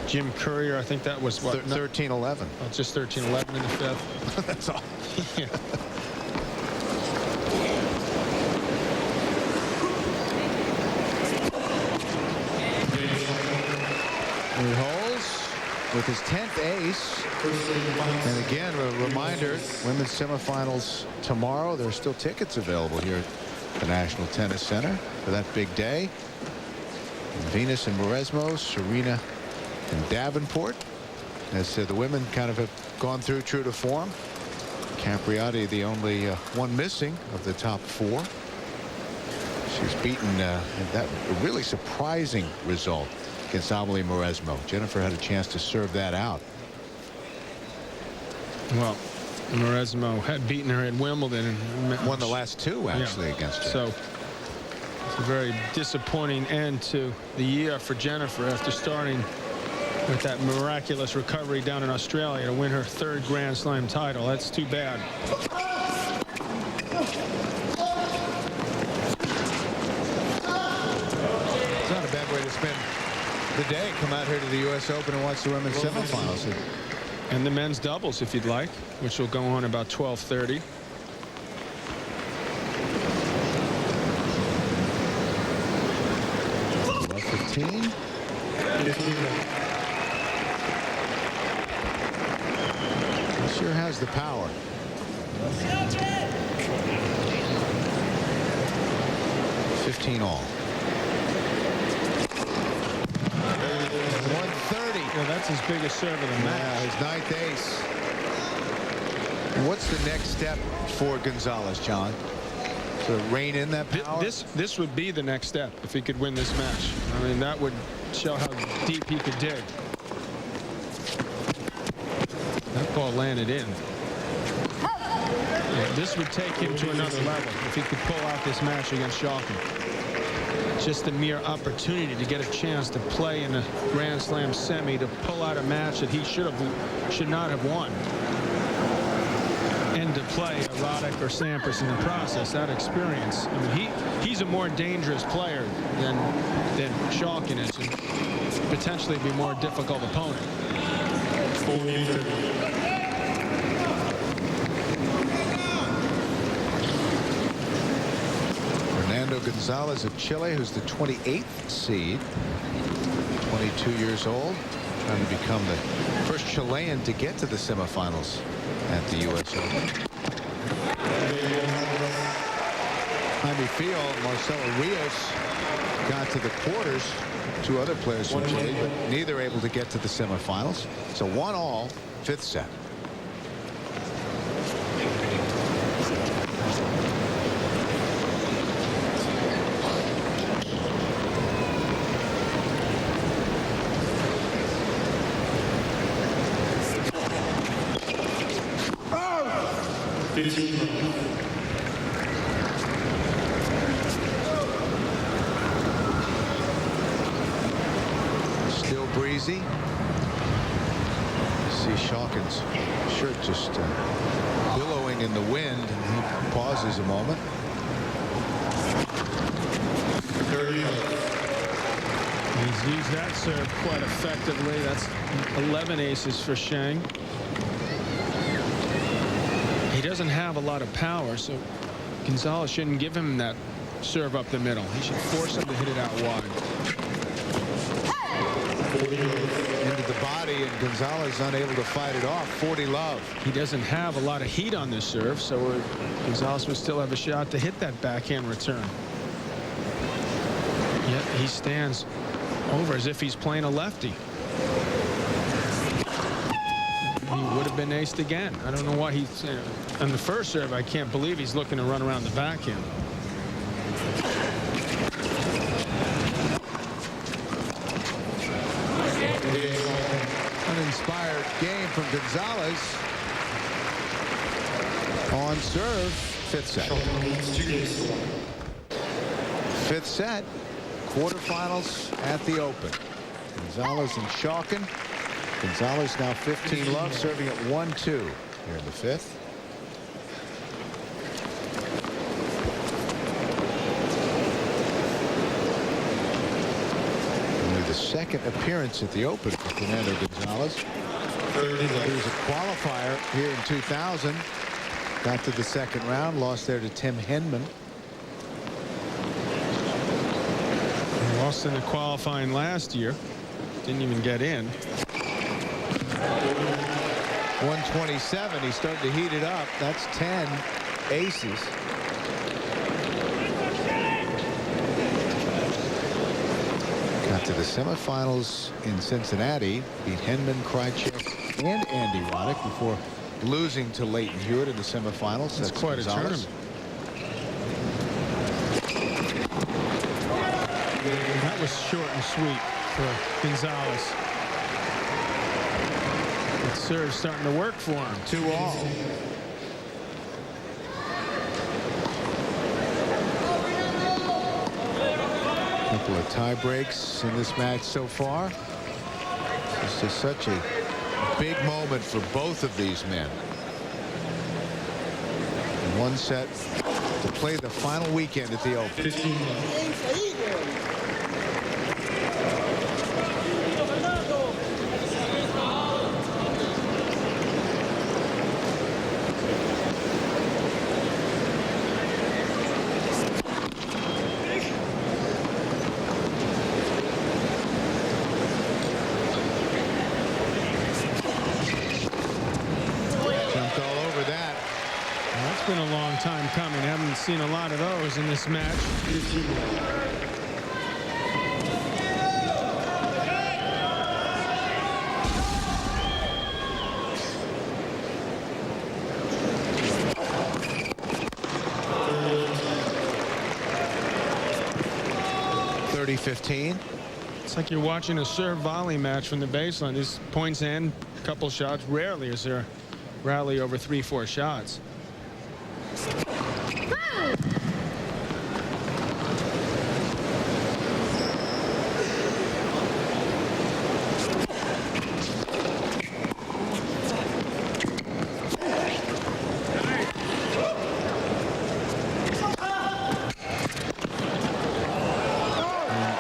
Jim Courier. I think that was what? 13-11. Oh, just 13-11 in the 5th. That's all. Yeah. 3 holes with his 10th ace. And again, a reminder, women's semifinals tomorrow. There are still tickets available here at the National Tennis Center for that big day. Venus and Mauresmo, Serena and Davenport. As the women kind of have gone through true to form. Capriati, the only one missing of the top 4. She's beaten that a really surprising result against Amelie Mauresmo. Jennifer had a chance to serve that out. Well, Mauresmo had beaten her at Wimbledon and won the last 2 actually against her. So it's a very disappointing end to the year for Jennifer after starting with that miraculous recovery down in Australia to win her 3rd Grand Slam title. That's too bad. It's not a bad way to spend the day. Come out here to the U.S. Open and watch the women's semifinals. And the men's doubles, if you'd like, which will go on about 12:30. About 15. He sure has the power. $15 all. 130. Well, that's his biggest serve of the match. Yeah, his 9th ace. What's the next step for Gonzalez, John? To rein in that power? This would be the next step if he could win this match. I mean, that would show how deep he could dig. That ball landed in. Yeah, this would take him to another level if he could pull out this match against Schalken. Just the mere opportunity to get a chance to play in a Grand Slam semi, to pull out a match that he should not have won, and to play Roddick or Sampras in the process. That experience. I mean, he's a more dangerous player than Schalken is, and potentially be a more difficult opponent. Gonzalez of Chile, who's the 28th seed, 22 years old, trying to become the first Chilean to get to the semifinals at the USO. Jaime Fiel, Marcelo Rios got to the quarters. 2 other players from Chile, but neither able to get to the semifinals. So 1-all, 5th set. Still breezy. see Schalken's shirt just billowing in the wind, and he pauses a moment. 30. He's used that serve quite effectively. That's 11 aces for Shang. He doesn't have a lot of power, so Gonzalez shouldn't give him that serve up the middle. He should force him to hit it out wide. Into the body, and Gonzalez unable to fight it off. 40 love. He doesn't have a lot of heat on this serve, so Gonzalez would still have a shot to hit that backhand return. Yet he stands over as if he's playing a lefty. He would have been aced again. I don't know why he's on the first serve. I can't believe he's looking to run around the backhand. Uninspired game from Gonzalez on serve. Fifth set. Fifth set. Quarterfinals at the Open. Gonzalez and Schalken. Gonzalez now 15 love, serving at 1-2 here in the fifth. Only the second appearance at the Open for Fernando Gonzalez. He was a qualifier here in 2000. Got to the second round, lost there to Tim Henman. Lost in the qualifying last year. Didn't even get in. 127. He's starting to heat it up. That's 10 aces. Got to the semifinals in Cincinnati. Beat Henman, Krajicek, and Andy Roddick before losing to Leighton Hewitt in the semifinals. That's quite Gonzalez. a tournament. That was short and sweet for Gonzalez. That serve's starting to work for him. 2-all. Couple of tie breaks in this match so far. This is such a big moment for both of these men. One set to play the final weekend at the Open. 15 It's been a long time coming. Haven't seen a lot of those in this match. .30-15. It's like you're watching a serve volley match from the baseline. These points end, a couple shots. Rarely is there a rally over 3-4 shots.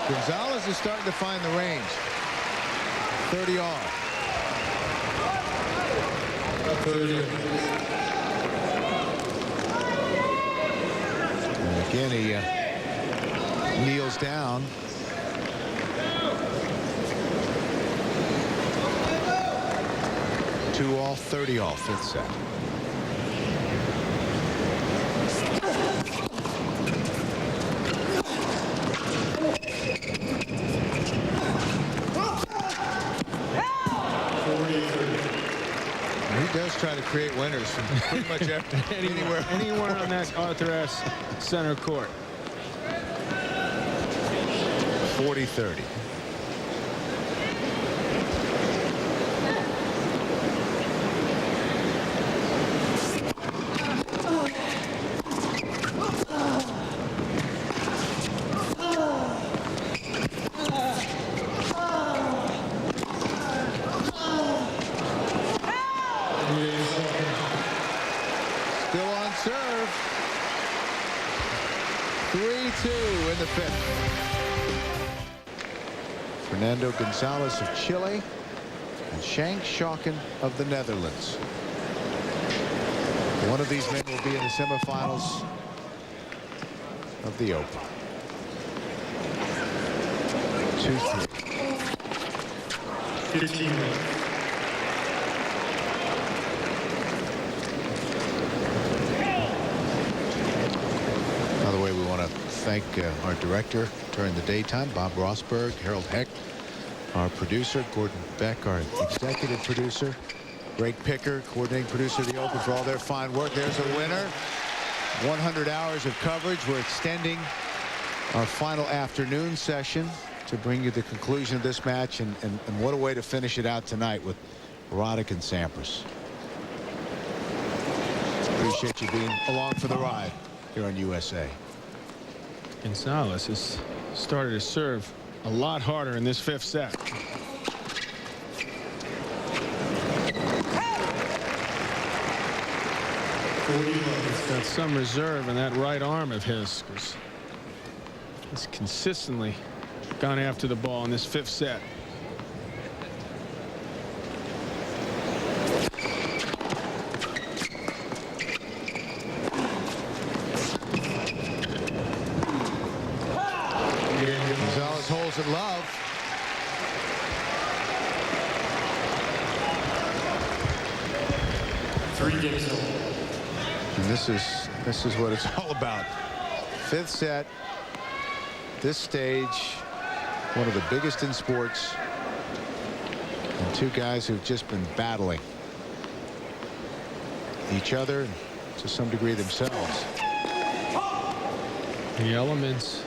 Gonzalez is starting to find the range. 30-all. 30. Again, he kneels down. Two-all, 30-all, fifth set. He does try to create winners from pretty much anywhere on that Arthur S. center court. 40-30. in the fifth. Fernando Gonzalez of Chile and Schalken of the Netherlands. One of these men will be in the semifinals of the Open. 2-3. 15 love. By the way, we want to thank our director during the daytime, Bob Rosberg, Harold Heck, our producer, Gordon Beck, our executive producer, Greg Picker, coordinating producer of the Open, for all their fine work. There's a winner. 100 hours of coverage. We're extending our final afternoon session to bring you the conclusion of this match, and what a way to finish it out tonight with Roddick and Sampras. Appreciate you being along for the ride here on USA. Gonzalez has started to serve a lot harder in this fifth set. He's got some reserve in that right arm of his, because he's consistently gone after the ball in this fifth set. Gonzalez holds it love. Three games. And this is what it's all about. Fifth set, this stage, one of the biggest in sports, and two guys who've just been battling each other and to some degree themselves. The elements,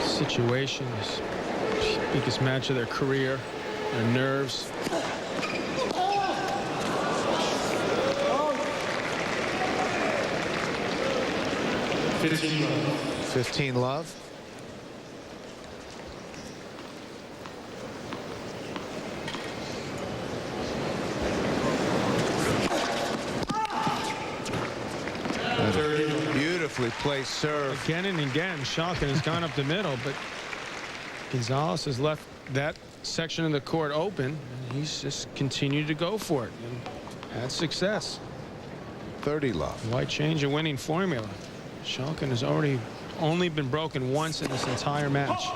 situations, biggest match of their career, their nerves. 15 love. 15 love. Beautifully placed serve. Again and again, Schalken has gone up the middle, but Gonzalez has left that section of the court open, and he's just continued to go for it and had success. 30 love. Why change a winning formula? Schalken has only been broken once in this entire match.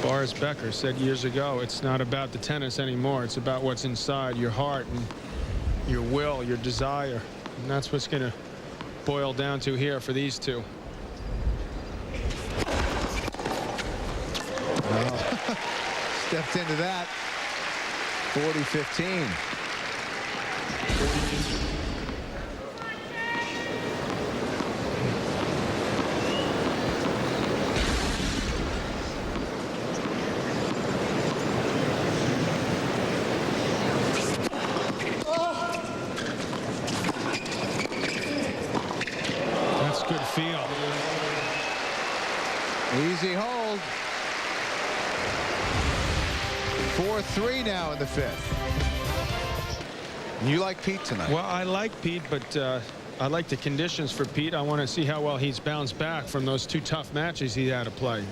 Boris Becker said years ago, it's not about the tennis anymore. It's about what's inside your heart and your will, your desire. And that's what's going to boil down to here for these two. Oh. Stepped into that. 40-15. Easy hold. 4-3 now in the fifth. You like Pete tonight? Well, I like Pete, but I like the conditions for Pete. I want to see how well he's bounced back from those two tough matches he had to play.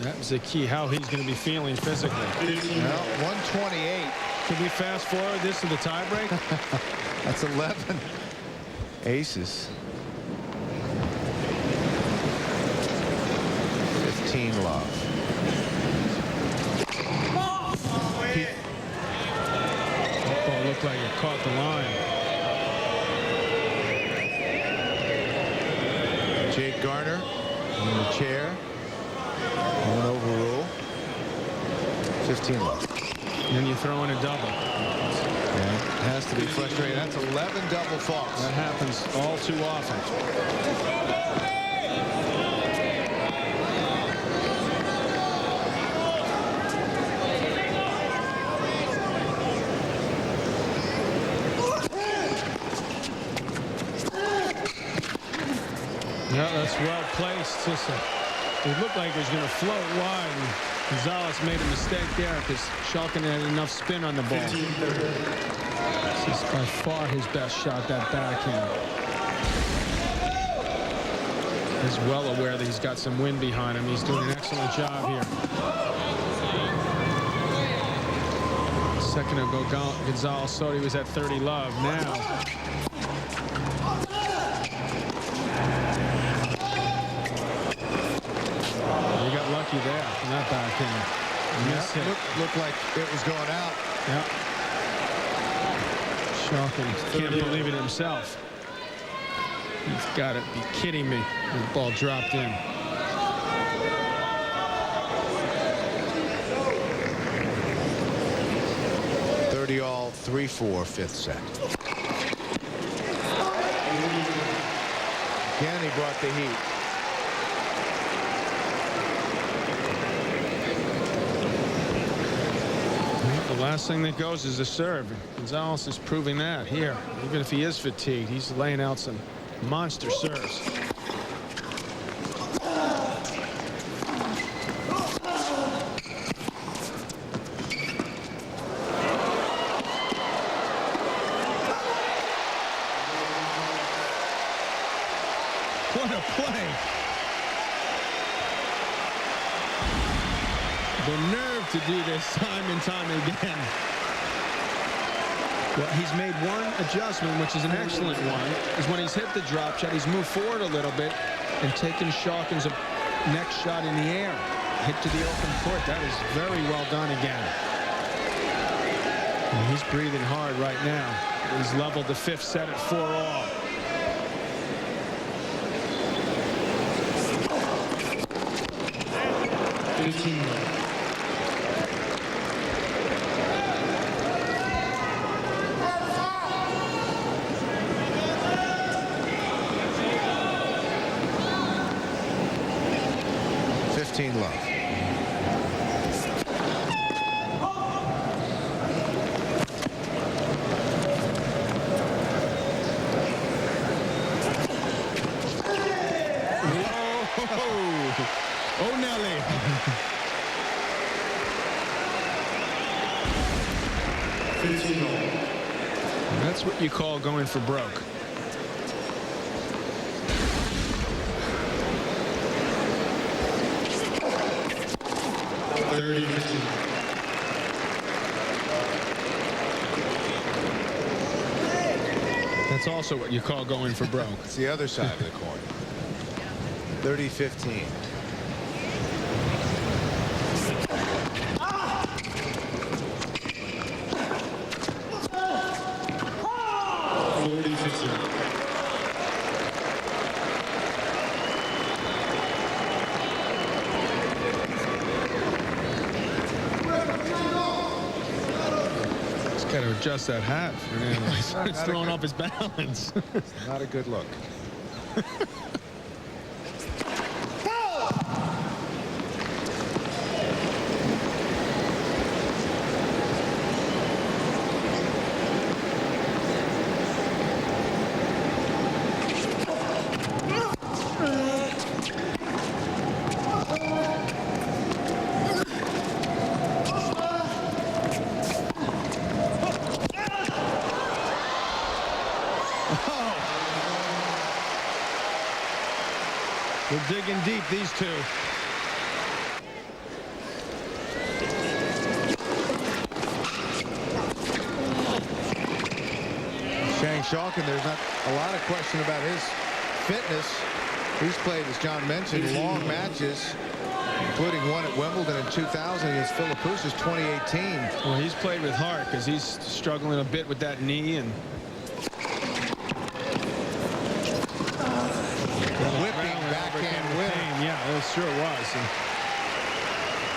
That was the key, how he's going to be feeling physically. Well, 128. Can we fast forward this to the tiebreak? That's 11 aces. 15 love. That ball looked like it caught the line. Jake Garner in the chair. Won't overrule. 15 love. And then you throw in a double. Yeah, it has to be frustrating. That's 11 double faults. That happens all too often. placed. Just it looked like it was going to float wide. And Gonzalez made a mistake there because Schalken had enough spin on the ball. This is by far his best shot, that backhand. He's well aware that he's got some wind behind him. He's doing an excellent job here. A second ago, Gonzalez thought he was at 30 love. Now, he got lucky there in that backhand. Looked like it was going out. Yep. Schalken can't believe it himself. He's got to be kidding me. The ball dropped in. All 3-4 fifth set. Again, he brought the heat. The last thing that goes is the serve. Gonzalez is proving that here. Even if he is fatigued, he's laying out some monster serves. What a play. The nerve to do this time and time again. Well, he's made one adjustment, which is an excellent one, is when he's hit the drop shot, he's moved forward a little bit and taken Schalken's next shot in the air. Hit to the open court. That is very well done again. And he's breathing hard right now. He's leveled the fifth set at 4-all. Love. Oh, Nelly. That's what you call going for broke. That's also what you call going for broke. It's the other side of the coin. 30-15. Got to adjust that hat. It's throwing off his balance. Not a good look. They're digging deep, these two. Schalken, there's not a lot of question about his fitness. He's played, as John mentioned, long matches, including one at Wimbledon in 2000 against Philippoussis 2018. Well, he's played with heart because he's struggling a bit with that knee and whipping backhand whip. Yeah, it sure was. And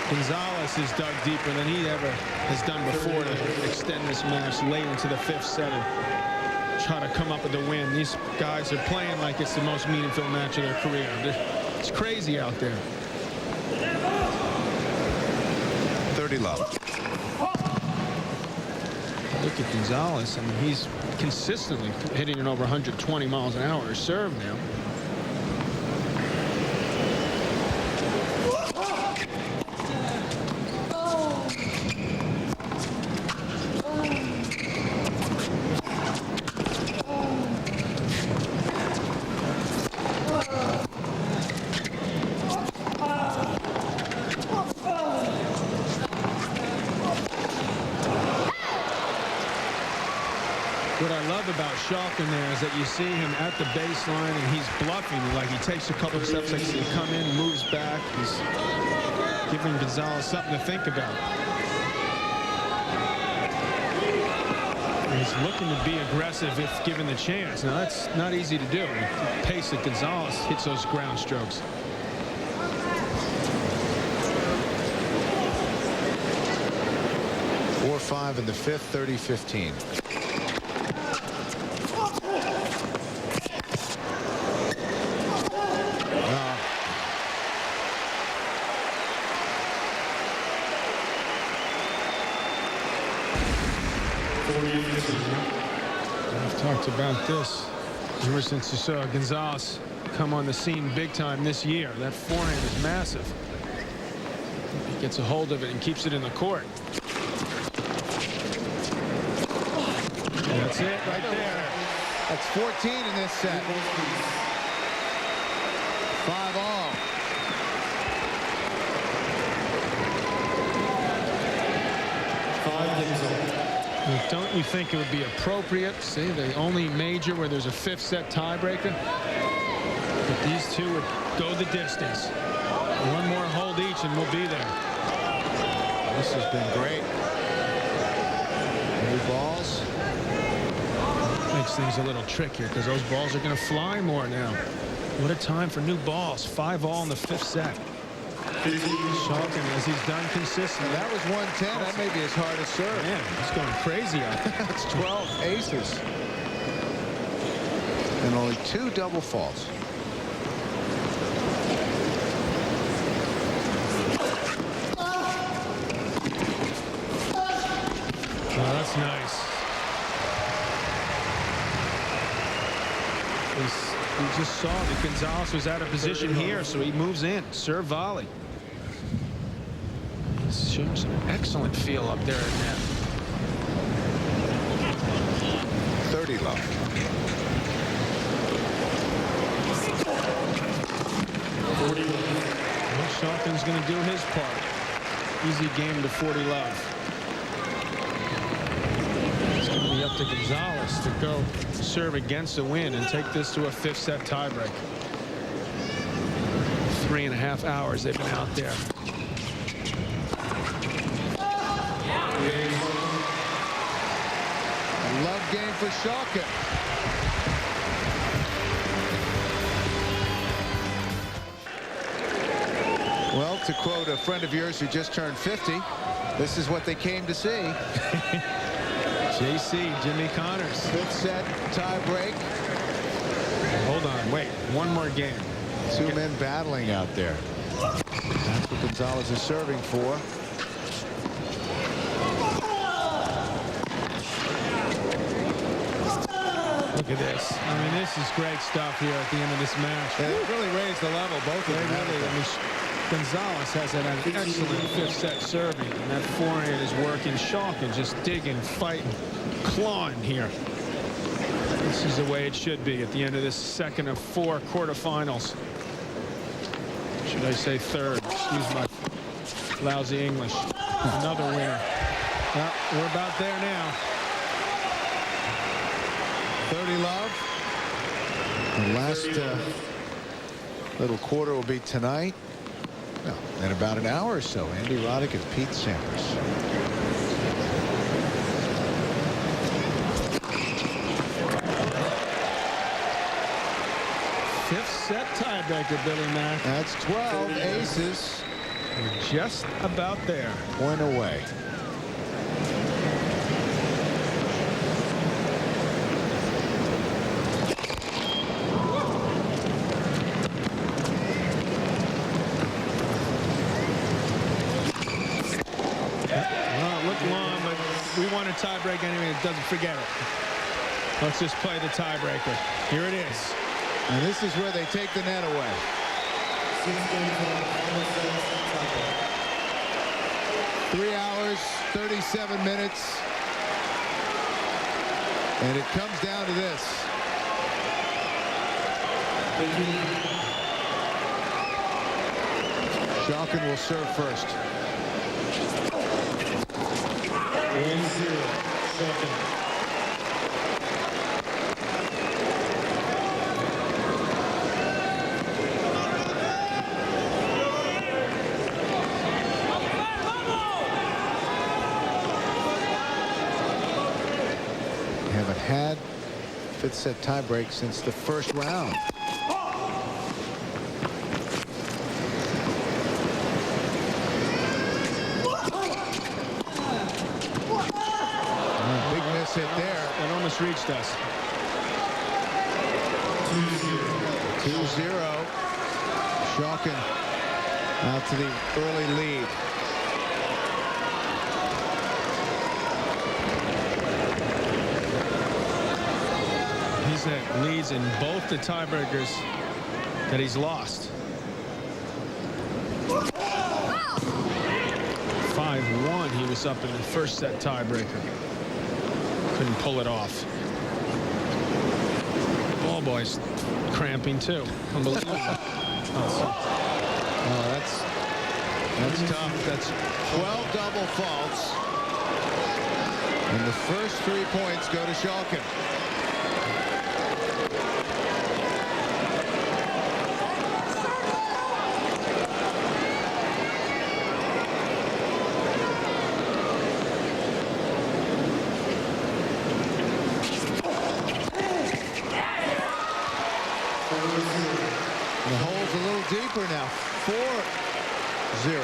Gonzalez is dug deeper than he ever has done before to extend this match late into the fifth set and try to come up with the win. These guys are playing like it's the most meaningful match of their career. It's crazy out there. 30 love. Look at Gonzalez. I mean, he's consistently hitting it over 120 miles an hour serve now. What I love about Schalken there is that you see him at the baseline and he's bluffing. Like he takes a couple of steps, like he come in, moves back. He's giving Gonzalez something to think about. And he's looking to be aggressive if given the chance. Now that's not easy to do. The pace that Gonzalez hits those ground strokes. 4-5 in the fifth, 30-15. I've talked about this ever since you saw Gonzalez come on the scene big time this year. That forehand is massive. He gets a hold of it and keeps it in the court. That's it right there. That's 14 in this set. 5-all. Don't you think it would be appropriate? See, the only major where there's a fifth set tiebreaker. But these two would go the distance. One more hold each and we'll be there. This has been great. New balls. Makes things a little trickier because those balls are going to fly more now. What a time for new balls. 5-all in the fifth set. Schalken, as he's done consistently. That was 110. That may be his hardest serve. Man, he's going crazy out there. That's 12 aces. And only 2 double faults. Oh, that's nice. We just saw that Gonzalez was out of position here, so he moves in. Serve volley. He's showing some excellent feel up there in net. 30 love. Well, Schalken's going to do his part. Easy game to 40 love. It's going to be up to Gonzalez to go serve against the wind and take this to a fifth set tiebreak. 3.5 hours they've been out there. A love game for Schalken. Well, to quote a friend of yours who just turned 50, this is what they came to see. JC, Jimmy Connors. Fifth set, tie break. Hold on, wait, one more game. 2 men battling out there. That's what Gonzalez is serving for. Look at this. I mean, this is great stuff here at the end of this match. Yeah, it really raised the level, both of them. I mean, Gonzalez has an excellent fifth set serving, and that forehand is working. Schalken just digging, fighting, clawing here. This is the way it should be at the end of this second of 4 quarterfinals. Should I say third? Excuse my lousy English. Another winner. Well, we're about there now. 30 love. The last little quarter will be tonight. No, in about an hour or so. Andy Roddick and Pete Sampras. Fifth set tiebreaker, Billy Mack. That's 12 aces. We're just about there. Point away. Tiebreak anyway, it doesn't forget it. Let's just play the tiebreaker. Here it is. And this is where they take the net away. 3 hours, 37 minutes. And it comes down to this. Schalken will serve first. 1-0. Schalken. had fifth set tiebreak since the first round. Big miss hit there. It almost reached us. 2-0. Schalken out to the early lead. He's had leads in both the tiebreakers that he's lost. 5-1. He was up in the first set tiebreaker. Couldn't pull it off. The ball boy's cramping too. Unbelievable. Oh, that's tough. That's 12 double faults. And the first 3 points go to Schalken. The hole's a little deeper now. 4-0.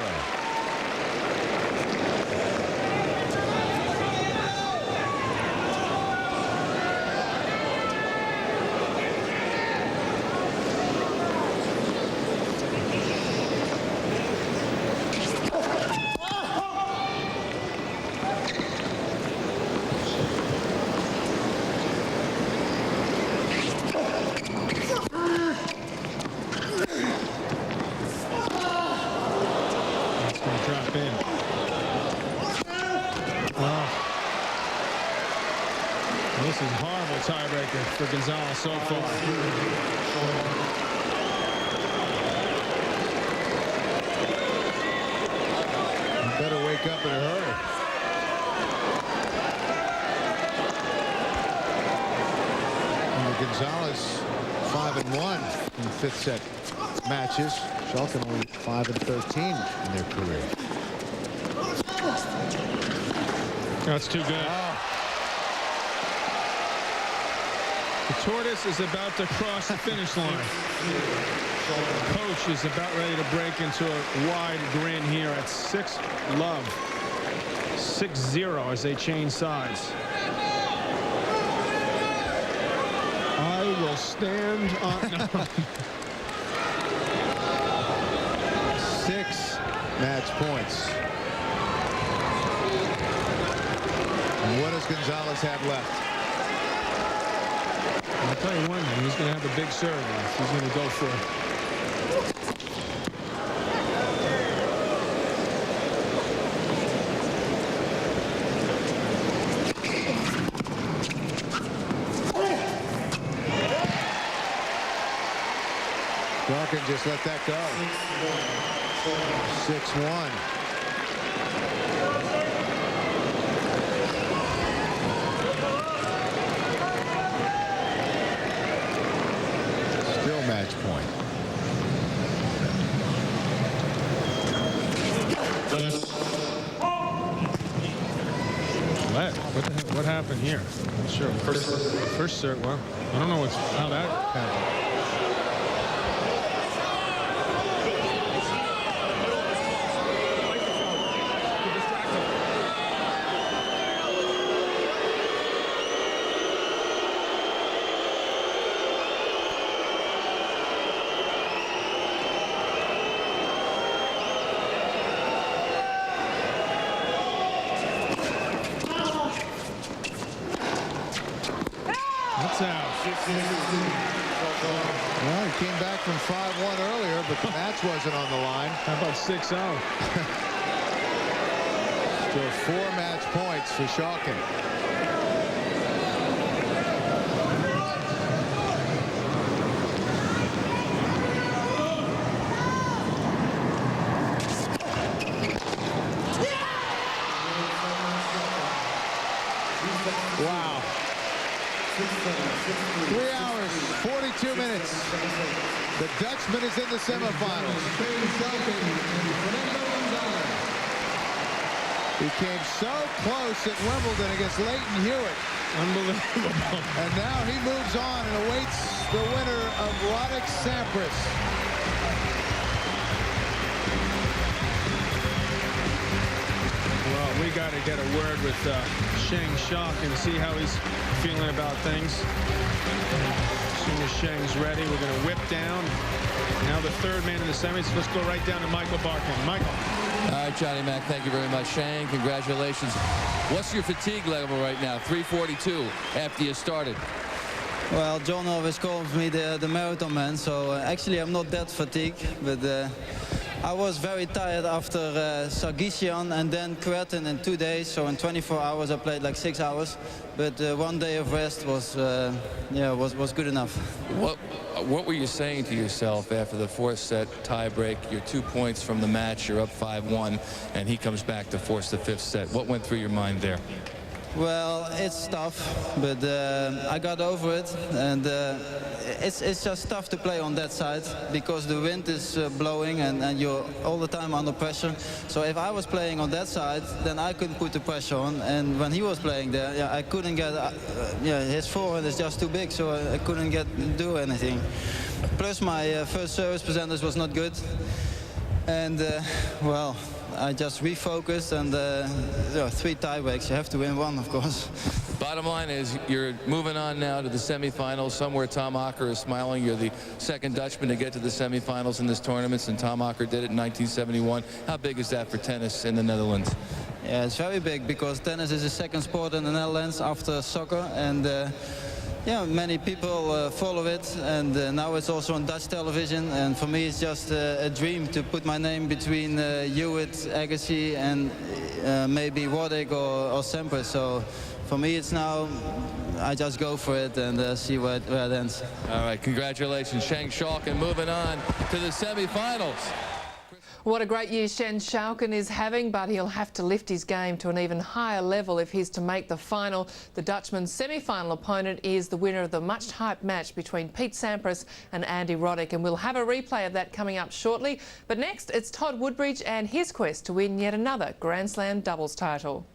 This is a horrible tiebreaker for Gonzalez so far. You better wake up in a hurry. And Gonzalez 5-1 in fifth set matches. Schalken only 5-13 in their career. That's too good. The tortoise is about to cross the finish line. Coach is about ready to break into a wide grin here at 6-love. 6-0 as they change sides. I will stand on... No. 6 match points. And what does Gonzalez have left? I'll tell you one thing, he's going to have a big serve left. He's going to go for it. Schalken just let that go. 6-1. Match point. What happened here? I'm not sure. First serve. Well, I don't know how that happened. Well, he came back from 5-1 earlier, but the match wasn't on the line. How about 6-0? Still 4 match points for Schalken. Wow. 3 hours, 42 minutes. The Dutchman is in the semifinals. He came so close at Wimbledon against Leighton Hewitt. Unbelievable. And now he moves on and awaits the winner of Roddick-Sampras. Well, we got to get a word with Sheng Schalken and see how he's feeling about things. As soon as Sheng's ready, we're going to whip down. Now the third man in the semis. Let's go right down to Michael Barkan. Michael. All right, Johnny Mac, thank you very much. Sheng, congratulations. What's your fatigue level right now? 3:42 after you started. Well, John always calls me the marathon man, so actually I'm not that fatigued, but I was very tired after Sargsyan and then Cretin in 2 days, so in 24 hours I played like 6 hours, but 1 day of rest was good enough. What were you saying to yourself after the fourth set tiebreak? You're 2 points from the match, you're up 5-1, and he comes back to force the fifth set. What went through your mind there? Well, it's tough, but I got over it, and it's just tough to play on that side because the wind is blowing and you're all the time under pressure. So if I was playing on that side, then I couldn't put the pressure on, and when he was playing there, I couldn't get, his forehand is just too big, so I couldn't do anything. Plus my first service percentage was not good, and well, I just refocused, and 3 tiebreaks. You have to win one, of course. Bottom line is you're moving on now to the semifinals. Somewhere Tom Ocker is smiling. You're the second Dutchman to get to the semifinals in this tournament, and Tom Ocker did it in 1971. How big is that for tennis in the Netherlands? Yeah, it's very big because tennis is the second sport in the Netherlands after soccer, and yeah, many people follow it, and now it's also on Dutch television, and for me it's just a dream to put my name between Hewitt, Agassi, and maybe Roddick or Sampras. So for me it's now, I just go for it and see where it ends. All right, congratulations, Sheng Schalken, moving on to the semifinals. What a great year Sheng Schalken is having, but he'll have to lift his game to an even higher level if he's to make the final. The Dutchman's semi-final opponent is the winner of the much-hyped match between Pete Sampras and Andy Roddick, and we'll have a replay of that coming up shortly. But next, it's Todd Woodbridge and his quest to win yet another Grand Slam doubles title.